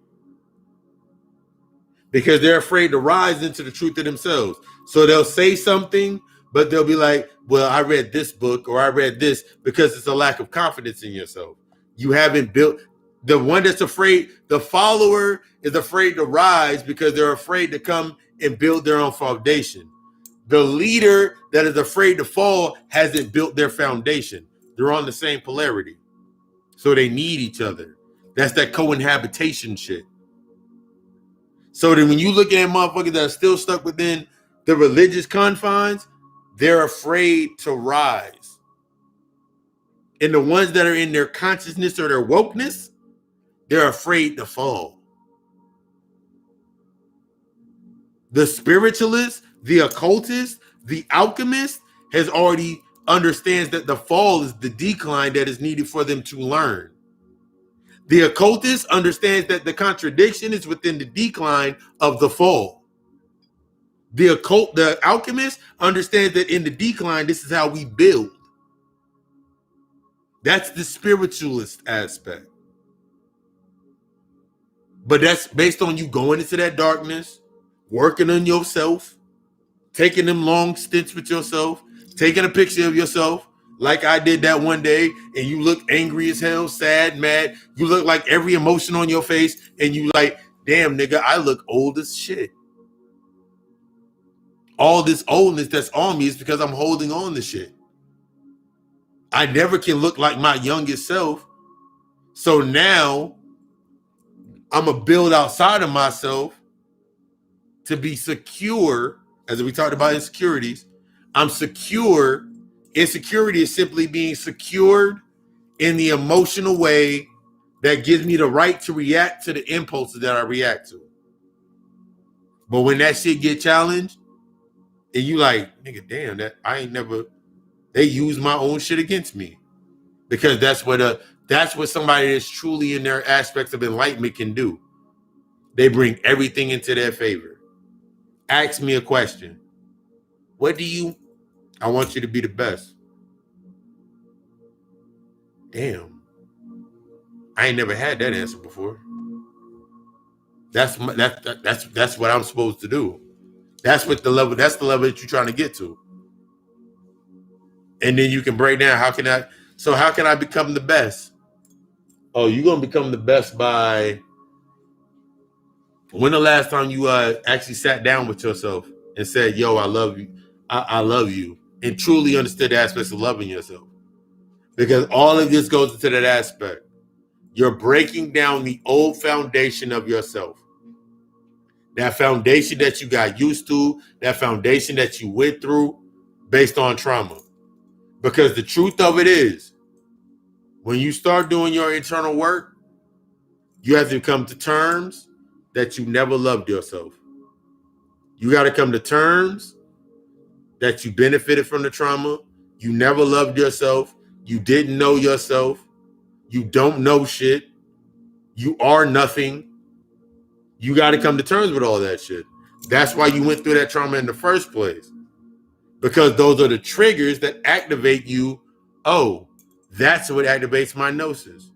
[SPEAKER 1] because they're afraid to rise into the truth of themselves. So they'll say something, but they'll be like, well, I read this book or I read this, because it's a lack of confidence in yourself. You haven't built. The one that's afraid, the follower is afraid to rise because they're afraid to come and build their own foundation. The leader that is afraid to fall hasn't built their foundation. They're on the same polarity. So they need each other. That's that co-inhabitation shit. So then when you look at motherfuckers that are still stuck within the religious confines, they're afraid to rise. And the ones that are in their consciousness or their wokeness, they're afraid to fall. The spiritualist, the occultist, the alchemist has already understands that the fall is the decline that is needed for them to learn. The occultist understands that the contradiction is within the decline of the fall. The alchemist understands that in the decline, this is how we build. That's the spiritualist aspect. But that's based on you going into that darkness, working on yourself, taking them long stints with yourself, taking a picture of yourself, like I did that one day, and you look angry as hell, sad, mad. You look like every emotion on your face, and you like, damn, nigga, I look old as shit. All this oldness that's on me is because I'm holding on to shit. I never can look like my youngest self. So now I'm going to build outside of myself to be secure. As we talked about insecurities, I'm secure. Insecurity is simply being secured in the emotional way that gives me the right to react to the impulses that I react to. But when that shit get challenged, and you like, nigga, damn, that I ain't never, they use my own shit against me. Because that's what somebody that's truly in their aspects of enlightenment can do. They bring everything into their favor. Ask me a question. I want you to be the best. Damn. I ain't never had that answer before. That's what I'm supposed to do. That's the level that you're trying to get to. And then you can break down how can I become the best? Oh, you're gonna become the best by when the last time you actually sat down with yourself and said, yo, I love you. I love you. And truly understood the aspects of loving yourself. Because all of this goes into that aspect. You're breaking down the old foundation of yourself. That foundation that you got used to, that foundation that you went through based on trauma. Because the truth of it is, when you start doing your internal work, you have to come to terms that you never loved yourself. You got to come to terms that you benefited from the trauma. You never loved yourself. You didn't know yourself. You don't know shit. You are nothing. You got to come to terms with all that shit. That's why you went through that trauma in the first place. Because those are the triggers that activate you. Oh, that's what activates my gnosis.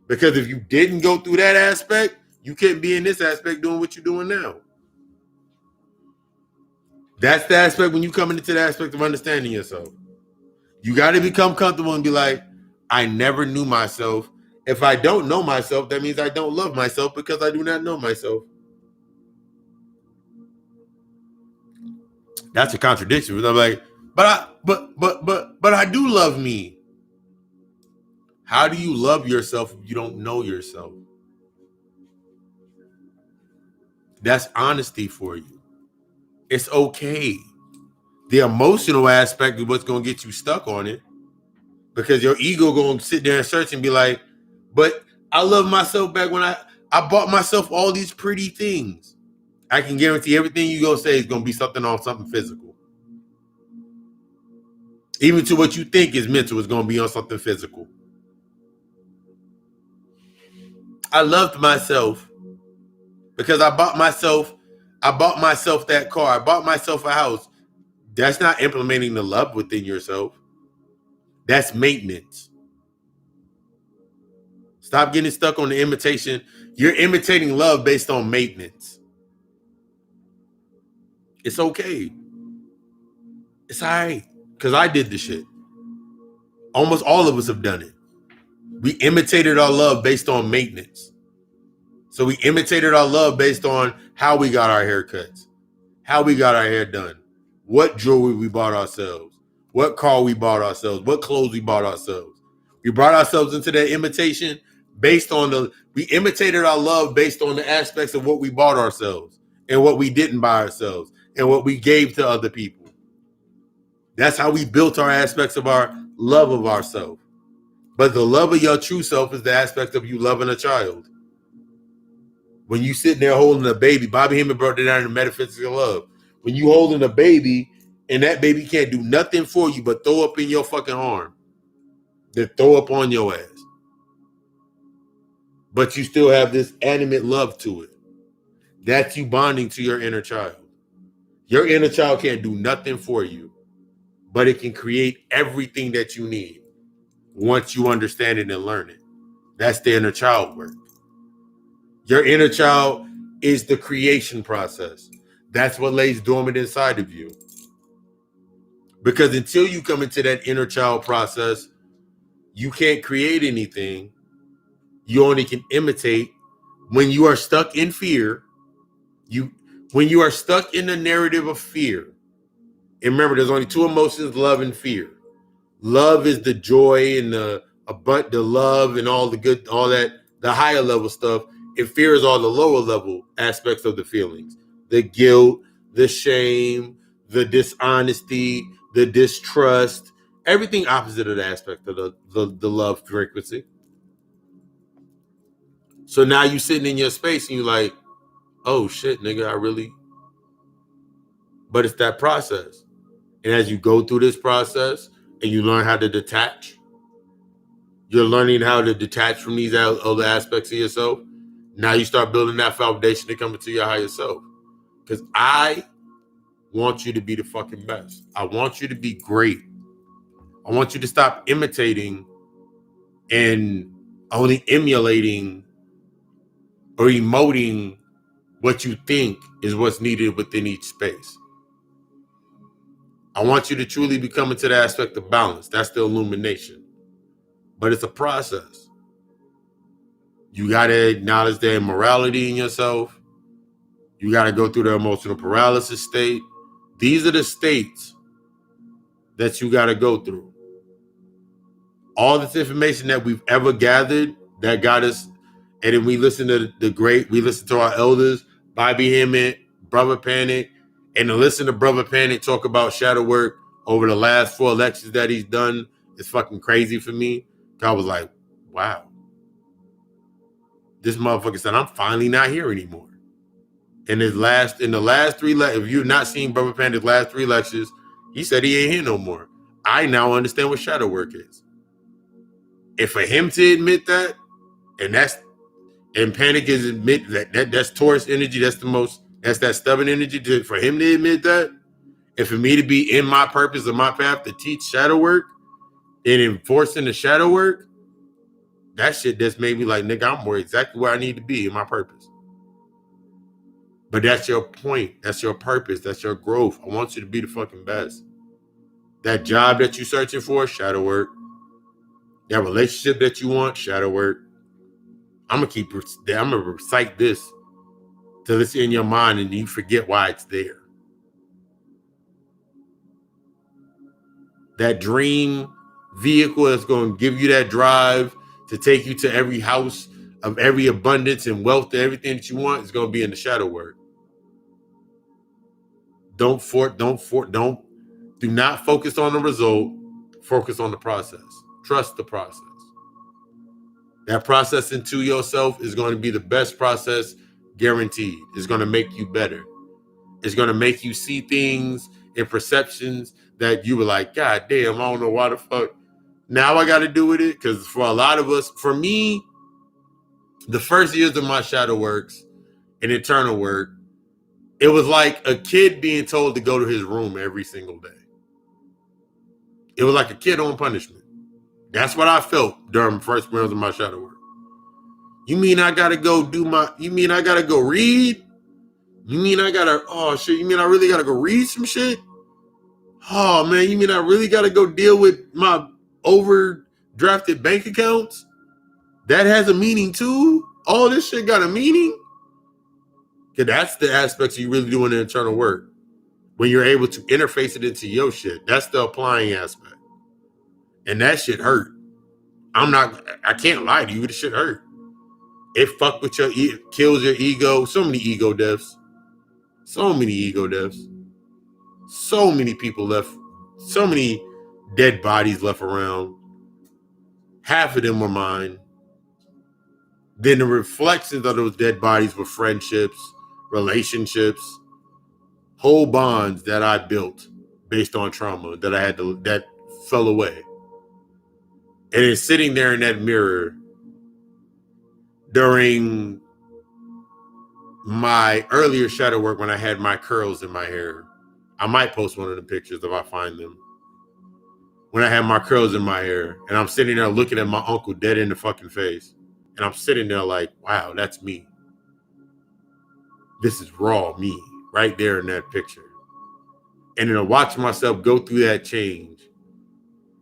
[SPEAKER 1] Because if you didn't go through that aspect, you couldn't be in this aspect doing what you're doing now. That's the aspect when you come into the aspect of understanding yourself. You got to become comfortable and be like, I never knew myself. If I don't know myself, that means I don't love myself because I do not know myself. That's a contradiction. I'm like, but I do love me. How do you love yourself if you don't know yourself? That's honesty for you. It's okay. The emotional aspect is what's going to get you stuck on it, because your ego going to sit there and search and be like, but I love myself back when I bought myself all these pretty things. I can guarantee everything you go say is going to be something physical. Even to what you think is mental is going to be on something physical. I loved myself because I bought myself that car. I bought myself a house. That's not implementing the love within yourself. That's maintenance. Stop getting stuck on the imitation. You're imitating love based on maintenance. It's okay. It's all right. Because I did the shit. Almost all of us have done it. We imitated our love based on maintenance. So we imitated our love based on how we got our haircuts, how we got our hair done, what jewelry we bought ourselves, what car we bought ourselves, what clothes we bought ourselves. We brought ourselves into that imitation based on we imitated our love based on the aspects of what we bought ourselves and what we didn't buy ourselves and what we gave to other people. That's how we built our aspects of our love of ourselves. But the love of your true self is the aspect of you loving a child. When you sitting there holding a baby, Bobby Hemming brought it down to metaphysical love. When you holding a baby and that baby can't do nothing for you but throw up in your fucking arm, then throw up on your ass. But you still have this animate love to it. That's you bonding to your inner child. Your inner child can't do nothing for you, but it can create everything that you need once you understand it and learn it. That's the inner child work. Your inner child is the creation process. That's what lays dormant inside of you. Because until you come into that inner child process, you can't create anything. You only can imitate. When you are stuck in fear, when you are stuck in the narrative of fear, and remember, there's only two emotions, love and fear. Love is the joy and the love and all the good, all that, the higher level stuff. And fear is all the lower level aspects of the feelings. The guilt, the shame, the dishonesty, the distrust, everything opposite of the aspect of the love frequency. So now you sitting in your space and you're like, oh shit, nigga, I really. But it's that process. And as you go through this process and you learn how to detach, you're learning how to detach from these other aspects of yourself. Now you start building that foundation to come into your higher self. Because I want you to be the fucking best. I want you to be great. I want you to stop imitating and only emulating or emoting what you think is what's needed within each space. I want you to truly become into the aspect of balance. That's the illumination. But it's a process. You got to acknowledge the immorality in yourself. You got to go through the emotional paralysis state. These are the states that you got to go through. All this information that we've ever gathered that got us, and then we listen to we listen to our elders, Bobby Hemming, Brother Panic, and to listen to Brother Panic talk about shadow work over the last 4 lectures that he's done is fucking crazy for me. I was like, wow. This motherfucker said, I'm finally not here anymore. In the last 3 lectures, if you've not seen Brother Panic's last 3 lectures, he said he ain't here no more. I now understand what shadow work is. And for him to admit that, and Panic is admit that's Taurus energy, that's that stubborn energy, for him to admit that, and for me to be in my purpose and my path to teach shadow work and enforcing the shadow work, that shit just made me like, nigga, I'm more exactly where I need to be in my purpose. But that's your point. That's your purpose. That's your growth. I want you to be the fucking best. That job that you're searching for, shadow work. That relationship that you want, shadow work. I'm gonna recite this till it's in your mind and you forget why it's there. That dream vehicle that's going to give you that drive to take you to every house of every abundance and wealth and everything that you want is going to be in the shadow work. Do not focus on the result. Focus on the process. Trust the process. That process into yourself is going to be the best process, guaranteed. It's going to make you better. It's going to make you see things and perceptions that you were like, God damn, I don't know why the fuck now I got to do with it. Because for a lot of us, for me, the first years of my shadow works and internal work, it was like a kid being told to go to his room every single day. It was like a kid on punishment. That's what I felt during the first rounds of my shadow work. You mean I got to go read? You mean I gotta, oh shit, you mean I really gotta go read some shit? Oh man, you mean I really gotta go deal with my overdrafted bank accounts? That has a meaning too? All this shit got a meaning? Cause that's the aspects you really doing the internal work. When you're able to interface it into your shit. That's the applying aspect. And that shit hurt. I can't lie to you, the shit hurt. It fuck with your, kills your ego. So many ego deaths. So many ego deaths. So many people left. So many dead bodies left around. Half of them were mine. Then the reflections of those dead bodies were friendships, relationships, whole bonds that I built based on trauma that I had to, that fell away. And it's sitting there in that mirror during my earlier shadow work when I had my curls in my hair. I might post one of the pictures if I find them. When I had my curls in my hair and I'm sitting there looking at my uncle dead in the fucking face. And I'm sitting there like, wow, that's me. This is raw me right there in that picture. And then I watched myself go through that change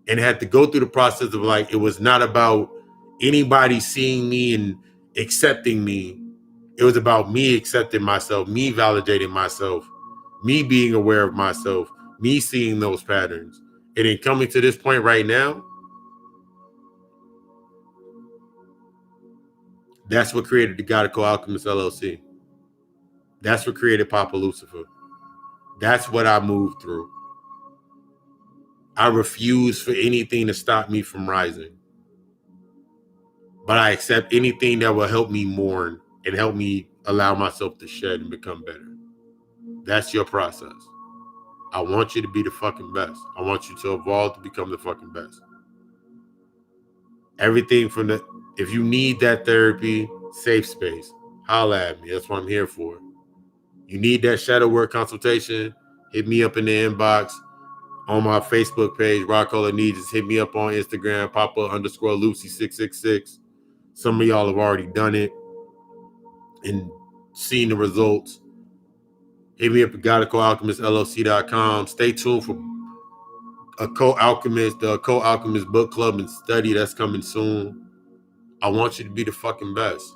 [SPEAKER 1] and had to go through the process of like, it was not about anybody seeing me and accepting me. It was about me accepting myself, me validating myself, me being aware of myself, me seeing those patterns. And then coming to this point right now, that's what created the God Alchemist LLC. That's what created Papa Lucifer. That's what I moved through. I refuse for anything to stop me from rising. But I accept anything that will help me mourn and help me allow myself to shed and become better. That's your process. I want you to be the fucking best. I want you to evolve to become the fucking best. Everything from the, if you need that therapy, safe space, holla at me. That's what I'm here for. You need that shadow work consultation, hit me up in the inbox on my Facebook page, Rock All It Needs. Just hit me up on Instagram, Papa_Lucy666. Some of y'all have already done it and seen the results. Hit me up at GodCoAlchemistLLC.com. Stay tuned for the Co-Alchemist book club and study that's coming soon. I want you to be the fucking best.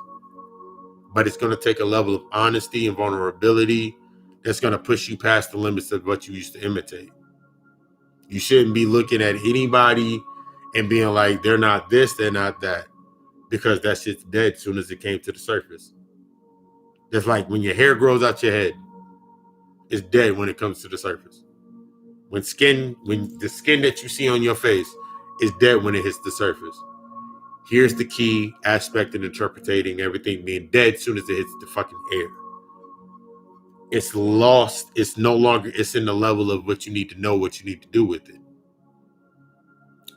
[SPEAKER 1] But it's going to take a level of honesty and vulnerability that's going to push you past the limits of what you used to imitate. You shouldn't be looking at anybody and being like, they're not this, they're not that. Because that shit's dead as soon as it came to the surface. Just like when your hair grows out your head, it's dead when it comes to the surface. When the skin that you see on your face is dead when it hits the surface. Here's the key aspect in interpreting everything being dead as soon as it hits the fucking air. It's lost. It's no longer, it's in the level of what you need to know, what you need to do with it.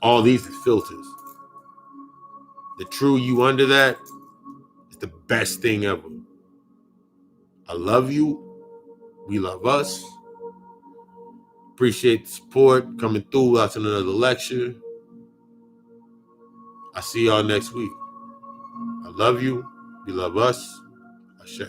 [SPEAKER 1] All these is filters. The true you under that is the best thing ever. I love you. We love us. Appreciate the support coming through. That's another lecture. I'll see y'all next week. I love you. We love us. Ashe.